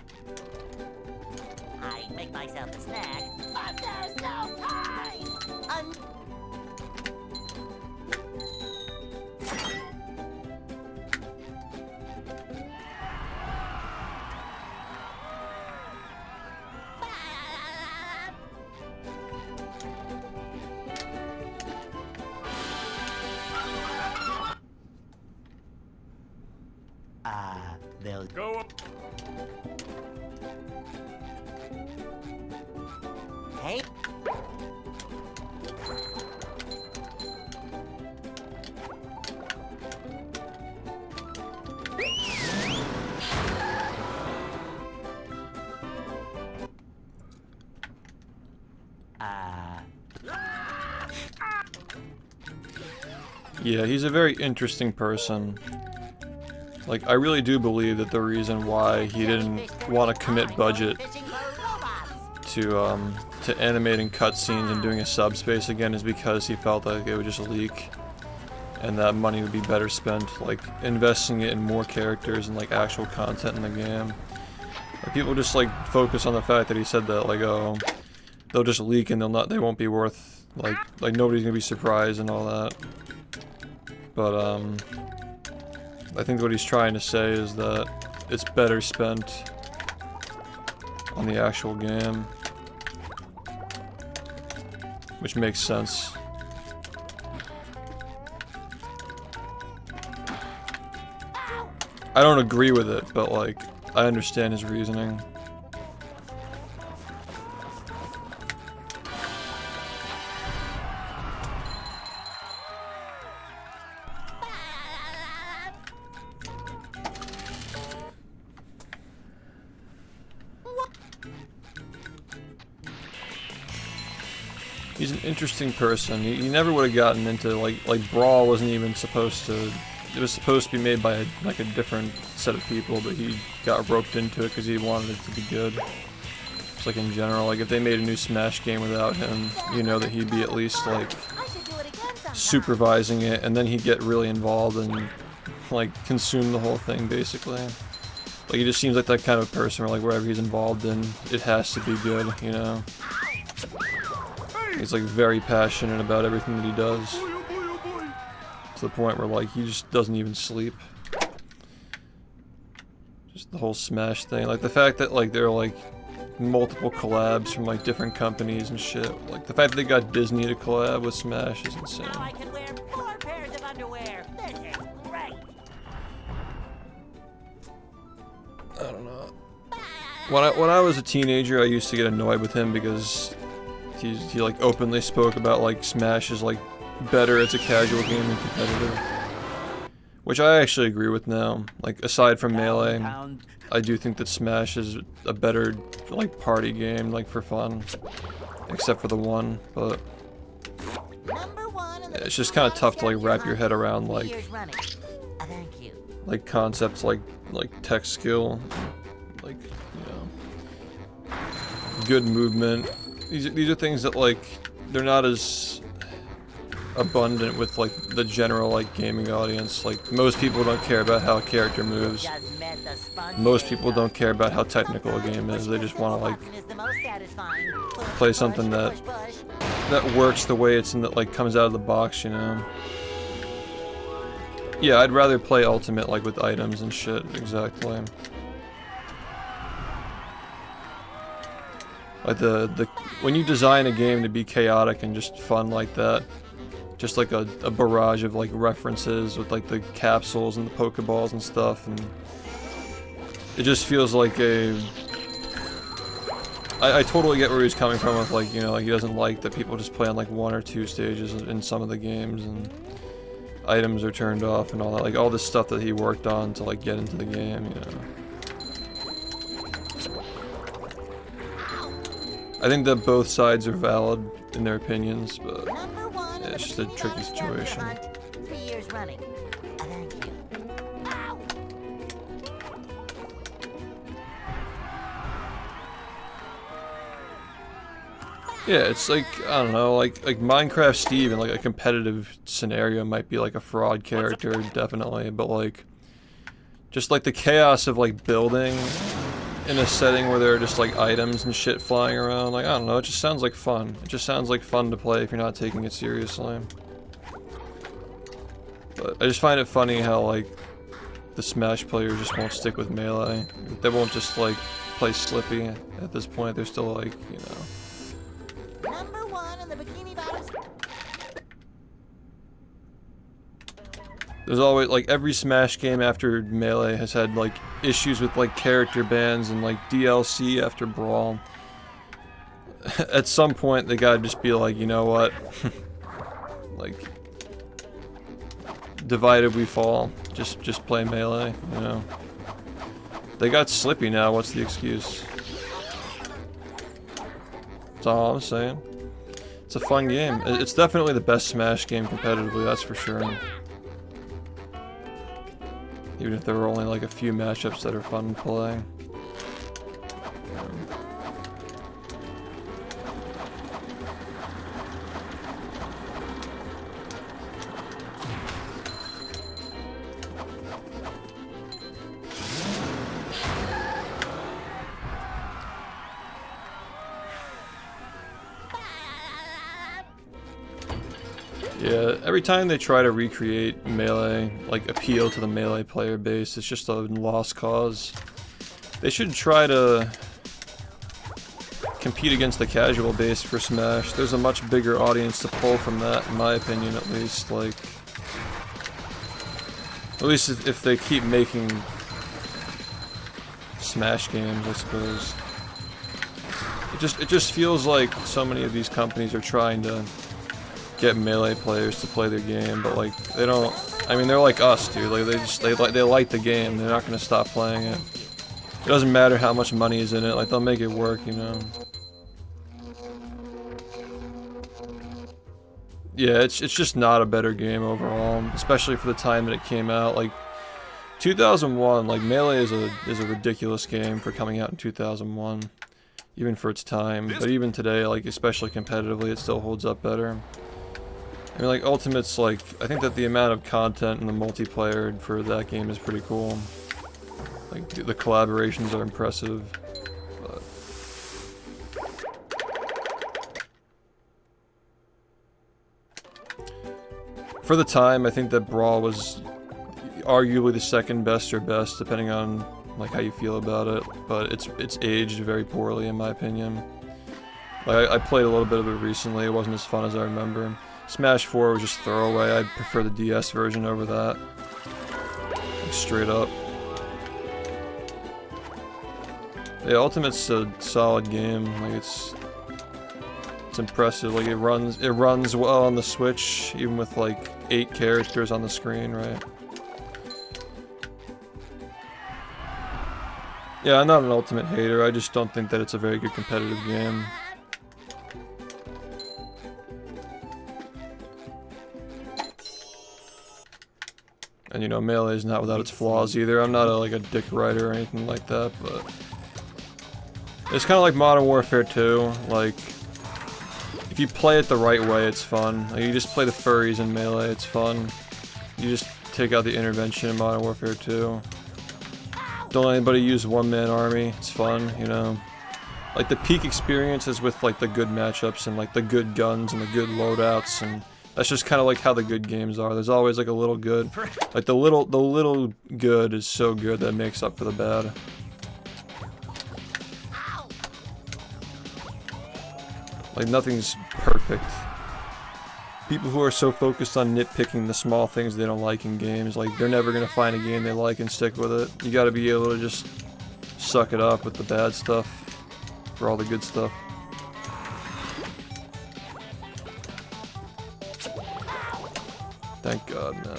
I make myself a snack, but there's no time! they'll Go up. Hey. Yeah, he's a very interesting person. Like, I really do believe that the reason why he didn't want to commit budget to animating cutscenes and doing a subspace again is because he felt like it would just leak, and that money would be better spent, like, investing it in more characters and, like, actual content in the game. Like, people just, like, focus on the fact that he said that, like, oh, they'll just leak and they won't be worth, like nobody's gonna be surprised and all that. But, I think what he's trying to say is that it's better spent on the actual game. Which makes sense. I don't agree with it, but, like, I understand his reasoning. He's an interesting person. He never would have gotten into, like Brawl wasn't even supposed to, it was supposed to be made by a different set of people, but he got roped into it because he wanted it to be good. Just like in general, like if they made a new Smash game without him, you know that he'd be at least like supervising it, and then he'd get really involved and like consume the whole thing basically. Like he just seems like that kind of person where like wherever he's involved in, it has to be good, you know? He's like very passionate about everything that he does. To the point where like he just doesn't even sleep. Just the whole Smash thing. Like the fact that like they're like multiple collabs from like different companies and shit. Like the fact that they got Disney to collab with Smash is insane. Now I can wear 4 pairs of underwear. This is great. I don't know. When I was a teenager, I used to get annoyed with him because he like openly spoke about like Smash is like better as a casual game than competitive, which I actually agree with now. Like aside from Melee, I do think that Smash is a better like party game, like for fun, except for the one. But Number 1 in the it's just kind of tough to like wrap your head around 3 like years running. Thank you. concepts like tech skill, like good movement. These are things that like they're not as abundant with like the general like gaming audience. Like most people don't care about how a character moves. Just met the sponge Most people bingo. don't care about how technical a game is. They just want to like Button is the most satisfying. Push, play push, something that push, push. that works the way it's in that like comes out of the box, you know. Yeah, I'd rather play Ultimate like with items and shit. Exactly. Like the when you design a game to be chaotic and just fun like that, just like a barrage of like references with like the capsules and the Pokeballs and stuff, and it just feels like a. I totally get where he's coming from with like, you know, like he doesn't like that people just play on like 1 or 2 stages in some of the games and items are turned off and all that, like all this stuff that he worked on to like get into the game, you know. I think that both sides are valid in their opinions, but Number 1 in yeah, the it's just a Bikini tricky Bottom scavenger situation. hunt, 3 years running. Thank you. Ow! Yeah, it's like, I don't know, like Minecraft Steve in like a competitive scenario might be like a fraud character, definitely, but like just like the chaos of like building in a setting where there are just like items and shit flying around, like I don't know, it just sounds like fun. It just sounds like fun to play if you're not taking it seriously. But I just find it funny how like the Smash players just won't stick with Melee. They won't just like play Slippy at this point. They're still like, you know. Number 1 in the Bikini Bottom. There's always like every Smash game after Melee has had like issues with like character bans and like DLC after Brawl. At some point they gotta just be like, you know what? Like divided we fall. Just play Melee, you know. They got Slippy now, what's the excuse? That's all I'm saying. It's a fun game. It's definitely the best Smash game competitively, that's for sure. Even if there were only like a few matchups that are fun to play. Yeah, every time they try to recreate Melee, like appeal to the Melee player base, it's just a lost cause. They should try to compete against the casual base for Smash. There's a much bigger audience to pull from that, in my opinion at least. Like, at least if they keep making Smash games, I suppose. It just feels like so many of these companies are trying to get Melee players to play their game, but like they don't. I mean, they're like us, dude. Like they like the game. They're not gonna stop playing it. It doesn't matter how much money is in it. Like they'll make it work, you know. Yeah, it's just not a better game overall, especially for the time that it came out. Like 2001, like Melee is a ridiculous game for coming out in 2001, even for its time. But even today, like especially competitively, it still holds up better. I mean, like, Ultimate's, like, I think that the amount of content in the multiplayer for that game is pretty cool. Like, the collaborations are impressive. But for the time, I think that Brawl was arguably the second best or best, depending on like how you feel about it, but it's aged very poorly in my opinion. Like I played a little bit of it recently. It wasn't as fun as I remember. Smash 4 was just throwaway. I prefer the DS version over that. Like, straight up. Yeah, Ultimate's a solid game. Like it's impressive. Like it runs well on the Switch, even with like 8 characters on the screen, right? Yeah, I'm not an Ultimate hater. I just don't think that it's a very good competitive game. And you know, Melee is not without its flaws either. I'm not like a dick rider or anything like that, but it's kind of like Modern Warfare 2. Like, if you play it the right way, it's fun. Like, you just play the furries in Melee, it's fun. You just take out the intervention in Modern Warfare 2. Don't let anybody use one-man army, it's fun, you know. Like, the peak experience is with, like, the good matchups and, like, the good guns and the good loadouts, and that's just kind of like how the good games are. There's always, like, a little good. Like, the little good is so good that it makes up for the bad. Like, nothing's perfect. People who are so focused on nitpicking the small things they don't like in games, like, they're never gonna find a game they like and stick with it. You gotta be able to just suck it up with the bad stuff for all the good stuff. Thank God, man.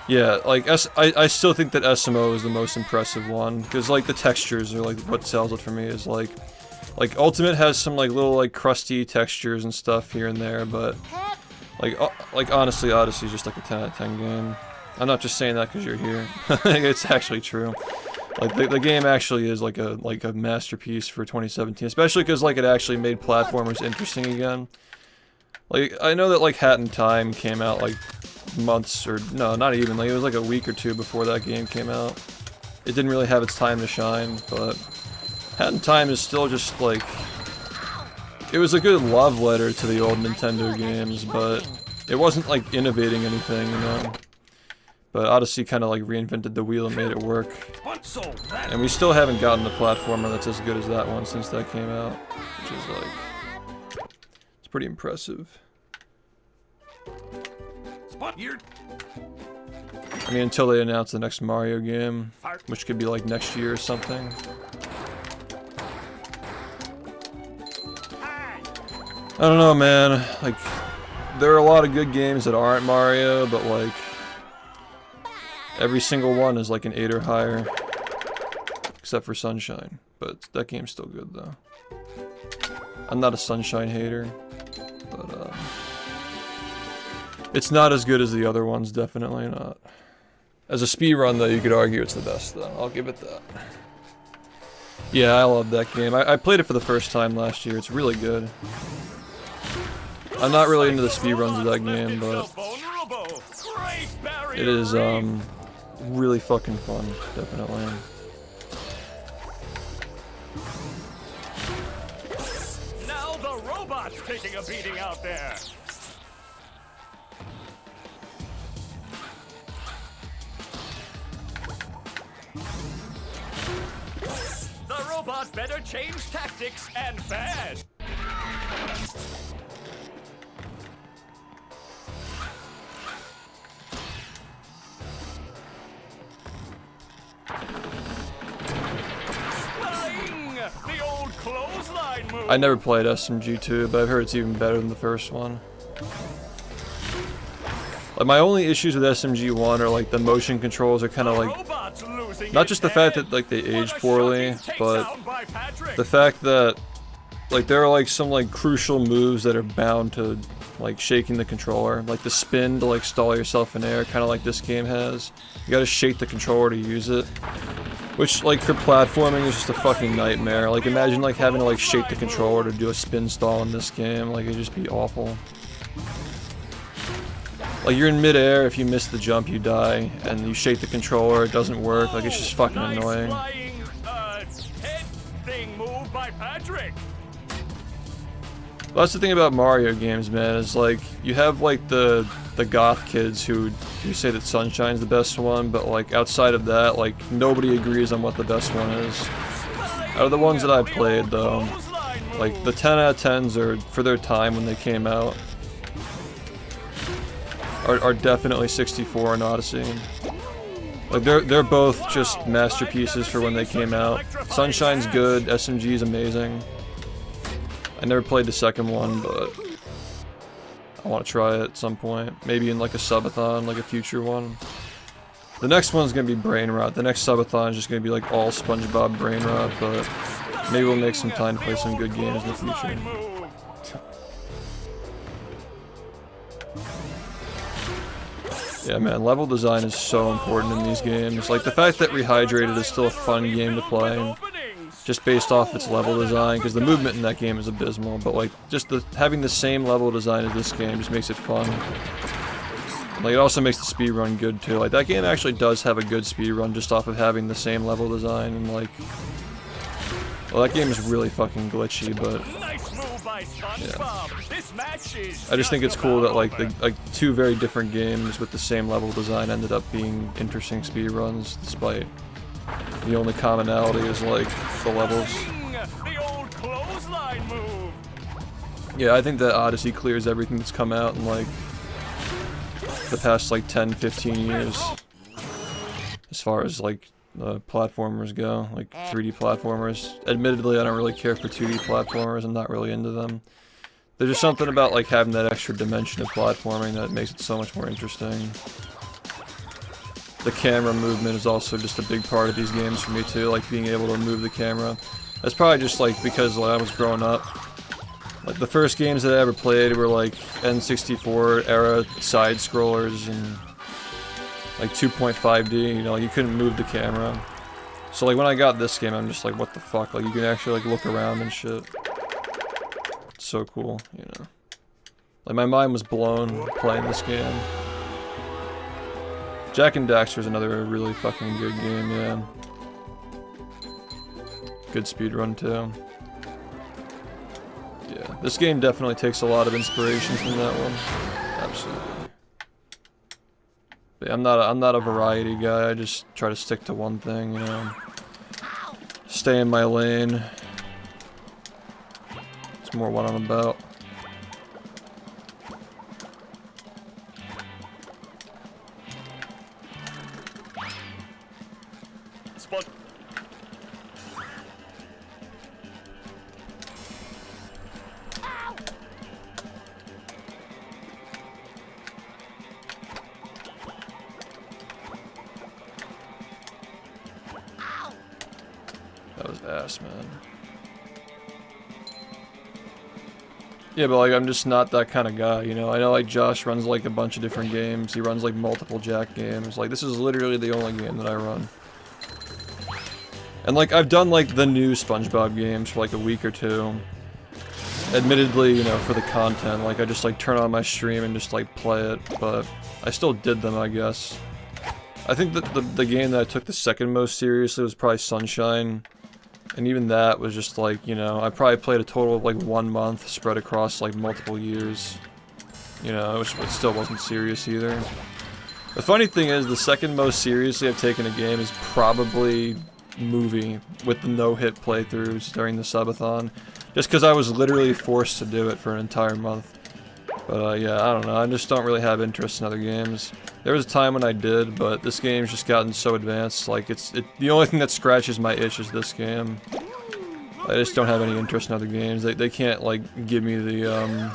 Yeah, like, I still think that SMO is the most impressive one, because, like, the textures are, like, what sells it for me, is, like, Ultimate has some, like, little, like, crusty textures and stuff here and there, but, like honestly, Odyssey is just, like, a 10 out of 10 game. I'm not just saying that because you're here. It's actually true. Like, the game actually is, like a masterpiece for 2017, especially because, like, it actually made platformers interesting again. Like, I know that, like, Hat in Time came out, like, months, or, no, not even, like, it was, like, a week or two before that game came out. It didn't really have its time to shine, but Hat in Time is still just, like, it was a good love letter to the old Nintendo games, but it wasn't, like, innovating anything, you know? But Odyssey kind of, like, reinvented the wheel and made it work. And we still haven't gotten the platformer that's as good as that one since that came out, which is, like, it's pretty impressive. I mean, until they announce the next Mario game, which could be, like, next year or something. I don't know, man. Like, there are a lot of good games that aren't Mario, but, like, every single one is, like, an 8 or higher. Except for Sunshine. But that game's still good, though. I'm not a Sunshine hater. But, it's not as good as the other ones, definitely not. As a speedrun, though, you could argue it's the best, though. I'll give it that. Yeah, I love that game. I played it for the first time last year. It's really good. I'm not really into the speedruns of that game, but it is, really fucking fun, definitely. Now the robot's taking a beating out there. The robot better change tactics and fast. The old clothesline move. I never played SMG2, but I've heard it's even better than the first one. Like, my only issues with SMG1 are, like, the motion controls are kind of, like, not just the fact that, like, they age poorly, but the fact that, like, there are, like, some, like, crucial moves that are bound to, like, shaking the controller. Like, the spin to, like, stall yourself in air, kind of like this game has. You gotta shake the controller to use it. Which, like, for platforming is just a fucking nightmare. Like, imagine, like, having to, like, shake the controller to do a spin stall in this game. Like, it'd just be awful. Like, you're in midair, if you miss the jump, you die. And you shake the controller, it doesn't work. Like, it's just fucking annoying. Head thing move by Patrick. Well, that's the thing about Mario games, man, is, like, you have, like, the goth kids who you say that Sunshine's the best one, but like outside of that, like nobody agrees on what the best one is. Out of the ones that I've played though, like the 10 out of 10s are, for their time when they came out, are definitely 64 and Odyssey. Like they're both just masterpieces for when they came out. Sunshine's good, SMG's amazing. I never played the second one, but I want to try it at some point. Maybe in like a subathon, like a future one. The next one's gonna be brain rot. The next subathon is just gonna be like all SpongeBob brain rot, but maybe we'll make some time to play some good games in the future. Yeah, man, level design is so important in these games. Like, the fact that Rehydrated is still a fun game to play, just based off its level design, because the movement in that game is abysmal, but like, just having the same level design as this game just makes it fun. And, like, it also makes the speedrun good, too. Like, that game actually does have a good speedrun just off of having the same level design, and like... Well, that game is really fucking glitchy, but... Yeah. I just think it's cool that like two very different games with the same level design ended up being interesting speedruns, despite the only commonality is like the levels. Yeah, I think that Odyssey clears everything that's come out in like the past like 10-15 years, as far as like platformers go, like 3D platformers. Admittedly, I don't really care for 2D platformers. I'm not really into them. There's just something about like having that extra dimension of platforming that makes it so much more interesting. The camera movement is also just a big part of these games for me too, like being able to move the camera. That's probably just like because when I was growing up, like the first games that I ever played were like N64 era side scrollers and like 2.5D, you know, like you couldn't move the camera. So like when I got this game, I'm just like, what the fuck? Like you can actually like look around and shit. It's so cool, you know. Like my mind was blown playing this game. Jak and Daxter is another really fucking good game, yeah. Good speedrun too. Yeah, this game definitely takes a lot of inspiration from that one. Absolutely. But I'm not a variety guy. I just try to stick to one thing, you know. Stay in my lane. It's more what I'm about. That was ass, man. Yeah, but like I'm just not that kind of guy, you know. I know like Josh runs like a bunch of different games. He runs like multiple Jak games. Like this is literally the only game that I run. And like I've done like the new SpongeBob games for like a week or two. Admittedly, you know, for the content. Like I just like turn on my stream and just like play it, but I still did them, I guess. I think that the game that I took the second most seriously was probably Sunshine. And even that was just like, you know, I probably played a total of like 1 month spread across like multiple years. You know, it still wasn't serious either. The funny thing is, the second most seriously I've taken a game is probably Movie, with the no-hit playthroughs during the subathon. Just because I was literally forced to do it for an entire month. But yeah, I don't know, I just don't really have interest in other games. There was a time when I did, but this game's just gotten so advanced, like the only thing that scratches my itch is this game. I just don't have any interest in other games. They can't like give me the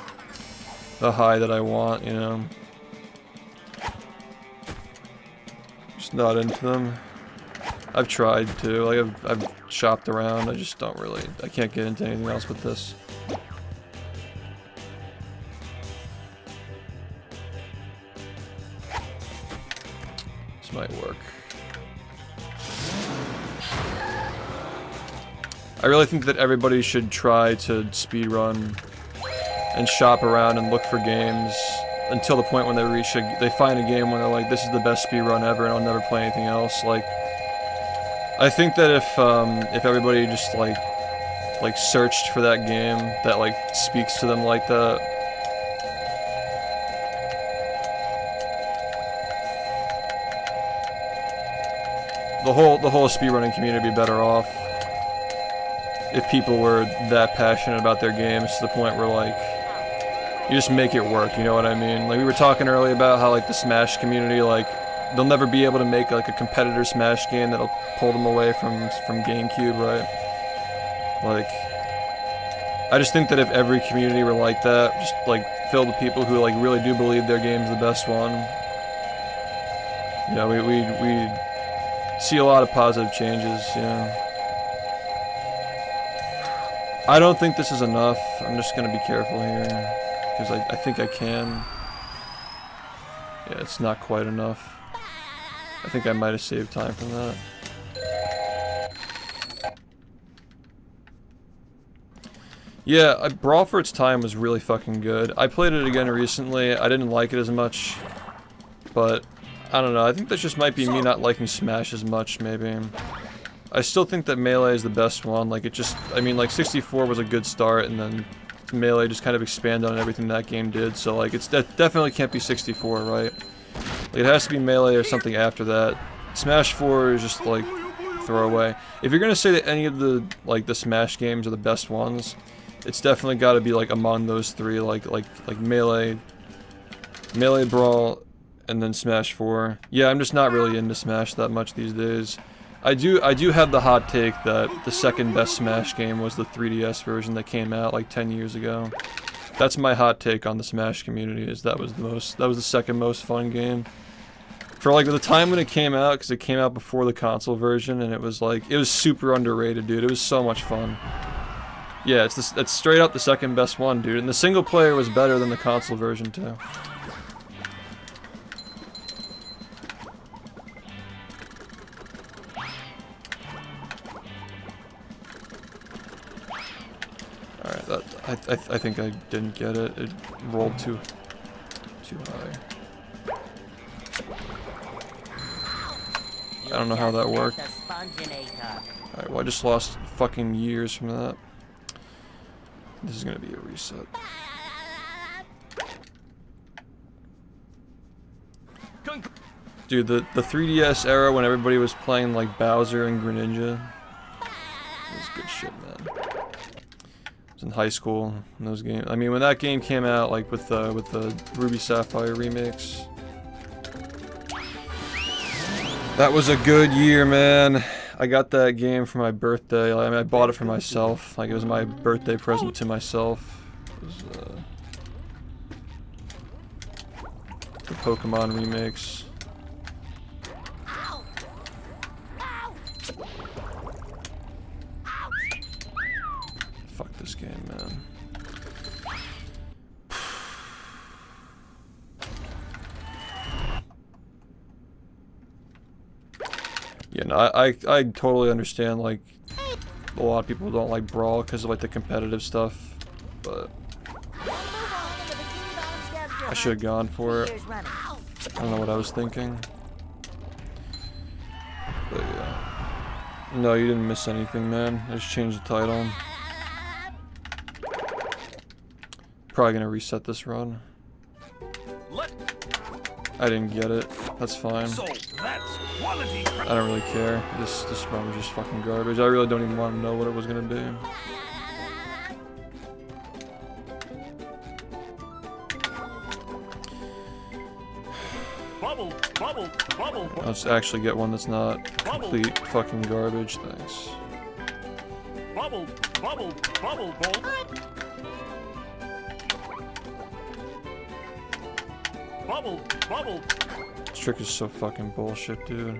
high that I want, you know. Just not into them. I've tried to, like I've shopped around, I just don't really, I can't get into anything else with this. Might work. I really think that everybody should try to speedrun and shop around and look for games until the point when they find a game when they're like, this is the best speedrun ever and I'll never play anything else. Like, I think that if everybody just like searched for that game that like speaks to them like that, the whole speedrunning community would be better off if people were that passionate about their games to the point where like you just make it work, you know what I mean? Like we were talking earlier about how like the Smash community, like they'll never be able to make like a competitor Smash game that'll pull them away from GameCube, right? Like I just think that if every community were like that, just like filled with people who like really do believe their game's the best one, you know, we'd see a lot of positive changes, you know. I don't think this is enough. I'm just gonna be careful here, because I think I can. Yeah, it's not quite enough. I think I might have saved time from that. Yeah, Brawl for its time was really fucking good. I played it again recently. I didn't like it as much, but I don't know. I think that just might be me not liking Smash as much, maybe. I still think that Melee is the best one. Like it just, I mean, like 64 was a good start, and then Melee just kind of expanded on everything that game did. So like, it's definitely can't be 64, right? Like, it has to be Melee or something after that. Smash 4 is just like throwaway. If you're gonna say that any of the Smash games are the best ones, it's definitely got to be like among those three, like Melee, Brawl, and then Smash 4. Yeah, I'm just not really into Smash that much these days. I do have the hot take that the second best Smash game was the 3DS version that came out like 10 years ago. That's my hot take on the Smash community, is that was the second most fun game. For like the time when it came out, because it came out before the console version, and it was super underrated, dude. It was so much fun. Yeah, it's straight up the second best one, dude. And the single player was better than the console version too. Alright, I think I didn't get it. It rolled too high. I don't know how that worked. Alright, well I just lost fucking years from that. This is gonna be a reset. Dude, the 3DS era when everybody was playing like Bowser and Greninja. It was good shit, man. I was in high school in those games. I mean, when that game came out, like with the Ruby Sapphire remakes. That was a good year, man. I got that game for my birthday. I mean, I bought it for myself. Like, it was my birthday present to myself. It was, the Pokemon remakes. Fuck this game, man. Yeah, no, I totally understand, like, a lot of people don't like Brawl because of, like, the competitive stuff, but I should have gone for it. I don't know what I was thinking. But, yeah. No, you didn't miss anything, man. I just changed the title. Probably gonna reset this run. I didn't get it. That's fine. I don't really care. This run was just fucking garbage. I really don't even want to know what it was gonna be. Let's actually get one that's not complete fucking garbage. Thanks. This trick is so fucking bullshit, dude.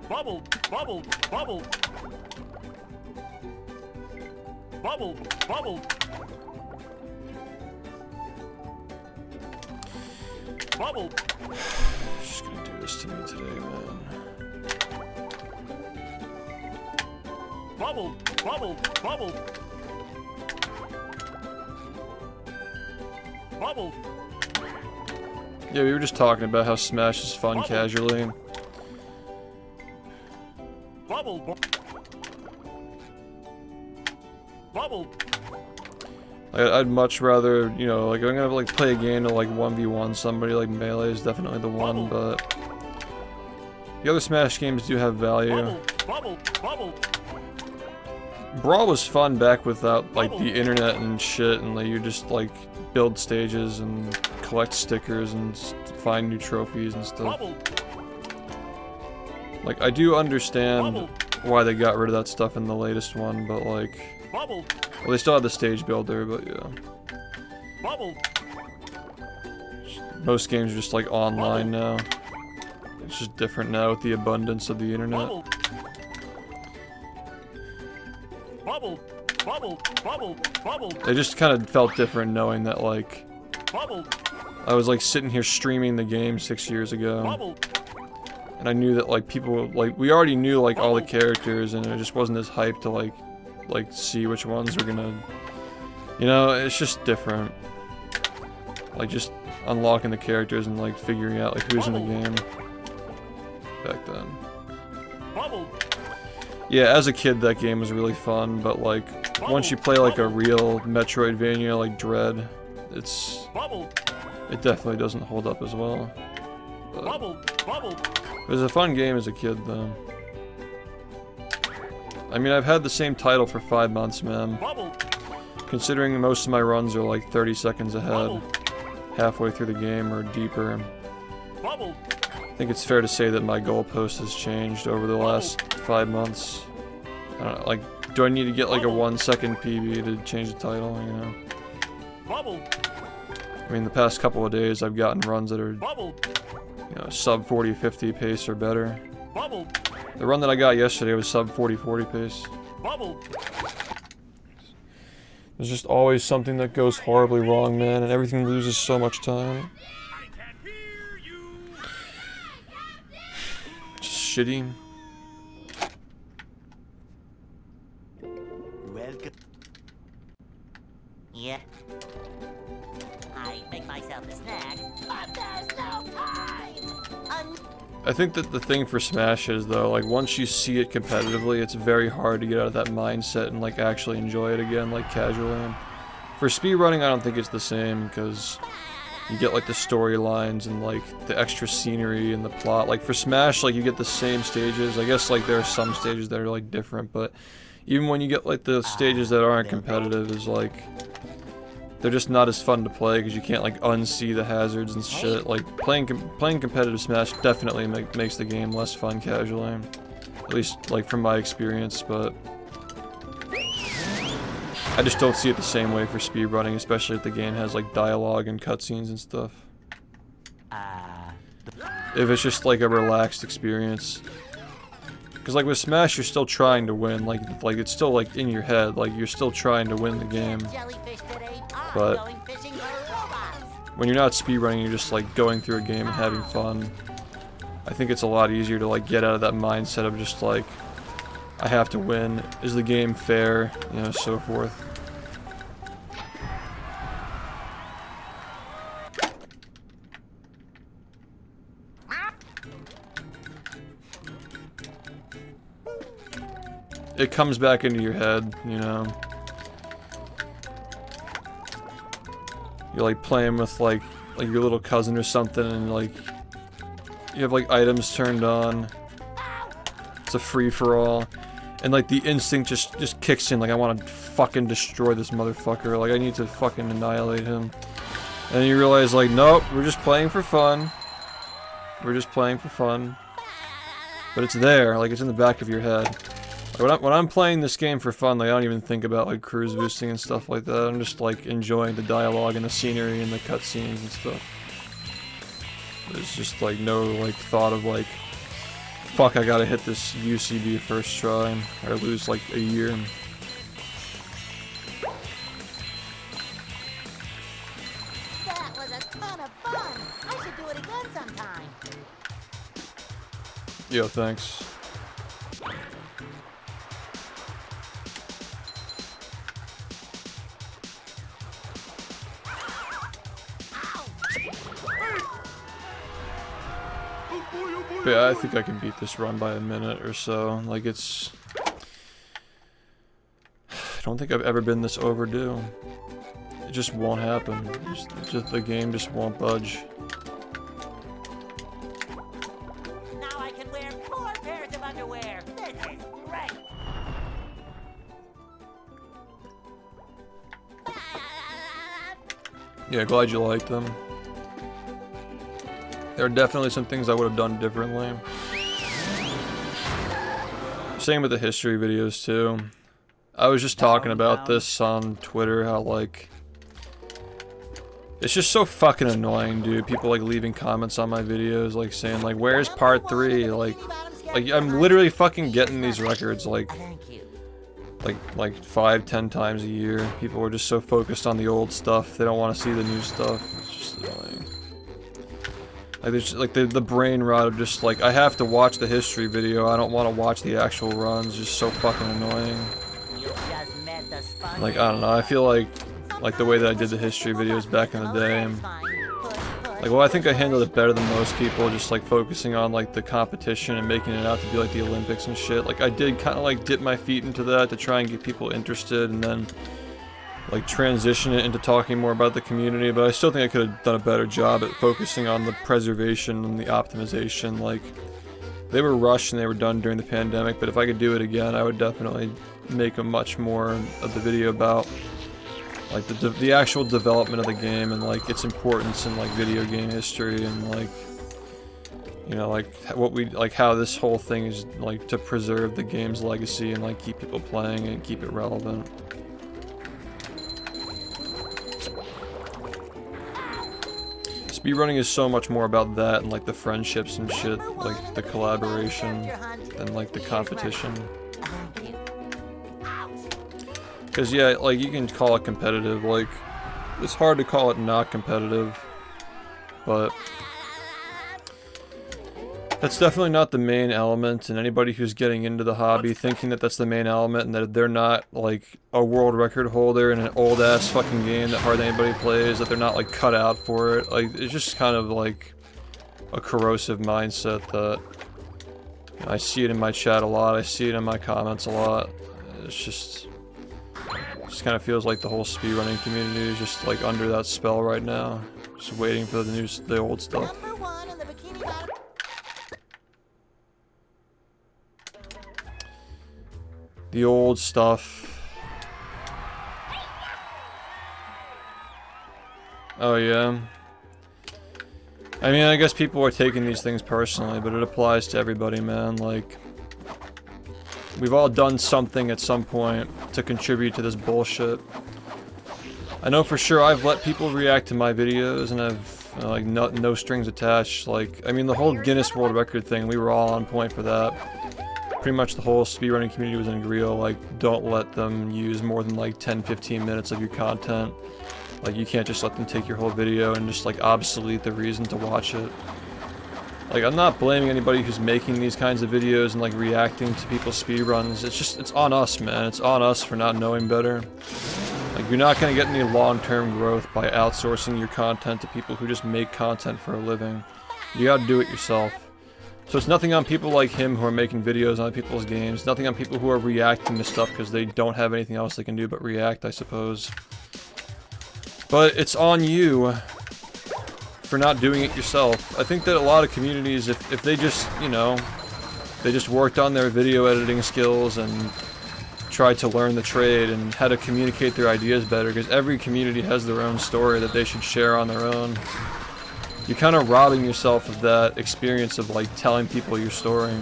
Bubble. She's gonna do this to me today, man. Bubble. Yeah, we were just talking about how Smash is fun casually. I'd much rather, you know, like I'm gonna like play a game to like 1v1 somebody, like Melee is definitely the one, but the other Smash games do have value. Brawl was fun back without like the internet and shit, and like you just like build stages and collect stickers and find new trophies and stuff. Like I do understand why they got rid of that stuff in the latest one, but like, well, they still have the stage builder, but yeah. Most games are just like online now. It's just different now with the abundance of the internet. It just kind of felt different knowing that like I was like sitting here streaming the game 6 years ago, and I knew that like people like we already knew like all the characters, and it just wasn't as hyped to like see which ones were gonna, you know, it's just different. Like just unlocking the characters and like figuring out like who's in the game back then. Yeah, as a kid that game was really fun, but like once you play like a real Metroidvania like Dread, it definitely doesn't hold up as well. But it was a fun game as a kid though. I mean, I've had the same title for 5 months, man. Considering most of my runs are like 30 seconds ahead, halfway through the game or deeper. I think it's fair to say that my goalpost has changed over the last 5 months. I don't know, like, do I need to get like a 1 second PB to change the title, you know? I mean, the past couple of days I've gotten runs that are, you know, sub 40-50 pace or better. The run that I got yesterday was sub 40-40 pace. There's just always something that goes horribly wrong, man, and everything loses so much time. Just shitty. Welcome. Yeah. I make myself a snack, but there's no time! I think that the thing for Smash is, though, like, once you see it competitively, it's very hard to get out of that mindset and, like, actually enjoy it again, like, casually. For speedrunning, I don't think it's the same, because you get, like, the storylines and, like, the extra scenery and the plot. Like, for Smash, like, you get the same stages. I guess, like, there are some stages that are, like, different, but even when you get, like, the stages that aren't competitive, is, like, they're just not as fun to play because you can't like unsee the hazards and shit. Like playing competitive Smash definitely makes the game less fun casually, at least like from my experience. But I just don't see it the same way for speedrunning, especially if the game has like dialogue and cutscenes and stuff. If it's just like a relaxed experience. Because like with Smash, you're still trying to win. Like it's still like in your head. Like you're still trying to win the game. But when you're not speedrunning, you're just like going through a game and having fun. I think it's a lot easier to like get out of that mindset of just like, I have to win. Is the game fair? You know, so forth. It comes back into your head, you know. You're like playing with like your little cousin or something, and like you have like items turned on. It's a free-for-all, and like the instinct just kicks in. Like I want to fucking destroy this motherfucker. Like I need to fucking annihilate him. And you realize like, nope, we're just playing for fun. We're just playing for fun. But it's there, like it's in the back of your head. When I'm playing this game for fun, like, I don't even think about like cruise boosting and stuff like that. I'm just like enjoying the dialogue and the scenery and the cutscenes and stuff. There's just like no like thought of like, fuck, I gotta hit this UCB first try or lose like a year. That was a ton of fun! I should do it again sometime! Yo, thanks. But yeah, I think I can beat this run by a minute or so. Like it's... I don't think I've ever been this overdue. it just won't happen. Just the game just won't budge. Now I can wear 4 pairs of underwear. This is great. Yeah, glad you liked them. There are definitely some things I would have done differently. Same with the history videos too. I was just talking about this on Twitter, how like it's just so fucking annoying, dude. People like leaving comments on my videos like saying like, where's part 3? Like I'm literally fucking getting these records like 5-10 times a year. People are just so focused on the old stuff, they don't want to see the new stuff. It's just annoying. Like there's like the brain rot of just like, I have to watch the history video, I don't want to watch the actual runs. Just so fucking annoying. Like I don't know, I feel like the way that I did the history videos back in the day, like, well, I think I handled it better than most people, just like focusing on like the competition and making it out to be like the Olympics and shit. Like I did kind of like dip my feet into that to try and get people interested, and then like transition it into talking more about the community. But I still think I could have done a better job at focusing on the preservation and the optimization. Like they were rushed and they were done during the pandemic, but if I could do it again, I would definitely make a much more of the video about like the actual development of the game and like its importance in like video game history, and like, you know, like what we like, how this whole thing is like to preserve the game's legacy and like keep people playing and keep it relevant. Speedrunning is so much more about that and like the friendships and shit, like the collaboration and like the competition. Cause yeah, like you can call it competitive, like it's hard to call it not competitive, but that's definitely not the main element. And anybody who's getting into the hobby thinking that that's the main element and that they're not like a world record holder in an old ass fucking game that hardly anybody plays, that they're not like cut out for it, like it's just kind of like a corrosive mindset that, you know, I see it in my chat a lot, I see it in my comments a lot. It's just kind of feels like the whole speedrunning community is just like under that spell right now, just waiting for the old stuff. The old stuff. Oh yeah. I mean, I guess people are taking these things personally, but it applies to everybody, man. Like, we've all done something at some point to contribute to this bullshit. I know for sure I've let people react to my videos and I've like no strings attached. Like, I mean, the whole Guinness World Record thing, we were all on point for that. Pretty much the whole speedrunning community was in agreement, like, don't let them use more than like 10-15 minutes of your content. Like, you can't just let them take your whole video and just like obsolete the reason to watch it. Like, I'm not blaming anybody who's making these kinds of videos and like reacting to people's speedruns. It's on us, man. It's on us for not knowing better. Like, you're not gonna get any long-term growth by outsourcing your content to people who just make content for a living. You gotta do it yourself. So it's nothing on people like him who are making videos on people's games. Nothing on people who are reacting to stuff because they don't have anything else they can do but react, I suppose. But it's on you for not doing it yourself. I think that a lot of communities, if they just, you know, they just worked on their video editing skills and tried to learn the trade and how to communicate their ideas better, because every community has their own story that they should share on their own. You're kind of robbing yourself of that experience of like telling people your story.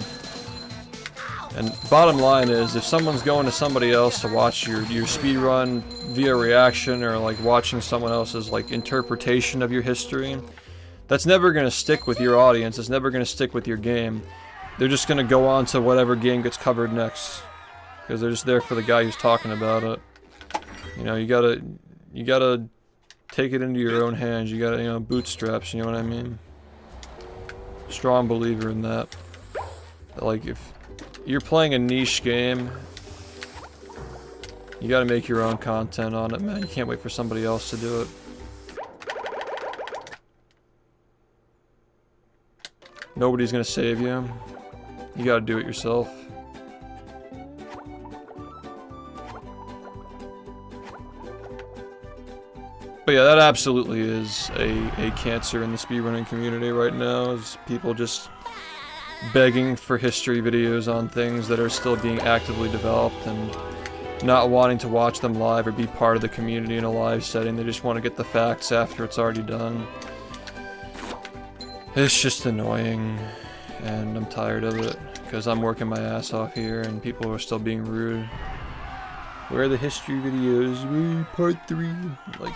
And bottom line is, if someone's going to somebody else to watch your speedrun via reaction or like watching someone else's like interpretation of your history, that's never going to stick with your audience, it's never going to stick with your game. They're just going to go on to whatever game gets covered next, because they're just there for the guy who's talking about it. You know, you gotta take it into your own hands. You gotta, you know, bootstraps, you know what I mean? Strong believer in that. Like, if you're playing a niche game, you gotta make your own content on it, man. You can't wait for somebody else to do it. Nobody's gonna save you. You gotta do it yourself. But yeah, that absolutely is a cancer in the speedrunning community right now, is people just begging for history videos on things that are still being actively developed and not wanting to watch them live or be part of the community in a live setting. They just want to get the facts after it's already done. It's just annoying, and I'm tired of it, because I'm working my ass off here and people are still being rude. Where are the history videos? Part 3. Like,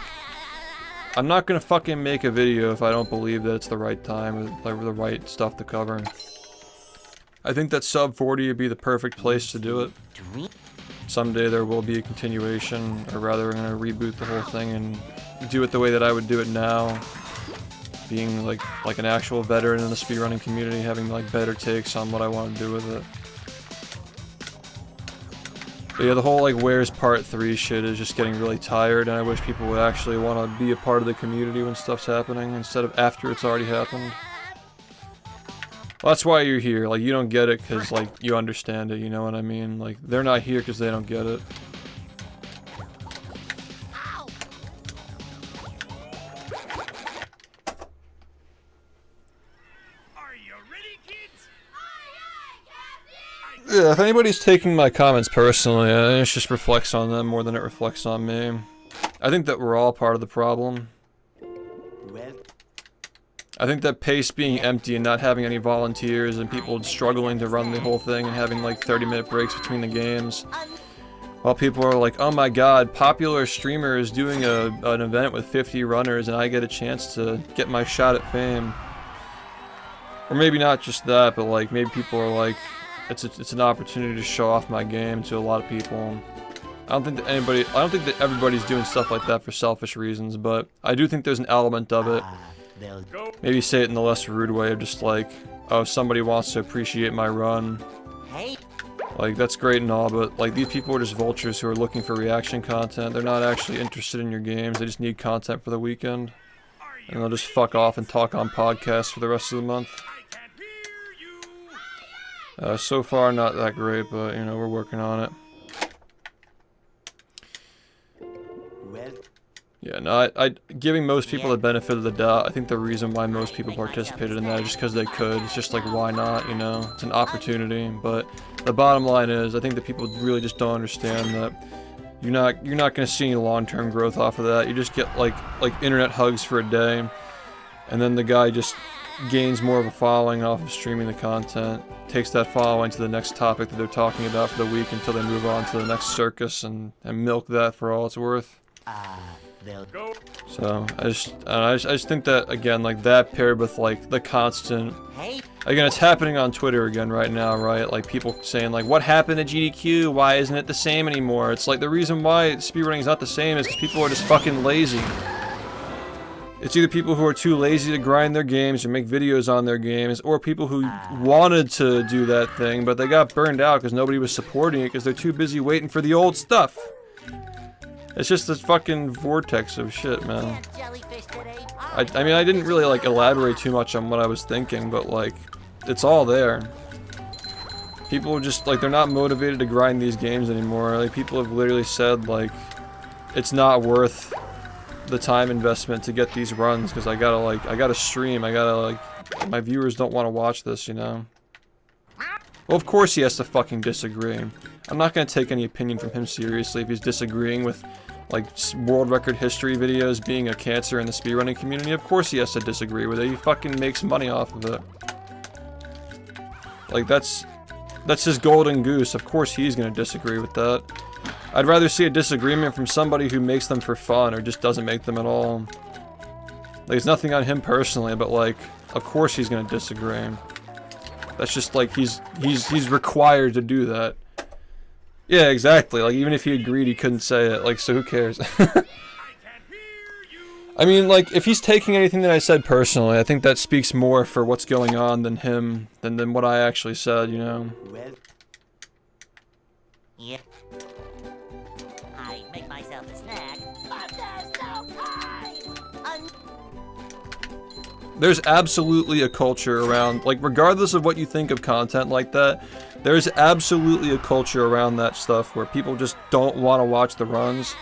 I'm not gonna fucking make a video if I don't believe that it's the right time or the right stuff to cover. I think that sub 40 would be the perfect place to do it. Someday there will be a continuation, or rather I'm gonna reboot the whole thing and do it the way that I would do it now. Being like an actual veteran in the speedrunning community, having like better takes on what I want to do with it. But yeah, the whole like where's part 3 shit is just getting really tired, and I wish people would actually want to be a part of the community when stuff's happening instead of after it's already happened. Well, that's why you're here. Like, you don't get it because like you understand it, you know what I mean? Like, they're not here because they don't get it. Yeah, if anybody's taking my comments personally, it just reflects on them more than it reflects on me. I think that we're all part of the problem. I think that pace being empty and not having any volunteers and people struggling to run the whole thing and having like 30-minute breaks between the games, while people are like, oh my god, popular streamer is doing an event with 50 runners and I get a chance to get my shot at fame. Or maybe not just that, but like maybe people are like, it's an opportunity to show off my game to a lot of people. I don't think that everybody's doing stuff like that for selfish reasons, but I do think there's an element of it. Maybe say it in the less rude way of just like, oh, somebody wants to appreciate my run. Like, that's great and all, but like these people are just vultures who are looking for reaction content. They're not actually interested in your games, they just need content for the weekend. And they'll just fuck off and talk on podcasts for the rest of the month. So far, not that great, but, you know, we're working on it. Yeah, no, giving most people the benefit of the doubt, I think the reason why most people participated in that is just because they could. It's just like, why not, you know? It's an opportunity, but the bottom line is, I think that people really just don't understand that you're not going to see any long-term growth off of that. You just get, like internet hugs for a day, and then the guy just gains more of a following off of streaming the content, takes that following to the next topic that they're talking about for the week until they move on to the next circus and milk that for all it's worth. So I just think that, again, like that paired with like the constant, again, it's happening on Twitter again right now, right? Like people saying like, what happened to GDQ? Why isn't it the same anymore? It's like the reason why speedrunning is not the same is because people are just fucking lazy. It's either people who are too lazy to grind their games or make videos on their games, or people who wanted to do that thing, but they got burned out because nobody was supporting it because they're too busy waiting for the old stuff. It's just this fucking vortex of shit, man. I mean, I didn't really, like, elaborate too much on what I was thinking, but, like, it's all there. People are just, like, they're not motivated to grind these games anymore. Like, people have literally said, like, it's not worth the time investment to get these runs because I gotta stream, my viewers don't want to watch this, you know? Well, of course he has to fucking disagree. I'm not gonna take any opinion from him seriously if he's disagreeing with, like, world record history videos being a cancer in the speedrunning community. Of course he has to disagree with it. He fucking makes money off of it. Like, that's his golden goose. Of course he's gonna disagree with that. I'd rather see a disagreement from somebody who makes them for fun or just doesn't make them at all. Like, it's nothing on him personally, but like, of course he's gonna disagree. That's just like, he's required to do that. Yeah, exactly. Like, even if he agreed, he couldn't say it. Like, so who cares? I mean, like, if he's taking anything that I said personally, I think that speaks more for what's going on than him, than what I actually said, you know? Yep. I make myself a snack, but there's no time! There's absolutely a culture around, like, regardless of what you think of content like that, there's absolutely a culture around that stuff where people just don't want to watch the runs,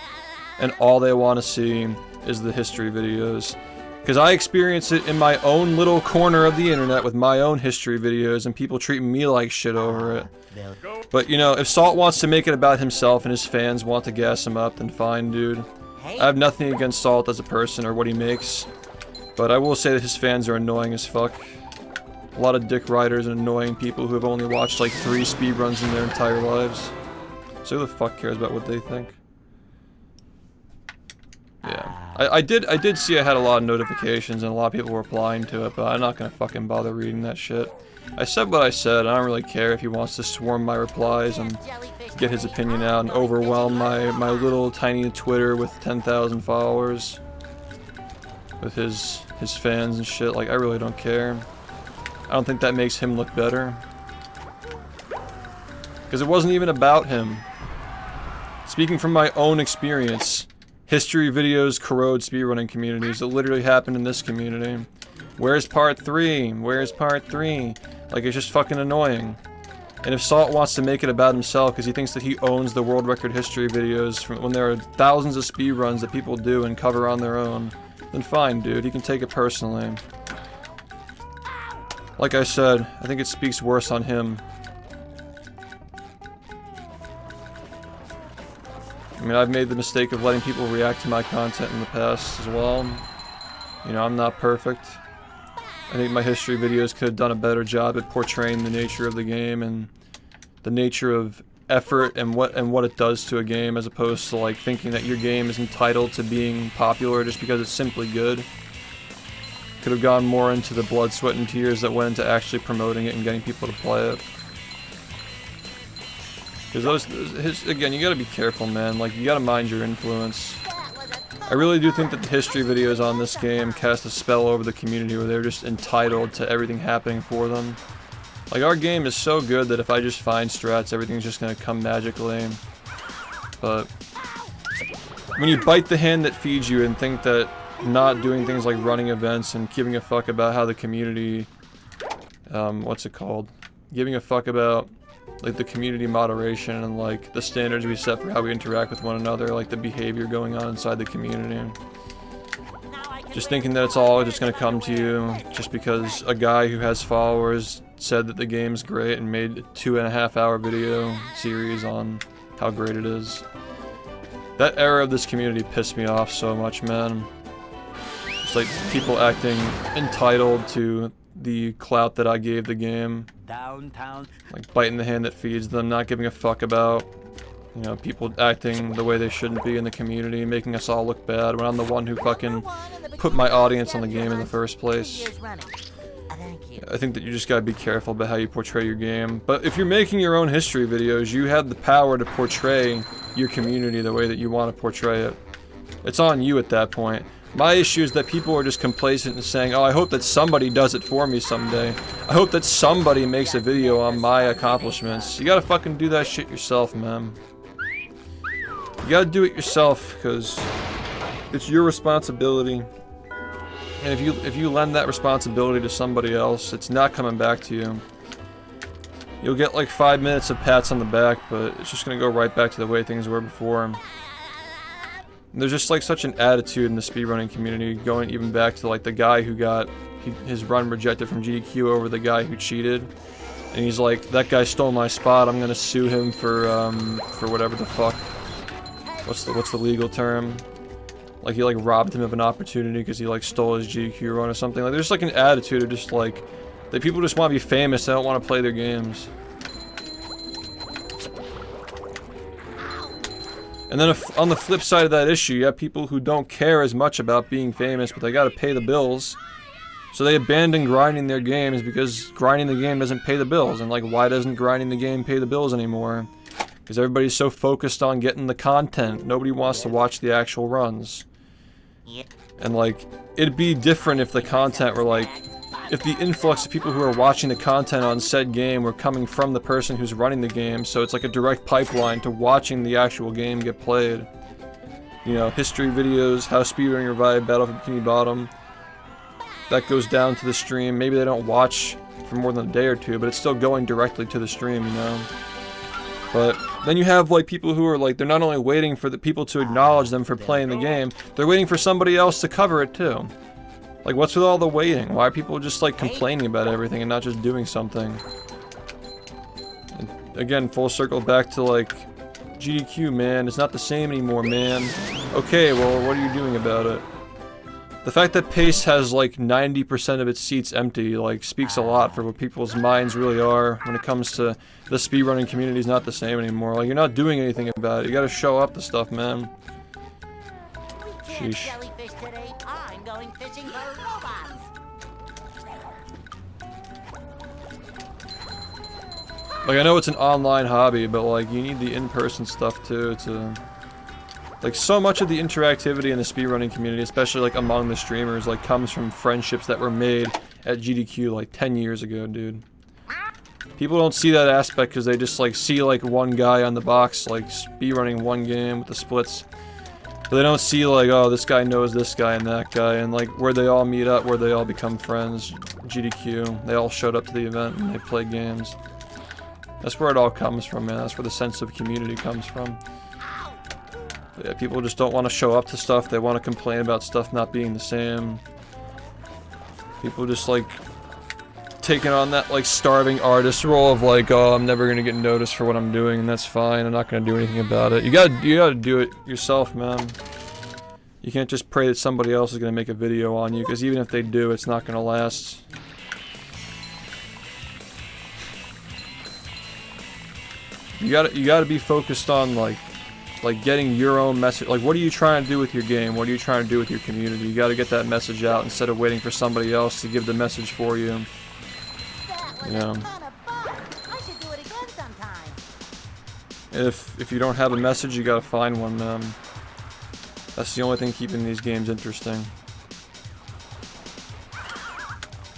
and all they want to see is the history videos. Because I experience it in my own little corner of the internet with my own history videos and people treating me like shit over it. But you know, if Salt wants to make it about himself and his fans want to gas him up, then fine, dude. I have nothing against Salt as a person or what he makes. But I will say that his fans are annoying as fuck. A lot of dick riders and annoying people who have only watched like 3 speedruns in their entire lives. So who the fuck cares about what they think? Yeah. I did see I had a lot of notifications and a lot of people were replying to it, but I'm not gonna fucking bother reading that shit. I said what I said. I don't really care if he wants to swarm my replies and get his opinion out and overwhelm my little tiny Twitter with 10,000 followers with his fans and shit. Like, I really don't care. I don't think that makes him look better. Because it wasn't even about him. Speaking from my own experience, history videos corrode speedrunning communities. It literally happened in this community. Where's part 3? Where's part 3? Like, it's just fucking annoying. And if Salt wants to make it about himself because he thinks that he owns the world record history videos from when there are thousands of speedruns that people do and cover on their own, then fine, dude. He can take it personally. Like I said, I think it speaks worse on him. I mean, I've made the mistake of letting people react to my content in the past as well. You know, I'm not perfect. I think my history videos could have done a better job at portraying the nature of the game and the nature of effort and what it does to a game, as opposed to like thinking that your game is entitled to being popular just because it's simply good. Could have gone more into the blood, sweat, and tears that went into actually promoting it and getting people to play it. Because again, you gotta be careful, man. Like, you gotta mind your influence. I really do think that the history videos on this game cast a spell over the community where they're just entitled to everything happening for them. Like, our game is so good that if I just find strats, everything's just gonna come magically. But when you bite the hand that feeds you and think that not doing things like running events and giving a fuck about how the community, what's it called? Giving a fuck about like the community moderation and like the standards we set for how we interact with one another, like the behavior going on inside the community. Just thinking that it's all just gonna come to you just because a guy who has followers said that the game's great and made a 2.5-hour video series on how great it is. That era of this community pissed me off so much, man. It's like people acting entitled to the clout that I gave the game. Downtown. Like biting the hand that feeds them, not giving a fuck about, you know, people acting the way they shouldn't be in the community, making us all look bad when I'm the one who fucking put my audience on the game in the first place. I think that you just gotta be careful about how you portray your game. But if you're making your own history videos, you have the power to portray your community the way that you want to portray it. It's on you at that point. My issue is that people are just complacent and saying, oh, I hope that somebody does it for me someday. I hope that somebody makes a video on my accomplishments. You gotta fucking do that shit yourself, man. You gotta do it yourself, because it's your responsibility. And if you lend that responsibility to somebody else, it's not coming back to you. You'll get like 5 minutes of pats on the back, but it's just gonna go right back to the way things were before. There's just like such an attitude in the speedrunning community, going even back to like the guy who got his run rejected from GQ over the guy who cheated, and he's like, that guy stole my spot, I'm gonna sue him for whatever the fuck. What's the legal term? Like he like robbed him of an opportunity because he like stole his GQ run or something. Like there's like an attitude of just like that people just want to be famous, they don't want to play their games. And then on the flip side of that issue, you have people who don't care as much about being famous, but they gotta pay the bills. So they abandon grinding their games because grinding the game doesn't pay the bills. And like, why doesn't grinding the game pay the bills anymore? Because everybody's so focused on getting the content. Nobody wants to watch the actual runs. And like, it'd be different if the content were like, if the influx of people who are watching the content on said game were coming from the person who's running the game, so it's like a direct pipeline to watching the actual game get played. You know, history videos, how speedrunning revived Battle for Bikini Bottom. That goes down to the stream. Maybe they don't watch for more than a day or two, but it's still going directly to the stream, you know? But then you have like people who are like, they're not only waiting for the people to acknowledge them for playing the game, they're waiting for somebody else to cover it too. Like, what's with all the waiting? Why are people just like complaining about everything and not just doing something? And again, full circle back to like GDQ, man. It's not the same anymore, man. Okay, well, what are you doing about it? The fact that Pace has like 90% of its seats empty, like, speaks a lot for what people's minds really are when it comes to the speedrunning community. Is not the same anymore. Like, you're not doing anything about it. You gotta show up to stuff, man. We can't Sheesh. jellyfish today. I'm going fishing for robots. Like, I know it's an online hobby, but like, you need the in-person stuff too to... Like, so much of the interactivity in the speedrunning community, especially like among the streamers, like comes from friendships that were made at GDQ like 10 years ago, dude. People don't see that aspect because they just like see like one guy on the box like speedrunning one game with the splits. But they don't see like, oh, this guy knows this guy and that guy, and like where they all meet up, where they all become friends. GDQ, they all showed up to the event and they played games. That's where it all comes from, man. That's where the sense of community comes from. Yeah, people just don't want to show up to stuff. They want to complain about stuff not being the same. People just like taking on that like starving artist role of like, oh, I'm never gonna get noticed for what I'm doing, and that's fine. I'm not gonna do anything about it. You gotta do it yourself, man. You can't just pray that somebody else is gonna make a video on you, because even if they do, it's not gonna last. You gotta be focused on like getting your own message. Like, what are you trying to do with your game? What are you trying to do with your community? You gotta get that message out instead of waiting for somebody else to give the message for you. You know. A ton of fun. I should do it again sometime. If you don't have a message, you gotta find one, man. That's the only thing keeping these games interesting.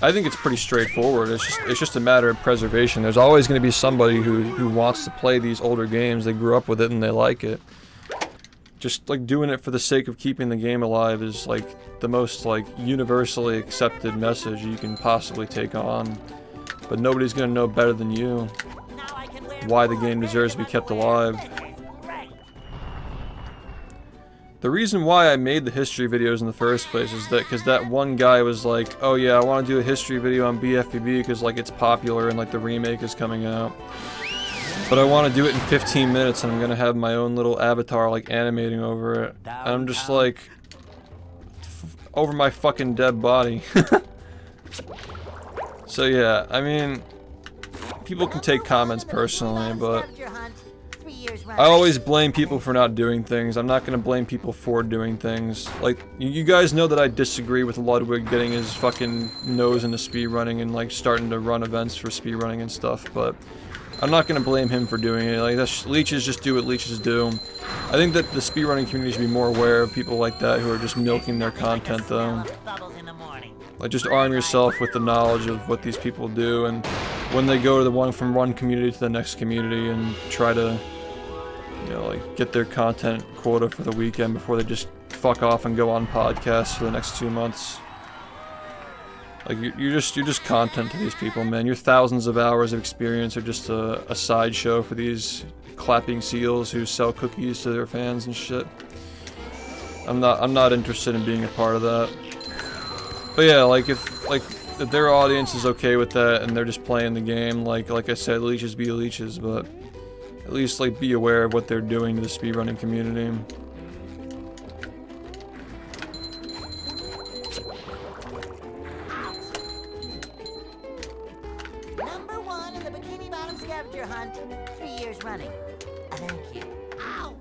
I think it's pretty straightforward. It's just a matter of preservation. There's always going to be somebody who wants to play these older games. They grew up with it and they like it. Just like doing it for the sake of keeping the game alive is like the most like universally accepted message you can possibly take on. But nobody's going to know better than you why the game deserves to be kept alive. The reason why I made the history videos in the first place is that because that one guy was like, oh yeah, I want to do a history video on bfbb because like it's popular and like the remake is coming out. But I want to do it in 15 minutes and I'm going to have my own little avatar like animating over it. And I'm just like, over my fucking dead body. So yeah, I mean, people can take comments personally, but I always blame people for not doing things. I'm not gonna blame people for doing things. Like, you guys know that I disagree with Ludwig getting his fucking nose into speedrunning and like starting to run events for speedrunning and stuff, but I'm not gonna blame him for doing it. Like, leeches just do what leeches do. I think that the speedrunning community should be more aware of people like that who are just milking their content though. Like, just arm yourself with the knowledge of what these people do, and when they go to the one community to the next community and try to, you know, like, get their content quota for the weekend before they just fuck off and go on podcasts for the next 2 months. Like, you're just content to these people, man. Your thousands of hours of experience are just a sideshow for these clapping seals who sell cookies to their fans and shit. I'm not interested in being a part of that. But yeah, like if their audience is okay with that and they're just playing the game, like I said, leeches be leeches, but at least like be aware of what they're doing to the speedrunning community. Number 1 in the Bikini Bottom scavenger hunt, 3 years running. Thank you. Ow!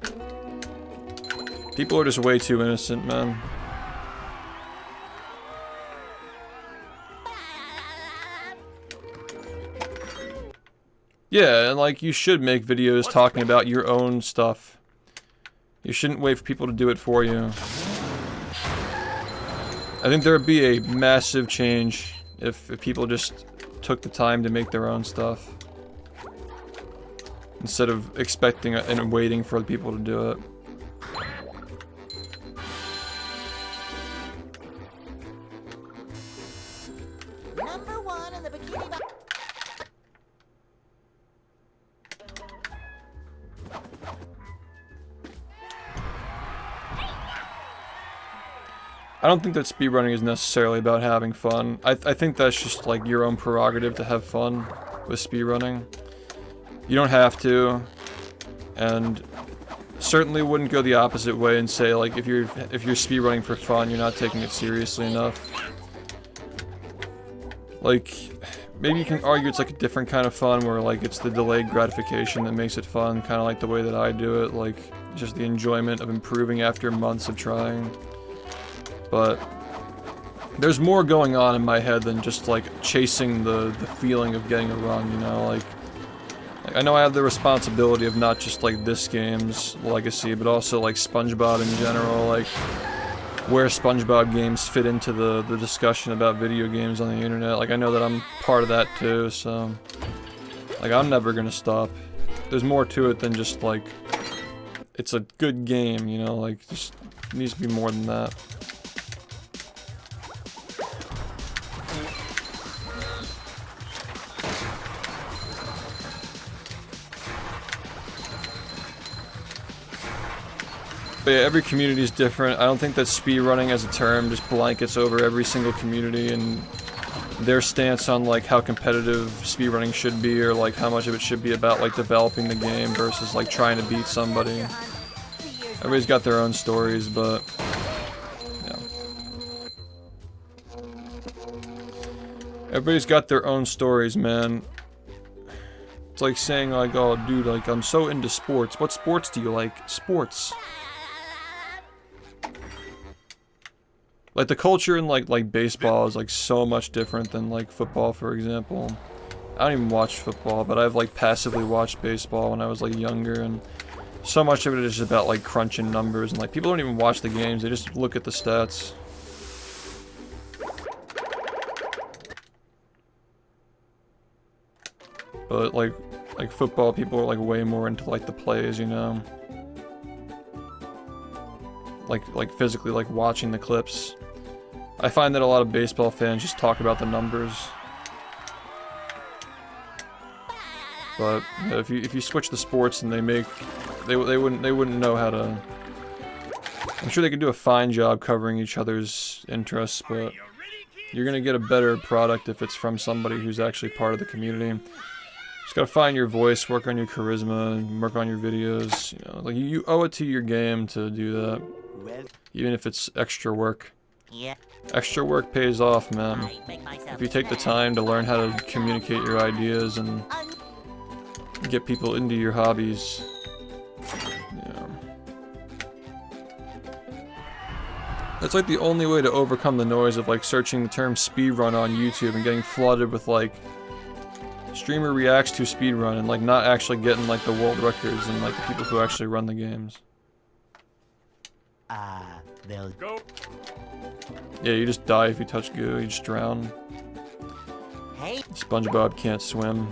People are just way too innocent, man. Yeah, and like, you should make videos talking about your own stuff. You shouldn't wait for people to do it for you. I think there would be a massive change if people just took the time to make their own stuff, instead of expecting and waiting for people to do it. Number 1 in the Bikini Bottom. I don't think that speedrunning is necessarily about having fun. I think that's just like your own prerogative to have fun with speedrunning. You don't have to, and certainly wouldn't go the opposite way and say like if you're speedrunning for fun, you're not taking it seriously enough. Like, maybe you can argue it's like a different kind of fun where like it's the delayed gratification that makes it fun, kind of like the way that I do it, like just the enjoyment of improving after months of trying. But there's more going on in my head than just like chasing the feeling of getting a run, you know, like I know I have the responsibility of not just like this game's legacy, but also like SpongeBob in general, like where SpongeBob games fit into the discussion about video games on the internet. Like I know that I'm part of that too, so like I'm never gonna stop. There's more to it than just like it's a good game, you know, like just it needs to be more than that. But yeah, every community is different. I don't think that speedrunning as a term just blankets over every single community and their stance on like how competitive speedrunning should be, or like how much of it should be about like developing the game versus like trying to beat somebody. Everybody's got their own stories, but yeah. Everybody's got their own stories, man. It's like saying like, oh dude, like I'm so into sports. What sports do you like? Sports. Like the culture in like baseball is like so much different than like football, for example. I don't even watch football, but I've like passively watched baseball when I was like younger, and so much of it is just about like crunching numbers, and like people don't even watch the games, they just look at the stats. But like football, people are like way more into like the plays, you know? Like physically like watching the clips. I find that a lot of baseball fans just talk about the numbers. But if you switch the sports and they wouldn't know how to. I'm sure they could do a fine job covering each other's interests, but you're gonna get a better product if it's from somebody who's actually part of the community. Just gotta find your voice, work on your charisma, and work on your videos. You know, like you owe it to your game to do that, even if it's extra work. Yeah. Extra work pays off, man. If you take the time to learn how to communicate your ideas and get people into your hobbies. Yeah. That's like the only way to overcome the noise of like searching the term speedrun on YouTube and getting flooded with like streamer reacts to speedrun and like not actually getting like the world records and like the people who actually run the games. They'll Go. Yeah, you just die if you touch goo, you just drown. Hey. SpongeBob can't swim.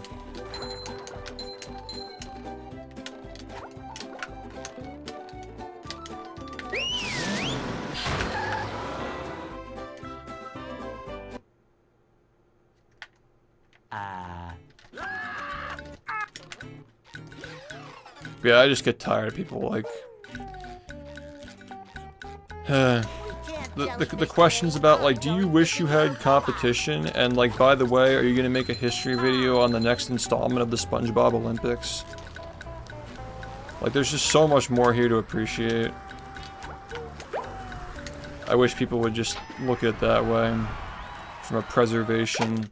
Yeah, I just get tired of people like the questions about like, do you wish you had competition, and like, by the way, are you gonna make a history video on the next installment of the SpongeBob Olympics? Like, there's just so much more here to appreciate. I wish people would just look at it that way, from a preservation,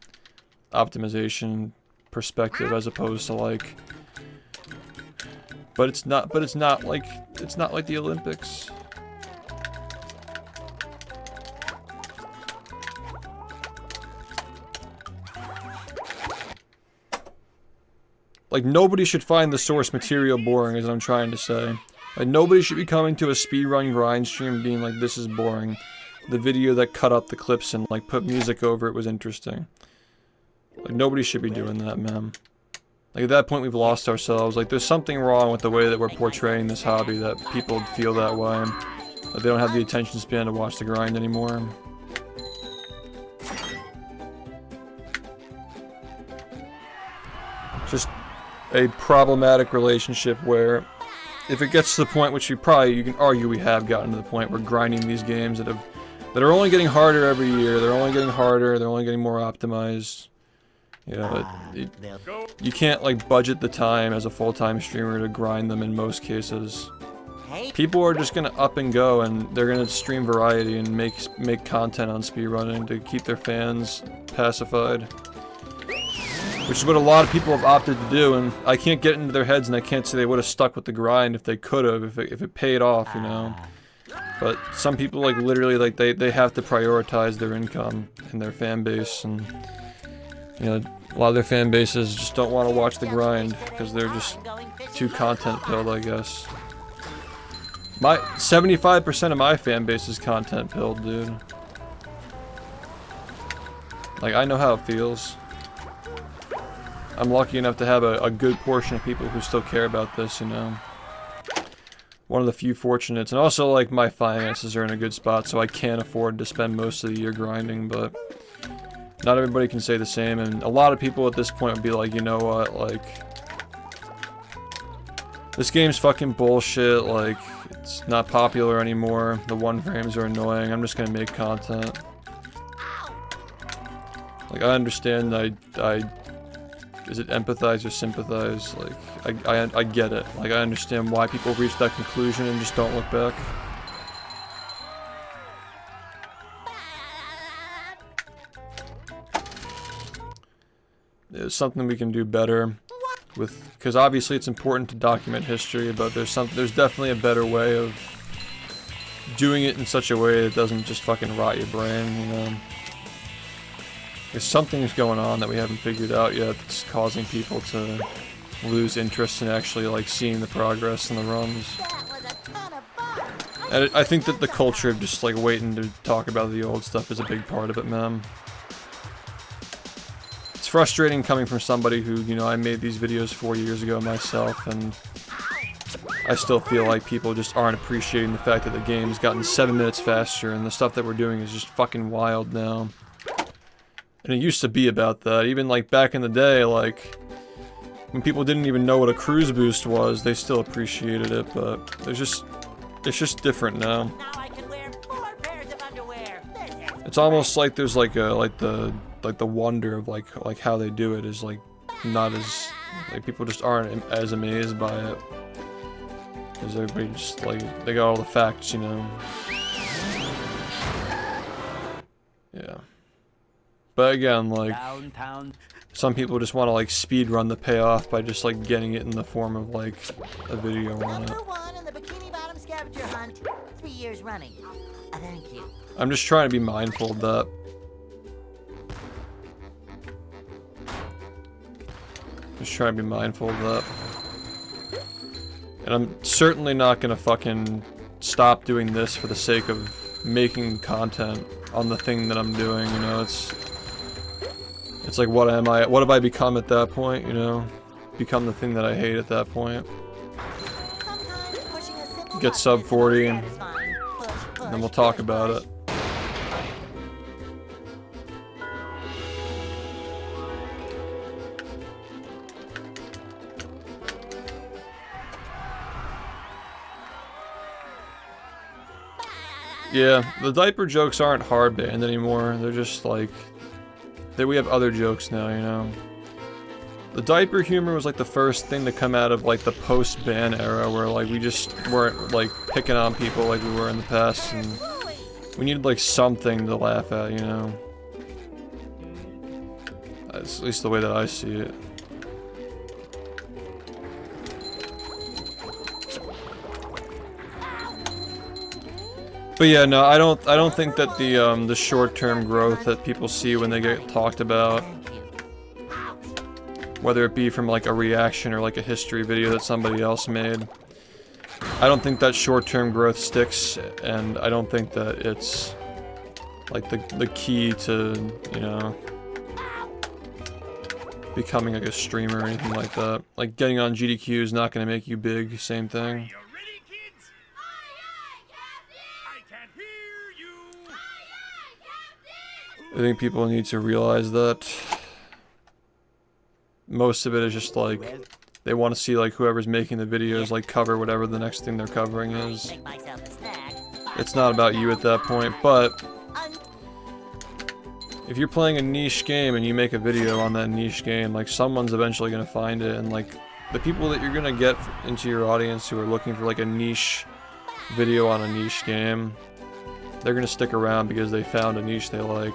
optimization perspective, as opposed to like. But it's not like the Olympics. Like, nobody should find the source material boring, is what I'm trying to say. Like, nobody should be coming to a speedrun grind stream being like, this is boring. The video that cut up the clips and like put music over it was interesting. Like, nobody should be doing that, man. Like, at that point, we've lost ourselves. Like, there's something wrong with the way that we're portraying this hobby, that people feel that way. Like, they don't have the attention span to watch the grind anymore. Just a problematic relationship where, if it gets to the point, which you can argue we have gotten to the point, where grinding these games that have that are only getting harder every year. They're only getting harder. They're only getting more optimized. You know, you can't like budget the time as a full-time streamer to grind them in most cases. People are just gonna up and go, and they're gonna stream variety and make content on speedrunning to keep their fans pacified. Which is what a lot of people have opted to do, and I can't get into their heads, and I can't say they would have stuck with the grind if they could have, if it paid off, you know. But some people like literally like they have to prioritize their income and their fan base, and you know, a lot of their fan bases just don't want to watch the grind because they're just too content pilled, I guess. 75% of my fan base is content pilled, dude. Like, I know how it feels. I'm lucky enough to have a good portion of people who still care about this, you know. One of the few fortunates, and also like my finances are in a good spot, so I can afford to spend most of the year grinding, but not everybody can say the same, and a lot of people at this point would be like, you know what, like, this game's fucking bullshit, like, it's not popular anymore, the 1 frames are annoying, I'm just gonna make content. Like, I understand, is it empathize or sympathize? Like, I get it. Like, I understand why people reach that conclusion and just don't look back. There's something we can do better with, because obviously it's important to document history, but there's definitely a better way of doing it in such a way that doesn't just fucking rot your brain, you know. There's something's going on that we haven't figured out yet that's causing people to lose interest in actually like seeing the progress in the runs. And I think that the culture of just like waiting to talk about the old stuff is a big part of it, man. It's frustrating coming from somebody who, you know, I made these videos 4 years ago myself, and I still feel like people just aren't appreciating the fact that the game's gotten 7 minutes faster and the stuff that we're doing is just fucking wild now. And it used to be about that, even like back in the day, like, when people didn't even know what a cruise boost was, they still appreciated it, but it's just different now. It's almost like there's like the wonder of like how they do it is like not as, like, people just aren't as amazed by it. Because everybody just like, they got all the facts, you know. Yeah. But again, like, some people just want to like speedrun the payoff by just like getting it in the form of like a video on it. Number 1 in the Bikini Bottom scavenger hunt, 3 years running. Thank you. I'm just trying to be mindful of that. Just trying to be mindful of that. And I'm certainly not gonna fucking stop doing this for the sake of making content on the thing that I'm doing, you know, it's like, what am I, what have I become at that point, you know? Become the thing that I hate at that point. Get sub 40 and then we'll talk about it. Yeah, the diaper jokes aren't hard banned anymore, they're just like, we have other jokes now, you know. The diaper humor was like the first thing to come out of like the post-ban era, where like we just weren't like picking on people like we were in the past, and we needed like something to laugh at, you know. That's at least the way that I see it. But yeah, no, I don't think that the short-term growth that people see when they get talked about, whether it be from like a reaction or like a history video that somebody else made, I don't think that short-term growth sticks, and I don't think that it's like the key to, you know, becoming like a streamer or anything like that. Like getting on GDQ is not going to make you big, same thing. I think people need to realize that most of it is just like, they want to see like whoever's making the videos like cover whatever the next thing they're covering is. It's not about you at that point, but if you're playing a niche game and you make a video on that niche game, like someone's eventually gonna find it, and like the people that you're gonna get into your audience who are looking for like a niche video on a niche game, they're gonna stick around because they found a niche they like.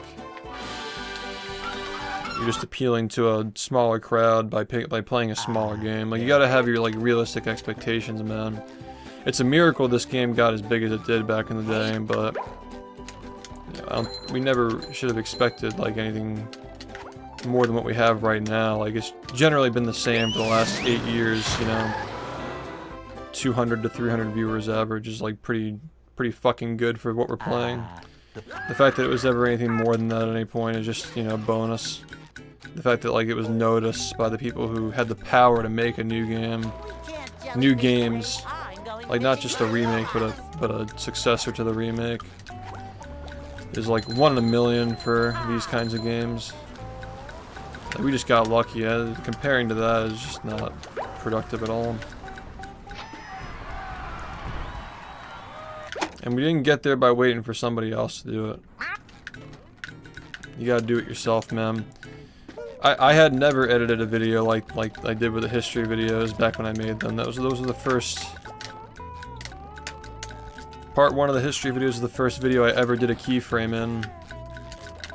You're just appealing to a smaller crowd by playing a smaller game. Like, you gotta have your like realistic expectations, man. It's a miracle this game got as big as it did back in the day, but you know, we never should have expected like anything more than what we have right now. Like, it's generally been the same for the last 8 years, you know. 200 to 300 viewers average is like pretty fucking good for what we're playing. The fact that it was ever anything more than that at any point is just, you know, bonus. The fact that like it was noticed by the people who had the power to make a new game, new games, like not just a remake but a successor to the remake, is like 1 in a million for these kinds of games. Like, we just got lucky. Comparing to that is just not productive at all. And we didn't get there by waiting for somebody else to do it. You gotta do it yourself, man. I had never edited a video like I did with the history videos back when I made them. Those were the first... Part 1 of the history videos is the first video I ever did a keyframe in.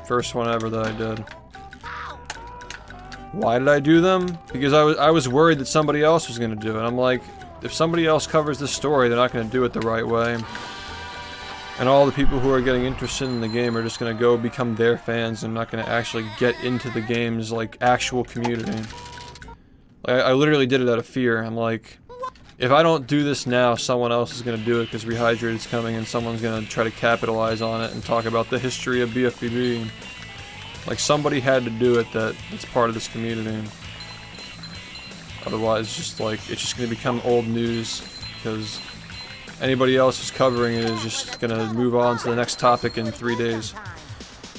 First one ever that I did. Why did I do them? Because I was worried that somebody else was gonna do it. I'm like, if somebody else covers this story, they're not gonna do it the right way. And all the people who are getting interested in the game are just gonna go become their fans and not gonna actually get into the game's like actual community. Like, I literally did it out of fear. I'm like, if I don't do this now, someone else is gonna do it because Rehydrated's coming and someone's gonna try to capitalize on it and talk about the history of bfbb. Like, somebody had to do it that's part of this community. Otherwise, just like, it's just gonna become old news because anybody else who's covering it is just gonna move on to the next topic in 3 days.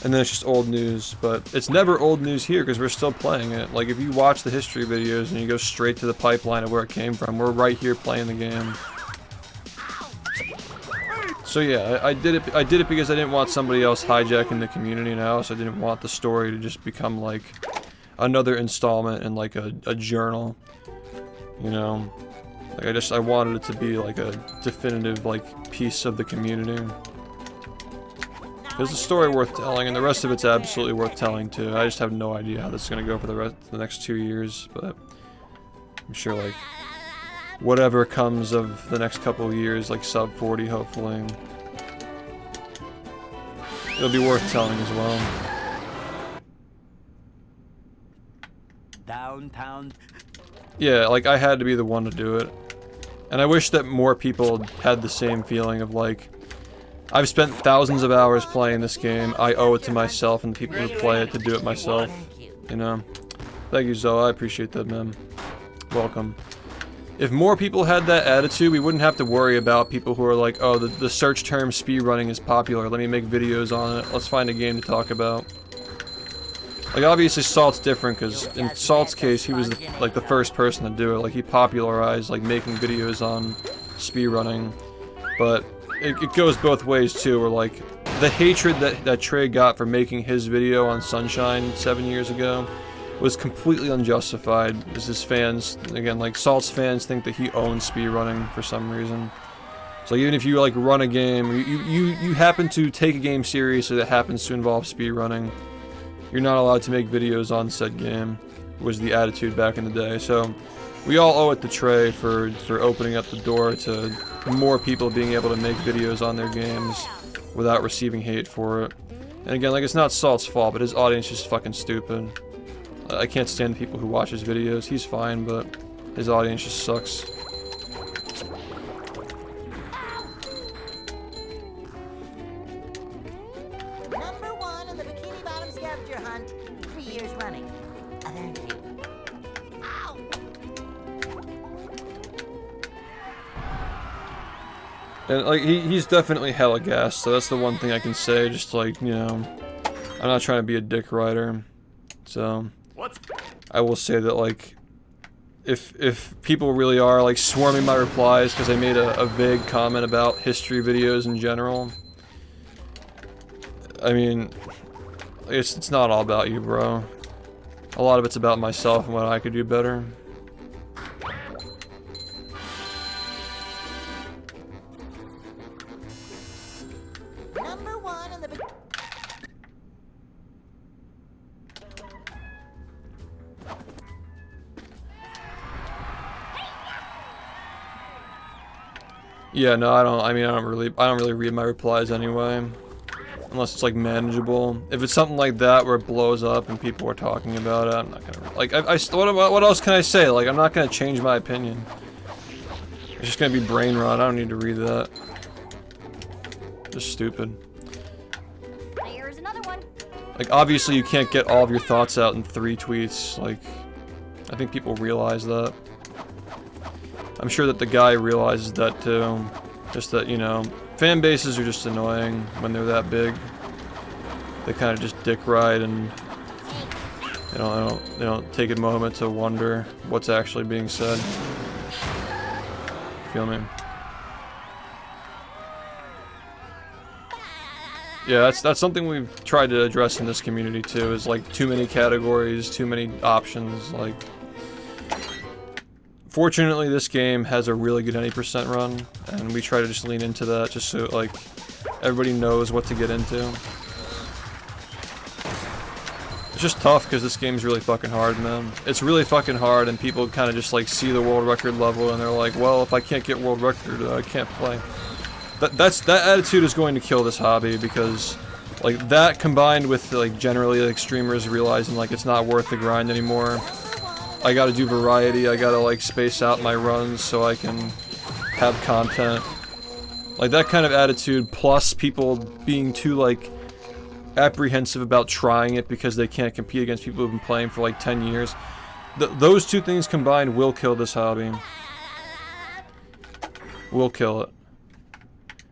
And then it's just old news, but it's never old news here because we're still playing it. Like, if you watch the history videos and you go straight to the pipeline of where it came from, we're right here playing the game. So yeah, I did it because I didn't want somebody else hijacking the community, and I also didn't want the story to just become like another installment in like a journal, you know. Like, I wanted it to be like a definitive like piece of the community. There's a story worth telling, and the rest of it's absolutely worth telling too. I just have no idea how this is gonna go for the next 2 years, but I'm sure like whatever comes of the next couple of years, like sub 40 hopefully, it'll be worth telling as well. Downtown. Yeah, like I had to be the one to do it. And I wish that more people had the same feeling of like, I've spent thousands of hours playing this game, I owe it to myself and the people who play it to do it myself, you know? Thank you, Zoe, I appreciate that, man. Welcome. If more people had that attitude, we wouldn't have to worry about people who are like, oh, the search term speedrunning is popular, let me make videos on it, let's find a game to talk about. Like, obviously Salt's different, because in Salt's case, he was like the first person to do it. Like, he popularized like making videos on speedrunning. But it goes both ways too, where like the hatred that Trey got for making his video on Sunshine 7 years ago was completely unjustified, as his fans, again, like Salt's fans think that he owns speedrunning for some reason. So even if you like run a game, you happen to take a game seriously that happens to involve speedrunning, you're not allowed to make videos on said game, was the attitude back in the day. So we all owe it to Trey for opening up the door to more people being able to make videos on their games without receiving hate for it. And again, like, it's not Salt's fault, but his audience is just fucking stupid. I can't stand people who watch his videos. He's fine, but his audience just sucks. Number 1 in the Bikini Bottom scavenger hunt, 3 years running. Thank you. Ow! And like he's definitely hella gassed, so that's the one thing I can say. Just like, you know, I'm not trying to be a dick rider, so I will say that like if people really are like swarming my replies because I made a vague comment about history videos in general, I mean, it's not all about you, bro. A lot of it's about myself and what I could do better. Number one in the Yeah, no, I don't really read my replies anyway. Unless it's like manageable. If it's something like that where it blows up and people are talking about it, I'm not gonna like. What else can I say? Like, I'm not gonna change my opinion. It's just gonna be brain rot. I don't need to read that. Just stupid. There's another one. Like, obviously you can't get all of your thoughts out in 3 tweets. Like, I think people realize that. I'm sure that the guy realizes that too. Just that, you know, fan bases are just annoying when they're that big. They kind of just dick ride and they don't take a moment to wonder what's actually being said. Feel me? Yeah, that's something we've tried to address in this community too, is like too many categories, too many options, like. Fortunately, this game has a really good any percent run, and we try to just lean into that just so, like, everybody knows what to get into. It's just tough because this game's really fucking hard, man. It's really fucking hard, and people kind of just, like, see the world record level, and they're like, well, if I can't get world record, I can't play. That attitude is going to kill this hobby, because, like, that combined with, like, generally, like, streamers realizing, like, it's not worth the grind anymore. I gotta do variety, I gotta like space out my runs so I can have content. Like that kind of attitude, plus people being too like apprehensive about trying it because they can't compete against people who've been playing for like 10 years. Those two things combined will kill this hobby. Will kill it.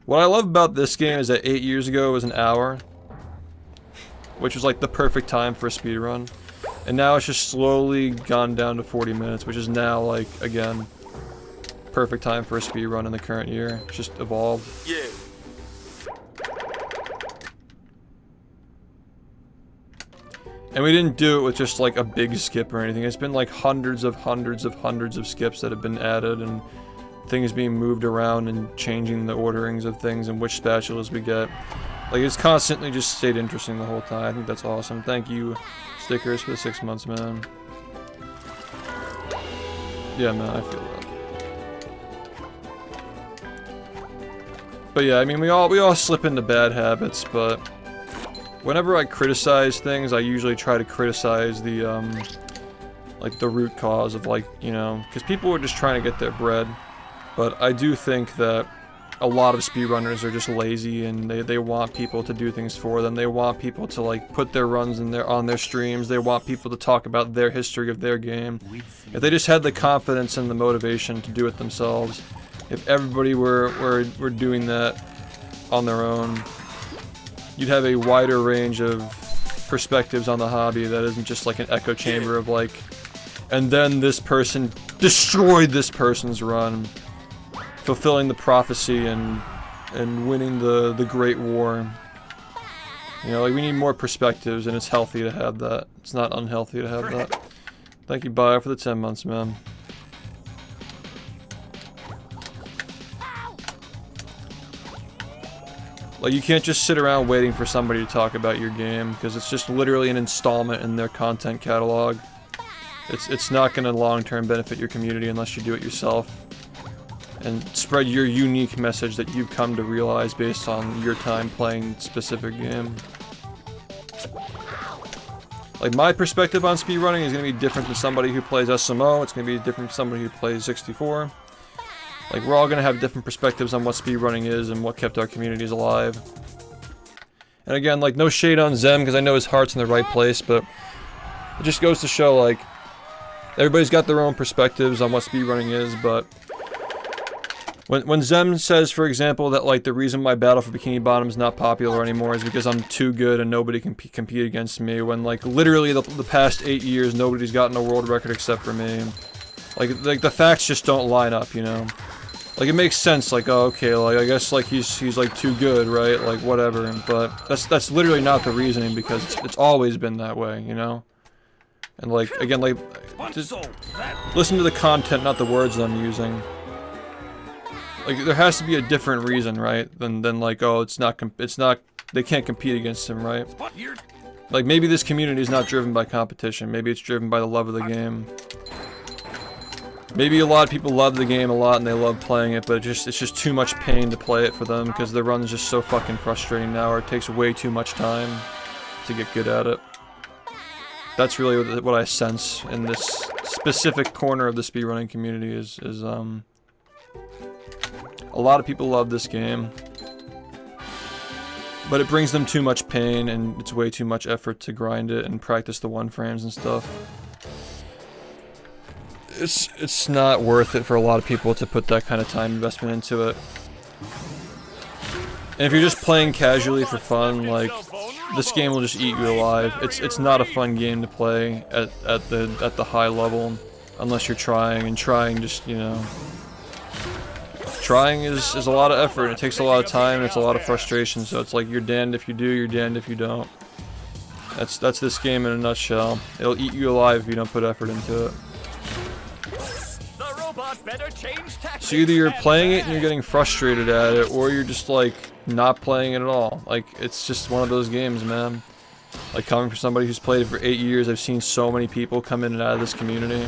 What I love about this game is that 8 years ago it was an hour, which was like the perfect time for a speedrun. And now it's just slowly gone down to 40 minutes, which is now, like, again, perfect time for a speedrun in the current year. It's just evolved. Yeah. And we didn't do it with just, like, a big skip or anything. It's been, like, hundreds of skips that have been added, and things being moved around and changing the orderings of things and which spatulas we get. Like, it's constantly just stayed interesting the whole time. I think that's awesome. Thank you, Stickers, for the 6 months, man. Yeah, man, I feel that. But yeah, I mean, we all slip into bad habits, but whenever I criticize things, I usually try to criticize the, like, the root cause of, like, you know, because people are just trying to get their bread. But I do think that a lot of speedrunners are just lazy, and they want people to do things for them. They want people to like put their runs on their streams. They want people to talk about their history of their game. If they just had the confidence and the motivation to do it themselves, if everybody were doing that on their own, you'd have a wider range of perspectives on the hobby that isn't just like an echo chamber of like, and then this person destroyed this person's run, fulfilling the prophecy and winning the Great War. You know, like, we need more perspectives, and it's healthy to have that. It's not unhealthy to have that. Thank you, Bio, for the 10 months, man. Like, you can't just sit around waiting for somebody to talk about your game, because it's just literally an installment in their content catalog. It's not going to long-term benefit your community unless you do it yourself and spread your unique message that you've come to realize based on your time playing specific game. Like, my perspective on speedrunning is going to be different than somebody who plays SMO. It's going to be different from somebody who plays 64. Like, we're all going to have different perspectives on what speedrunning is and what kept our communities alive. And again, like, no shade on Zem, because I know his heart's in the right place, but it just goes to show, like, everybody's got their own perspectives on what speedrunning is, but when Zem says, for example, that, like, the reason why Battle for Bikini Bottom is not popular anymore is because I'm too good and nobody can compete against me, when, like, literally the past 8 years, nobody's gotten a world record except for me. Like the facts just don't line up, you know? Like, it makes sense, like, oh, okay, like, I guess, like, he's like, too good, right? Like, whatever, but that's literally not the reasoning, because it's always been that way, you know? And, like, again, like, just listen to the content, not the words that I'm using. Like, there has to be a different reason, right? Than like, oh, it's not, they can't compete against him, right? Like, maybe this community is not driven by competition, maybe it's driven by the love of the game. Maybe a lot of people love the game a lot and they love playing it, but it's just too much pain to play it for them because the run's just so fucking frustrating now, or it takes way too much time to get good at it. That's really what I sense in this specific corner of the speedrunning community is a lot of people love this game, but it brings them too much pain and it's way too much effort to grind it and practice the 1 frames and stuff. It's not worth it for a lot of people to put that kind of time investment into it. And if you're just playing casually for fun, like, this game will just eat you alive. It's not a fun game to play at the high level unless you're trying, and trying just, you know, trying is a lot of effort, and it takes a lot of time, and it's a lot of frustration, so it's like you're damned if you do, you're damned if you don't. That's this game in a nutshell. It'll eat you alive if you don't put effort into it. So either you're playing it and you're getting frustrated at it, or you're just like not playing it at all. Like, it's just one of those games, man. Like, coming from somebody who's played it for 8 years, I've seen so many people come in and out of this community.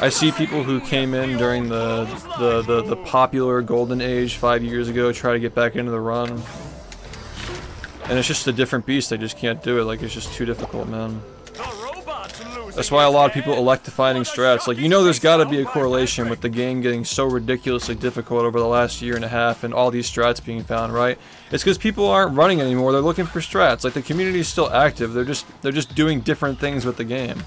I see people who came in during the popular golden age 5 years ago try to get back into the run. And it's just a different beast, they just can't do it, like, it's just too difficult, man. That's why a lot of people elect defining strats. Like, you know, there's gotta be a correlation with the game getting so ridiculously difficult over the last year and a half and all these strats being found, right? It's because people aren't running anymore, they're looking for strats. Like, the community is still active, they're just doing different things with the game.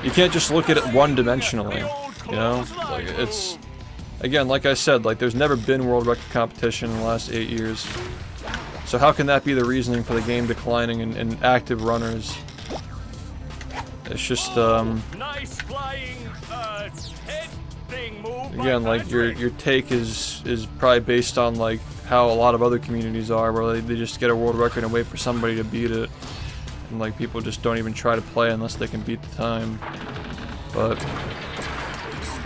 You can't just look at it one-dimensionally, you know? Like, it's... Again, like I said, like, there's never been world record competition in the last 8 years. So how can that be the reasoning for the game declining in active runners? It's just, again, like, your take is probably based on, like, how a lot of other communities are, where they just get a world record and wait for somebody to beat it. And, like, people just don't even try to play unless they can beat the time. But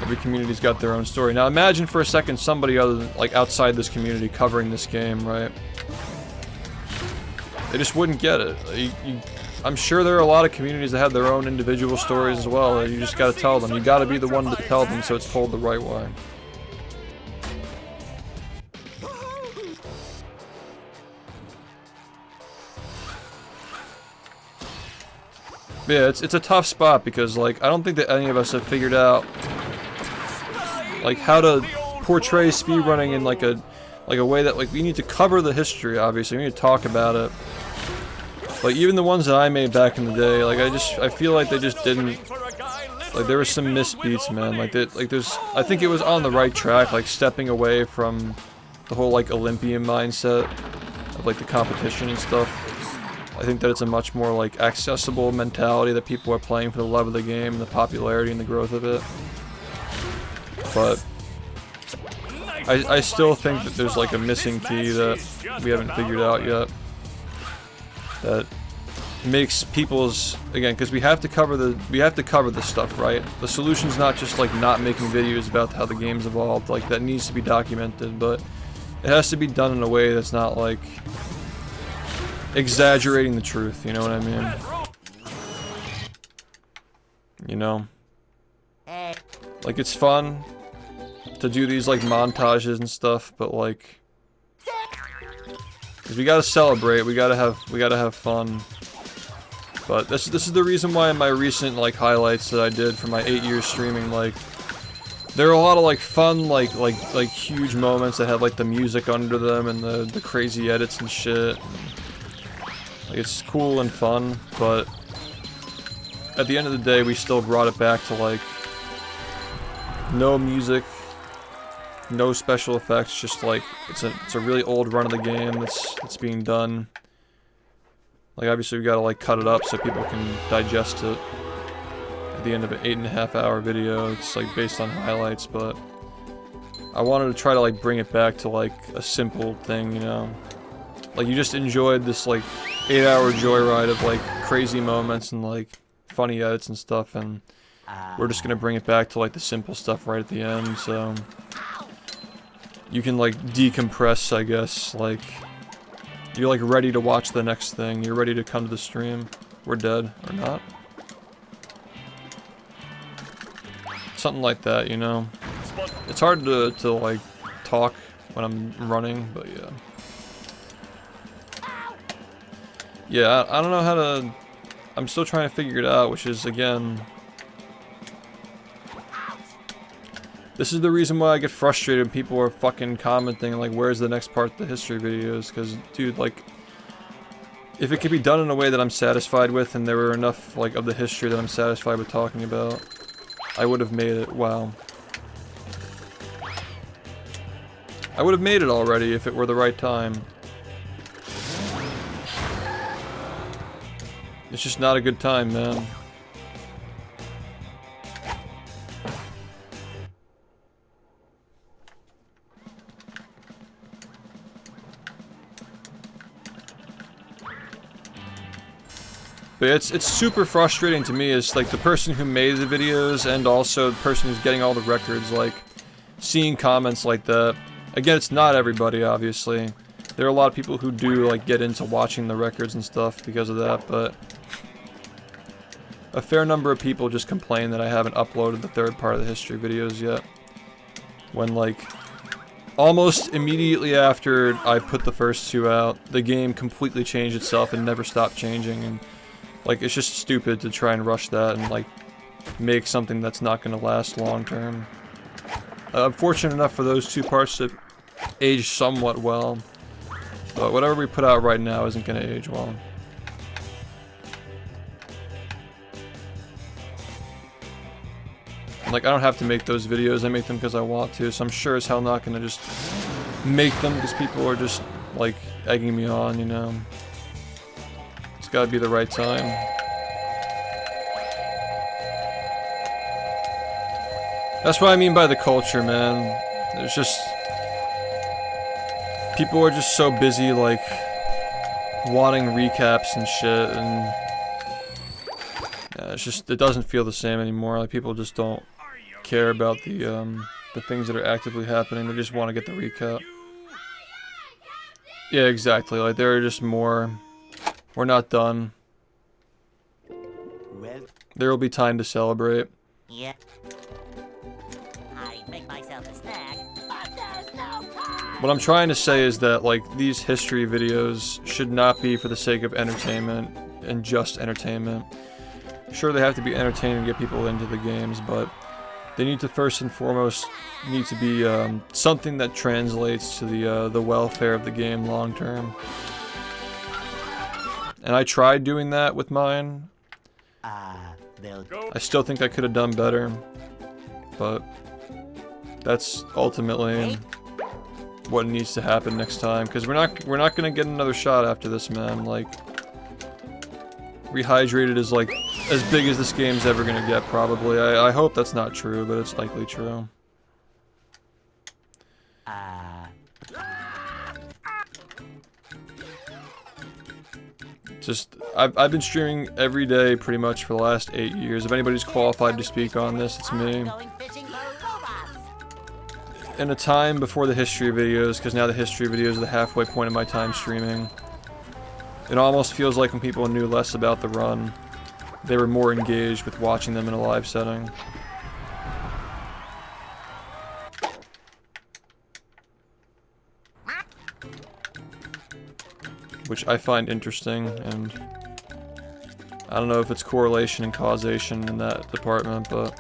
every community's got their own story. Now imagine for a second somebody other than, like, outside this community covering this game, right? They just wouldn't get it. I'm sure there are a lot of communities that have their own individual stories as well, and you just gotta tell them. You gotta be the one to tell them so it's told the right way. Yeah, it's a tough spot because, like, I don't think that any of us have figured out, like, how to portray speedrunning in like a way that, like, we need to cover the history, obviously, we need to talk about it. Like, even the ones that I made back in the day, like, I feel like they just didn't, like, there were some missed beats, man. Like, I think it was on the right track, like, stepping away from the whole, like, Olympian mindset of, like, the competition and stuff. I think that it's a much more, like, accessible mentality that people are playing for the love of the game and the popularity and the growth of it. But I still think that there's, like, a missing key that we haven't figured out yet. That makes people's, again, because we have to cover the stuff, right? The solution's not just, like, not making videos about how the game's evolved. Like, that needs to be documented, but it has to be done in a way that's not, like, exaggerating the truth, you know what I mean? You know? Like, it's fun to do these, like, montages and stuff, but, like, because we gotta celebrate, we gotta have fun. But this is the reason why in my recent, like, highlights that I did for my 8 years streaming, like, there are a lot of, like, fun, like huge moments that have, like, the music under them and the crazy edits and shit. Like, it's cool and fun, but at the end of the day, we still brought it back to, like, no music, no special effects, just, like, it's a really old run of the game that's being done. Like, obviously we gotta, like, cut it up so people can digest it. at the end of an 8.5-hour video. It's like based on highlights, but I wanted to try to like bring it back to like a simple thing, you know? Like you just enjoyed this like 8-hour joyride of like crazy moments and like funny edits and stuff, and we're just gonna bring it back to like the simple stuff right at the end, so you can like decompress, I guess. Like you're like ready to watch the next thing. You're ready to come to the stream. We're dead or not. Something like that, you know. It's hard to like talk when I'm running, but yeah. Yeah, I don't know how to. I'm still trying to figure it out, which is again. This is the reason why I get frustrated when people are fucking commenting like, where's the next part of the history videos? Because, dude, like, if it could be done in a way that I'm satisfied with, and there were enough, like, of the history that I'm satisfied with talking about, I would have made it. Wow. I would have made it already if it were the right time. It's just not a good time, man. But it's super frustrating to me as like the person who made the videos and also the person who's getting all the records, like seeing comments like that. Again, it's not everybody, obviously. There are a lot of people who do like get into watching the records and stuff because of that, but a fair number of people just complain that I haven't uploaded the third part of the history videos yet. When like almost immediately after I put the first two out, the game completely changed itself and never stopped changing, and like, it's just stupid to try and rush that and, like, make something that's not going to last long term. I'm fortunate enough for those two parts to age somewhat well, but whatever we put out right now isn't going to age well. And, like, I don't have to make those videos, I make them because I want to, so I'm sure as hell not going to just make them because people are just, like, egging me on, you know? It's gotta be the right time. That's what I mean by the culture, man. There's just... people are just so busy, like, wanting recaps and shit, and... yeah, it's just, it doesn't feel the same anymore. Like, people just don't care about the things that are actively happening. They just want to get the recap. Yeah, exactly. Like, there are just more... we're not done. Well, there will be time to celebrate. Yeah. I make myself a snack, but there's no time. What I'm trying to say is that, like, these history videos should not be for the sake of entertainment and just entertainment. Sure, they have to be entertaining to get people into the games, but they need to first and foremost need to be something that translates to the welfare of the game long term. And I tried doing that with mine. I still think I could have done better, but that's ultimately what needs to happen next time. Because we're not gonna get another shot after this, man. Like, Rehydrated is like as big as this game's ever gonna get, probably. I hope that's not true, but it's likely true. Just, I've been streaming every day pretty much for the last 8 years. If anybody's qualified to speak on this, it's me. Going fishing for robots. In a time before the history videos, because now the history videos are the halfway point of my time streaming, it almost feels like when people knew less about the run, they were more engaged with watching them in a live setting. Which I find interesting, and I don't know if it's correlation and causation in that department, but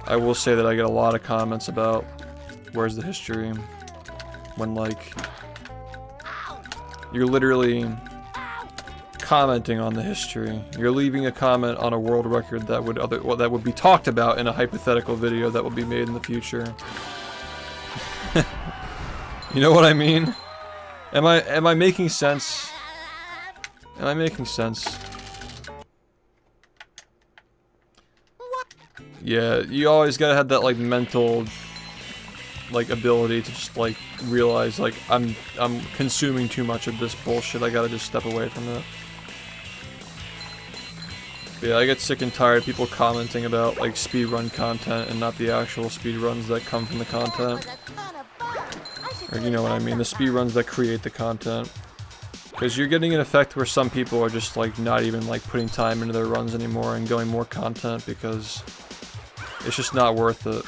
I will say that I get a lot of comments about where's the history, when like you're literally commenting on the history. You're leaving a comment on a world record that would be talked about in a hypothetical video that will be made in the future. You know what I mean? Am I making sense? Am I making sense? Yeah, you always gotta have that like mental like ability to just like realize like I'm consuming too much of this bullshit. I gotta just step away from it. But yeah, I get sick and tired of people commenting about like speedrun content and not the actual speedruns that come from the content. Or you know what I mean, the speedruns that create the content. Because you're getting an effect where some people are just like not even like putting time into their runs anymore and going more content because it's just not worth it.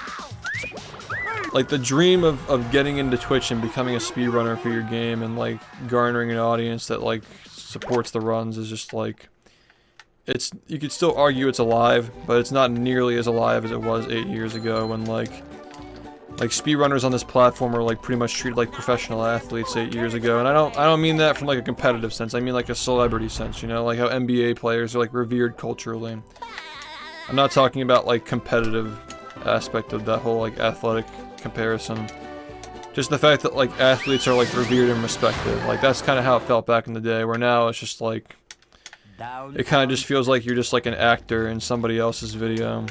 Like the dream of getting into Twitch and becoming a speedrunner for your game and like garnering an audience that like supports the runs is just like, it's, you could still argue it's alive, but it's not nearly as alive as it was 8 years ago when like speedrunners on this platform are like pretty much treated like professional athletes 8 years ago. And I don't mean that from like a competitive sense, I mean like a celebrity sense, you know, like how NBA players are like revered culturally. I'm not talking about like competitive aspect of that whole like athletic comparison. Just the fact that like athletes are like revered and respected. Like that's kind of how it felt back in the day, where now it's just like it kind of just feels like you're just like an actor in somebody else's video.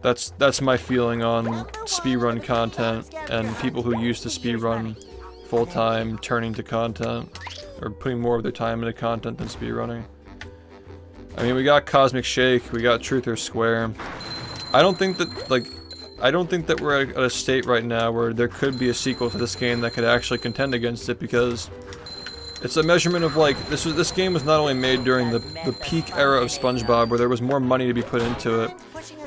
That's my feeling on speedrun content and people who used to speedrun full time turning to content or putting more of their time into content than speedrunning. I mean, we got Cosmic Shake, we got Truth or Square. I don't think that we're at a state right now where there could be a sequel to this game that could actually contend against it, because it's a measurement of like this game was not only made during the peak era of SpongeBob where there was more money to be put into it,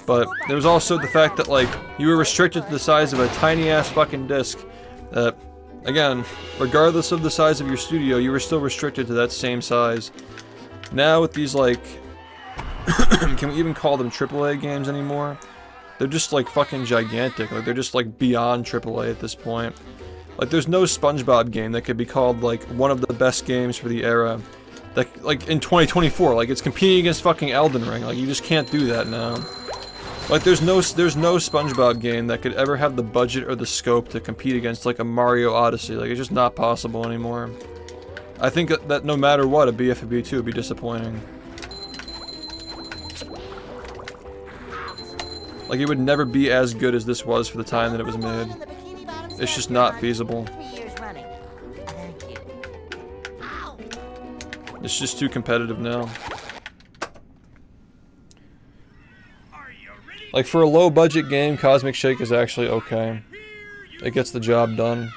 but there was also the fact that like you were restricted to the size of a tiny ass fucking disc that, again, regardless of the size of your studio, you were still restricted to that same size. Now with these like can we even call them AAA games anymore? They're just like fucking gigantic. Like they're just like beyond AAA at this point. Like there's no SpongeBob game that could be called like one of the best games for the era. That like in 2024, like it's competing against fucking Elden Ring. Like you just can't do that now. Like there's no SpongeBob game that could ever have the budget or the scope to compete against like a Mario Odyssey. Like it's just not possible anymore. I think that no matter what, a bfbb 2 would be disappointing. Like it would never be as good as this was for the time that it was made. It's just not feasible. It's just too competitive now. Like for a low budget game, Cosmic Shake is actually okay. It gets the job done.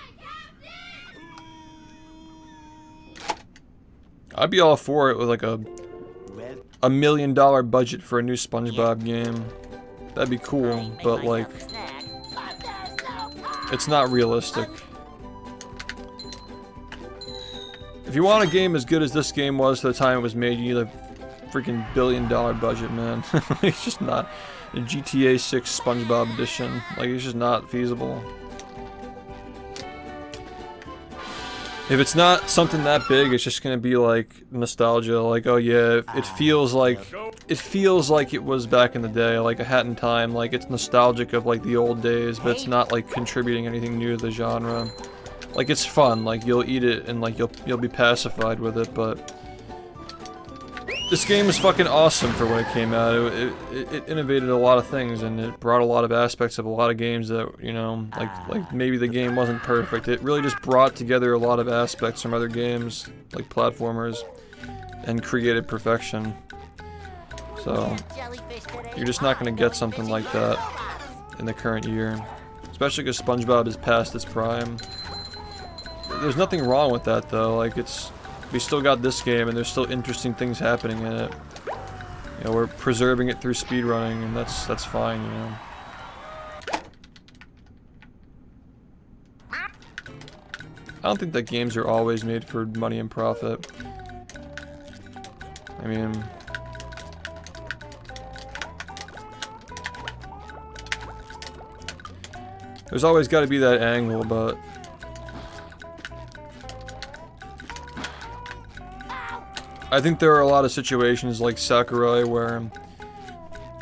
I'd be all for it with like a $1 million budget for a new SpongeBob game. That'd be cool, but like it's not realistic. If you want a game as good as this game was for the time it was made, you need a freaking $1 billion budget, man. It's just not. The GTA 6 SpongeBob edition, like it's just not feasible. If it's not something that big, it's just gonna be like nostalgia, like oh yeah, it feels like it was back in the day, like A Hat in Time, like it's nostalgic of like the old days, but it's not like contributing anything new to the genre. Like it's fun, like you'll eat it and like you'll be pacified with it, but this game was fucking awesome for when it came out. It innovated a lot of things and it brought a lot of aspects of a lot of games that, you know, like maybe the game wasn't perfect. It really just brought together a lot of aspects from other games, like platformers, and created perfection. So, you're just not gonna get something like that in the current year. Especially because SpongeBob is past its prime. There's nothing wrong with that though, like we still got this game and there's still interesting things happening in it. You know, we're preserving it through speedrunning and that's fine, you know. I don't think that games are always made for money and profit. I mean, there's always got to be that angle, but I think there are a lot of situations like Sakurai where,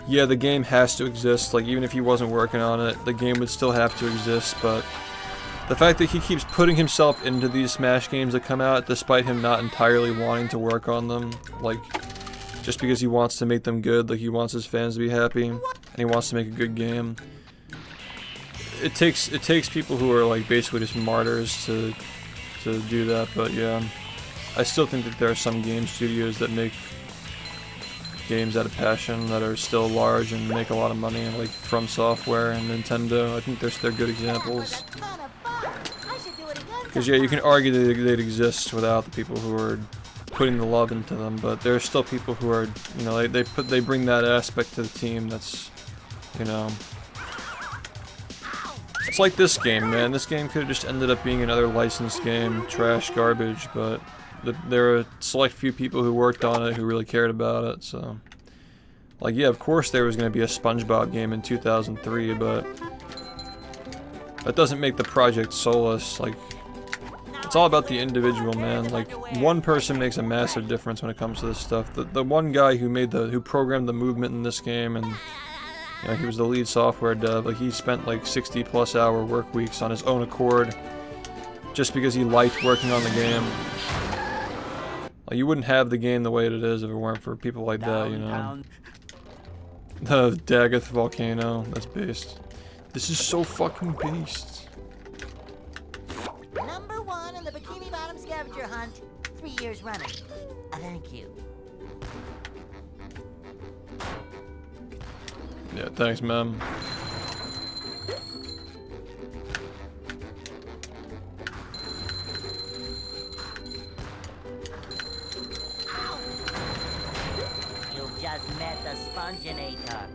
yeah, the game has to exist, like even if he wasn't working on it, the game would still have to exist, but the fact that he keeps putting himself into these Smash games that come out despite him not entirely wanting to work on them, like just because he wants to make them good, like he wants his fans to be happy, and he wants to make a good game. It takes people who are like basically just martyrs to do that, but yeah. I still think that there are some game studios that make games out of passion that are still large and make a lot of money, like From Software and Nintendo. I think they're good examples. Because yeah, you can argue that they'd exist without the people who are putting the love into them, but there are still people who are, you know, they bring that aspect to the team. That's, you know, it's like this game, man. This game could have just ended up being another licensed game, trash, garbage, but there are a select few people who worked on it who really cared about it, so... Like, yeah, of course there was going to be a SpongeBob game in 2003, but... that doesn't make the project soulless, like... It's all about the individual, man. Like, one person makes a massive difference when it comes to this stuff. The one guy who programmed the movement in this game, and... you know, he was the lead software dev, like, he spent like 60+ hour work weeks on his own accord, just because he liked working on the game. Like, you wouldn't have the game the way it is if it weren't for people like that, you know. The Daggett volcano, that's based. This is so fucking based. Number 1 in the Bikini Bottom scavenger hunt, 3 years running. Thank you. Yeah, thanks, ma'am. You've just met the Sponginator.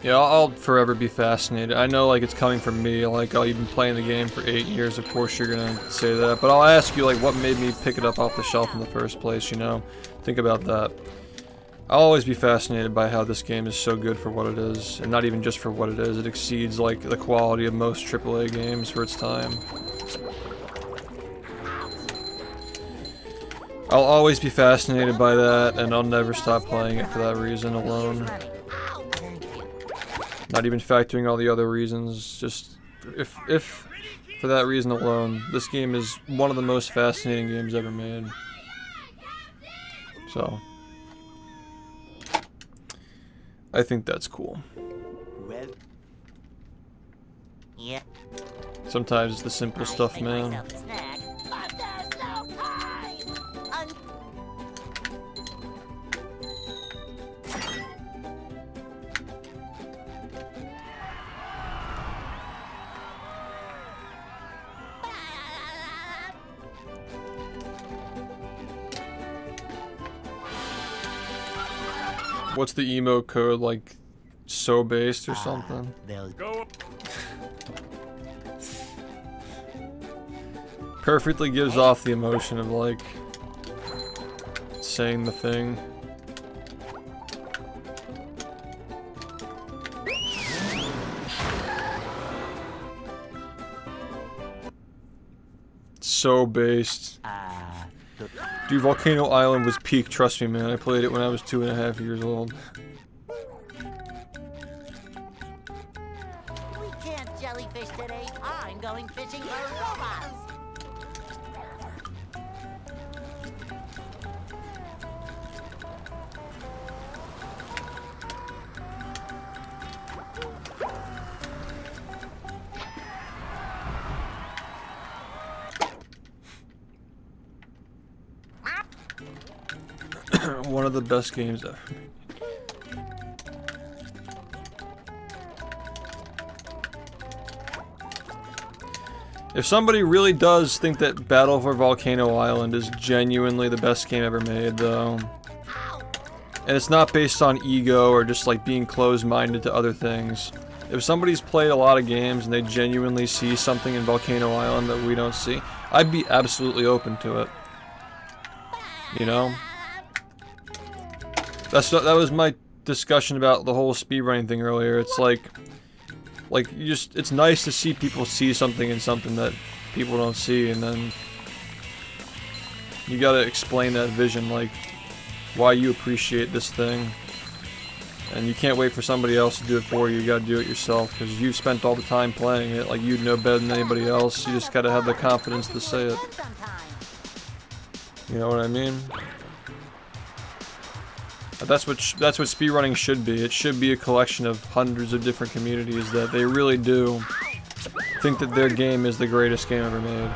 Yeah, I'll forever be fascinated. I know, like, it's coming from me. Like, oh, you've been playing the game for 8 years, of course you're gonna say that. But I'll ask you, like, what made me pick it up off the shelf in the first place, you know? Think about that. I'll always be fascinated by how this game is so good for what it is. And not even just for what it is. It exceeds, like, the quality of most AAA games for its time. I'll always be fascinated by that, and I'll never stop playing it for that reason alone. Not even factoring all the other reasons, just if for that reason alone, this game is one of the most fascinating games ever made. So, I think that's cool. Well, Yeah. Sometimes it's the simple stuff, Make man. myself a snack, but there's no time. What's the emo code, like, so based or something? they'll Go. Perfectly gives off the emotion of, like, saying the thing. So based. Dude, Volcano Island was peak, trust me, man. I played it when I was 2.5 years old. We can't jellyfish today. I'm going fishing for robots. One of the best games ever. If somebody really does think that Battle for Volcano Island is genuinely the best game ever made, though, and it's not based on ego or just like being closed-minded to other things, if somebody's played a lot of games and they genuinely see something in Volcano Island that we don't see, I'd be absolutely open to it. You know? That was my discussion about the whole speedrunning thing earlier. It's like it's nice to see people see something in something that people don't see, and then you gotta explain that vision, like why you appreciate this thing. And you can't wait for somebody else to do it for you. You gotta do it yourself, because you've spent all the time playing it. Like, you'd know better than anybody else. You just gotta have the confidence to say it. You know what I mean? That's what speedrunning should be. It should be a collection of hundreds of different communities that they really do think that their game is the greatest game ever made.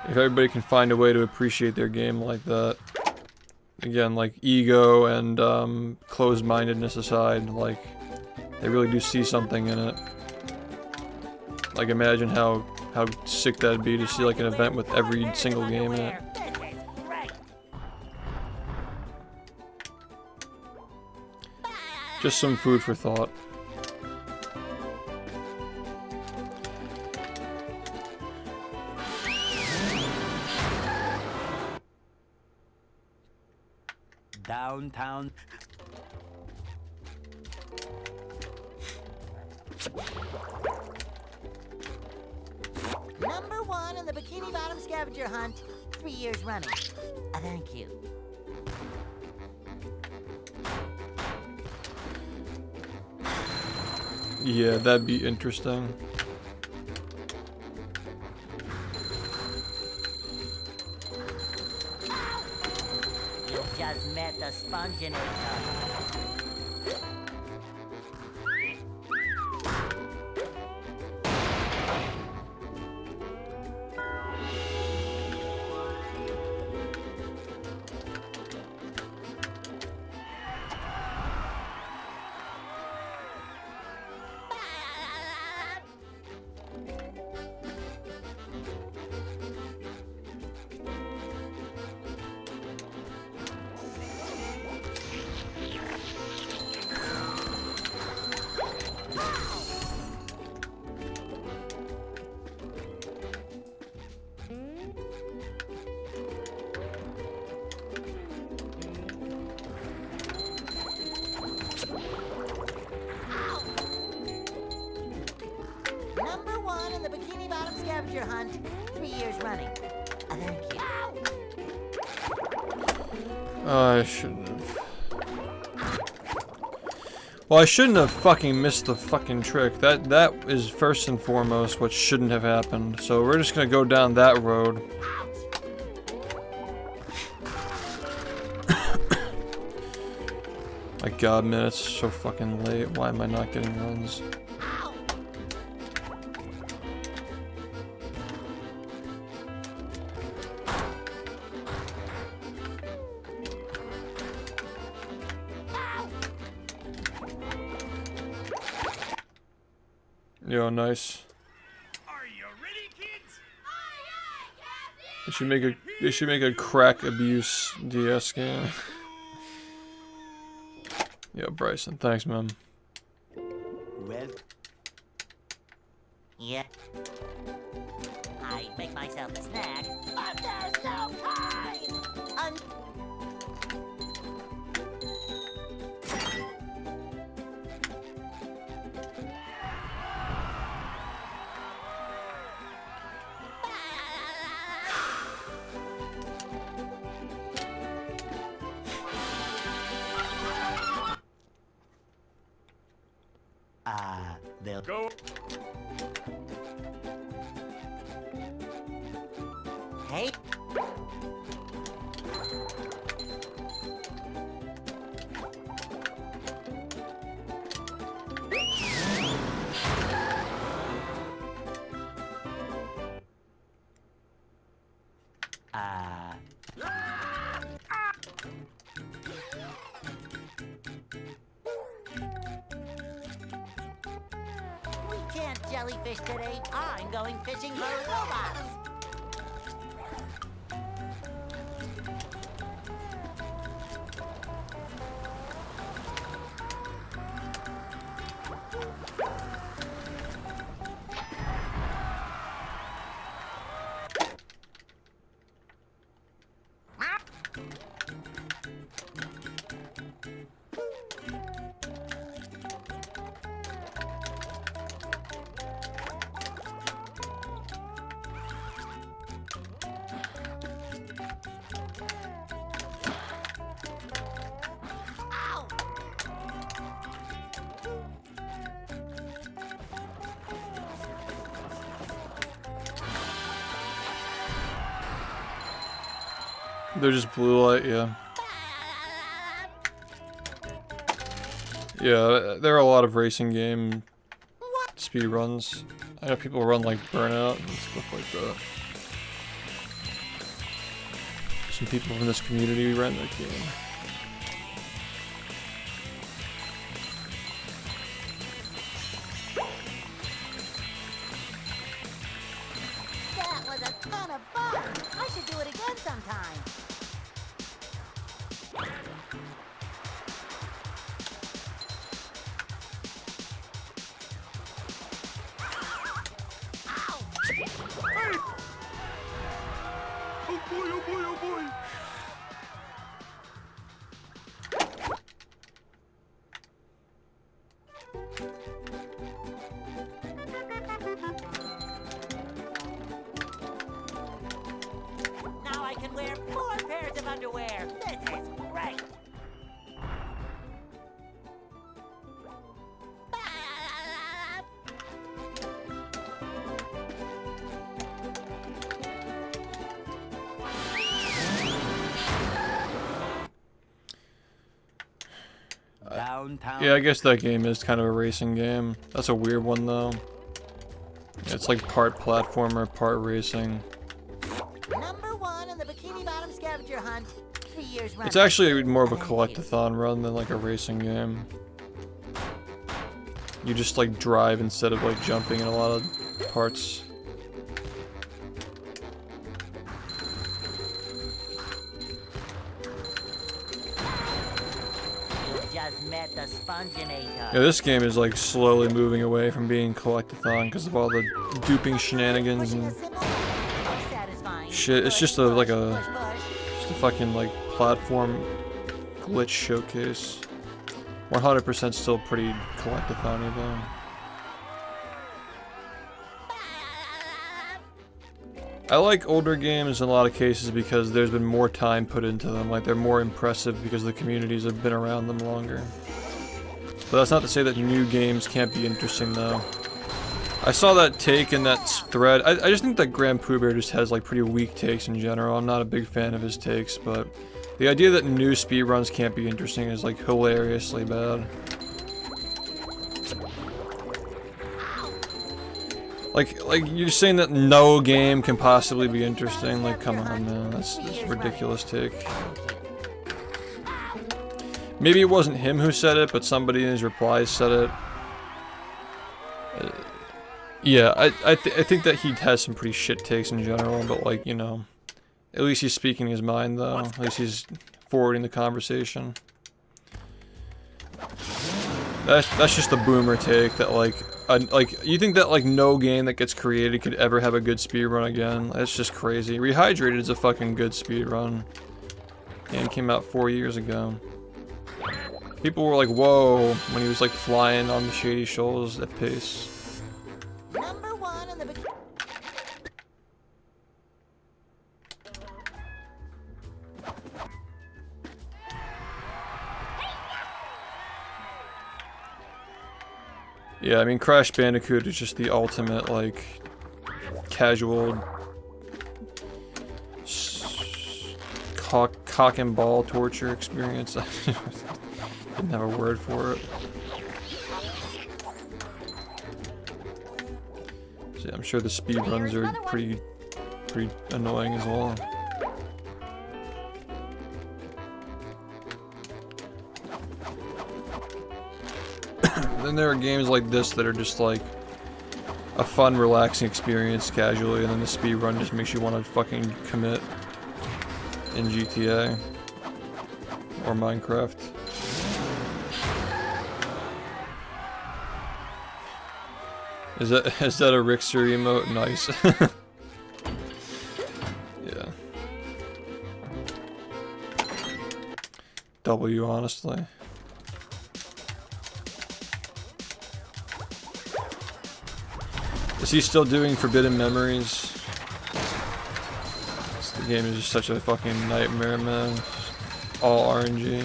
If everybody can find a way to appreciate their game like that. Again, like ego and closed-mindedness aside, like they really do see something in it. Like, imagine how sick that'd be to see like an event with every single game in it. Just some food for thought. Downtown. Number 1 in the Bikini Bottom scavenger hunt, 3 years running. Thank you. Yeah, that'd be interesting. You just met the spongebob. Number 1 in the Bikini Bottom scavenger hunt, 3 years running. Thank you. I shouldn't have. Well, I shouldn't have fucking missed the fucking trick. That is first and foremost what shouldn't have happened. So we're just gonna go down that road. My god, man, it's so fucking late. Why am I not getting runs? Yo, nice. Are you ready, kids? They should make a crack abuse DS game. Yo, Bryson, thanks, man. Well, Yeah. I make myself a snack, but there's no time! they'll Go. Hey. We can't jellyfish today. I'm going fishing for robots. They're just blue light, yeah. Yeah, there are a lot of racing game speed runs. I know people run like Burnout and stuff like that. Some people from this community ran that game. That was a ton of fun. I should do it again sometime. Oh boy, oh boy, oh boy. Now I can wear 4 pairs of underwear. This is great. Downtown. Yeah, I guess that game is kind of a racing game. That's a weird one though. It's like part platformer, part racing. Number 1 in the Bikini Bottom scavenger hunt. 3 years running. It's actually more of a collectathon run than like a racing game. You just like drive instead of like jumping in a lot of parts. You just met the Sponginator. Yeah, this game is like slowly moving away from being collectathon because of all the duping shenanigans Pushing a and symbol? Satisfying. shit. It's just Push, like push, a push. just a fucking like platform glitch showcase. 100% still pretty collectathon-y though. I like older games in a lot of cases because there's been more time put into them. Like, they're more impressive because the communities have been around them longer. But that's not to say that new games can't be interesting, though. I saw that take in that thread. I just think that Grand Pooh Bear just has, like, pretty weak takes in general. I'm not a big fan of his takes, but the idea that new speedruns can't be interesting is, like, hilariously bad. Like you're saying that no game can possibly be interesting. Like, come on, man, that's a ridiculous take. Maybe it wasn't him who said it, but somebody in his replies said it. Yeah, I think that he has some pretty shit takes in general, but like, you know, at least he's speaking his mind though. At least he's forwarding the conversation. That's just a boomer take that like you think that like no game that gets created could ever have a good speedrun again. That's just crazy. Rehydrated is a fucking good speedrun. And it came out 4 years ago. People were like, whoa, when he was like flying on the shady shoals at pace. Number 1 in the Bikini. Yeah, I mean, Crash Bandicoot is just the ultimate, like, casual cock and ball torture experience. I didn't have a word for it. So yeah, I'm sure the speedruns are pretty annoying as well. Then there are games like this that are just like a fun, relaxing experience casually, and then the speedrun just makes you want to fucking commit in GTA or Minecraft. Is that a Rickster emote? Nice. Yeah. W, honestly. Is he still doing Forbidden Memories? The game is just such a fucking nightmare, man. All RNG.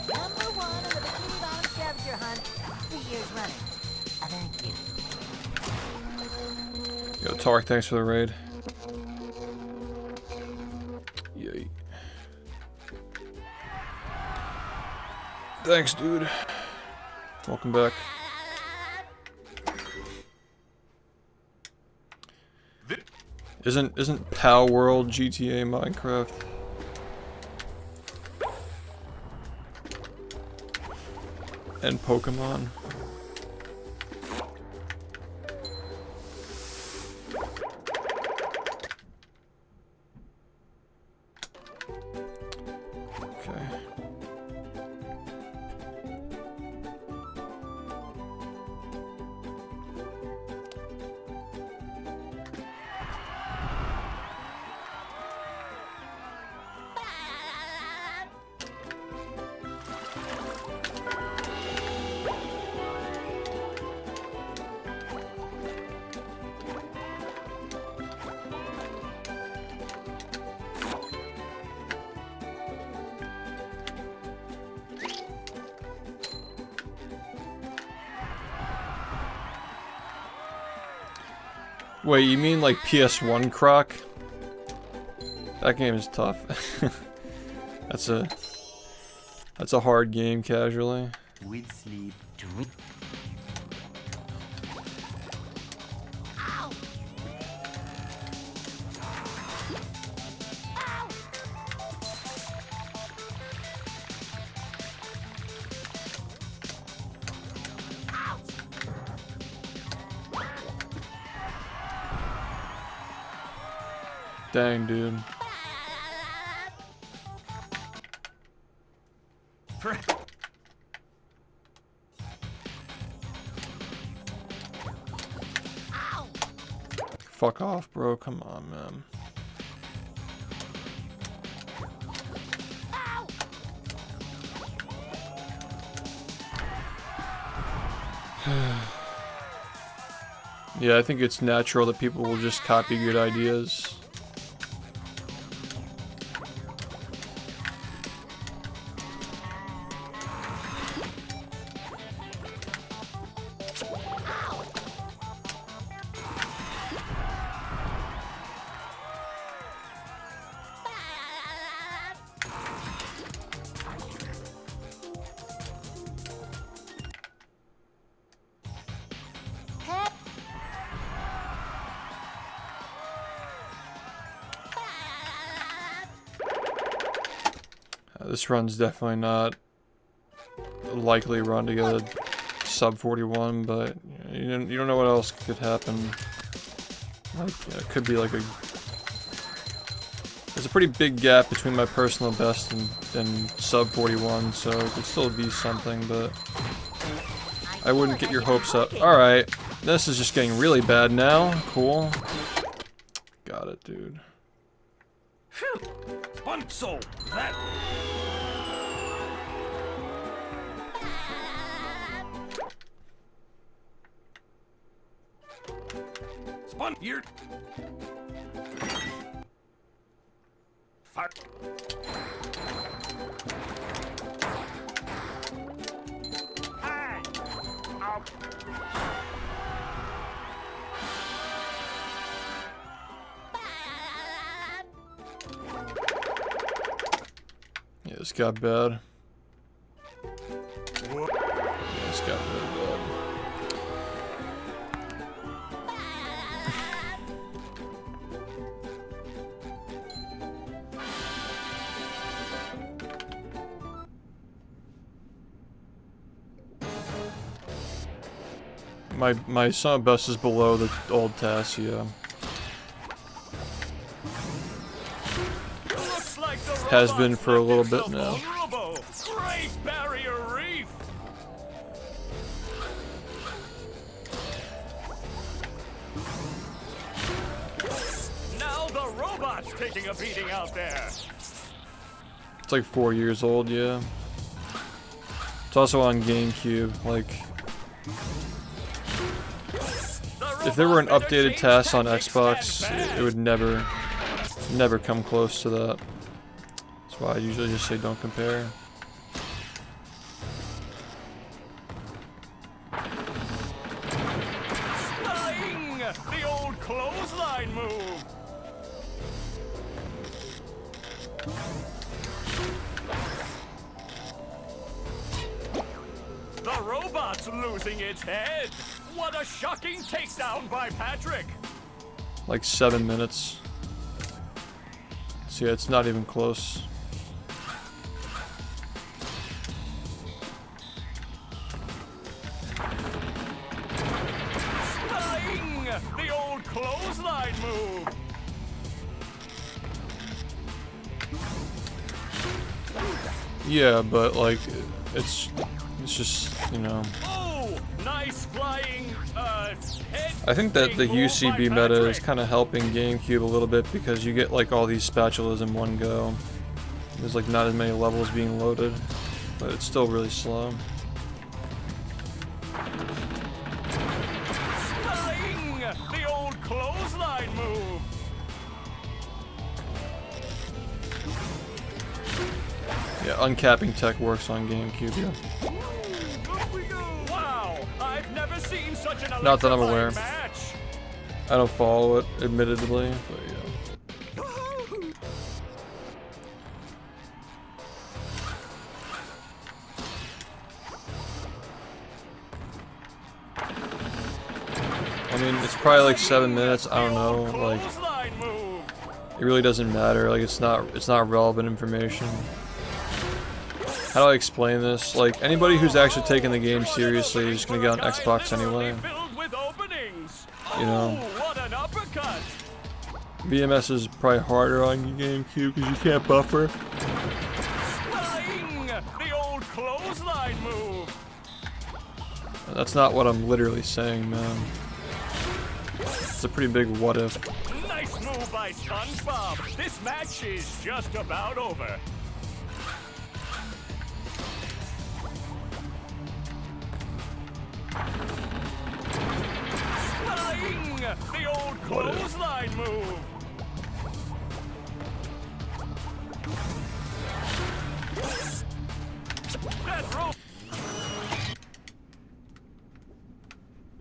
Number 1 in the Bikini Bottom scavenger hunt, 3 years running. Thank you. Yo, Tark, thanks for the raid. Yay. Thanks, dude. Welcome back. Isn't Pow World GTA Minecraft? And Pokemon? Okay. Wait, you mean like PS1 Croc? That game is tough. That's a hard game casually. With sleep to Dang, dude. Fuck off, bro. Come on, man. Yeah, I think it's natural that people will just copy good ideas. This run's definitely not a likely run to get a sub 41, but you don't know what else could happen. Like, it could be like a... There's a pretty big gap between my personal best and sub 41, so it could still be something, but I wouldn't get your hopes up. Alright, this is just getting really bad now. Cool. Got it, dude. Fun soul. That. Spun here. Fire. Hey. Yeah, this got bad. Yeah, this got really bad. My son best is below the old task, yeah. Has been for a little bit now. Great Barrier Reef. Now the robot's taking a beating out there. It's like 4 years old, yeah. It's also on GameCube. Like, if there were an updated test on Xbox, it would never come close to that. That's why I usually just say don't compare. Flying! The old clothesline move! The robot's losing its head! What a shocking takedown by Patrick! Like 7 minutes. So yeah, it's not even close. Flying! The old clothesline move! Yeah, but like, it's just, you know. Oh! Nice flying, head I think that the thing move UCB by meta is Patrick. kind of helping GameCube a little bit because you get like all these spatulas in one go. There's like not as many levels being loaded, but it's still really slow. Flying! The old clothesline move! Yeah, uncapping tech works on GameCube, yeah. Wow! I've never seen such an Not that I'm aware. electrifying match! I don't follow it, admittedly, but yeah. I mean, it's probably like 7 minutes, I don't know, like, Clothesline move! it really doesn't matter, like, it's not relevant information. How do I explain this? Like, anybody who's actually taking the game seriously is gonna get on Xbox anyway. Filled with openings. You know. Oh, what an uppercut! VMS is probably harder on your GameCube because you can't buffer. Flying! The old clothesline move! That's not what I'm literally saying, man. It's a pretty big what if. Nice move by SpongeBob! This match is just about over. Flying! The old What if? clothesline move! That rope!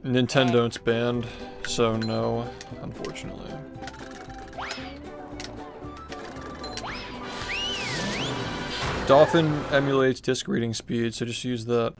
Nintendo's banned, so no, unfortunately. Dolphin emulates disk reading speed, so just use that.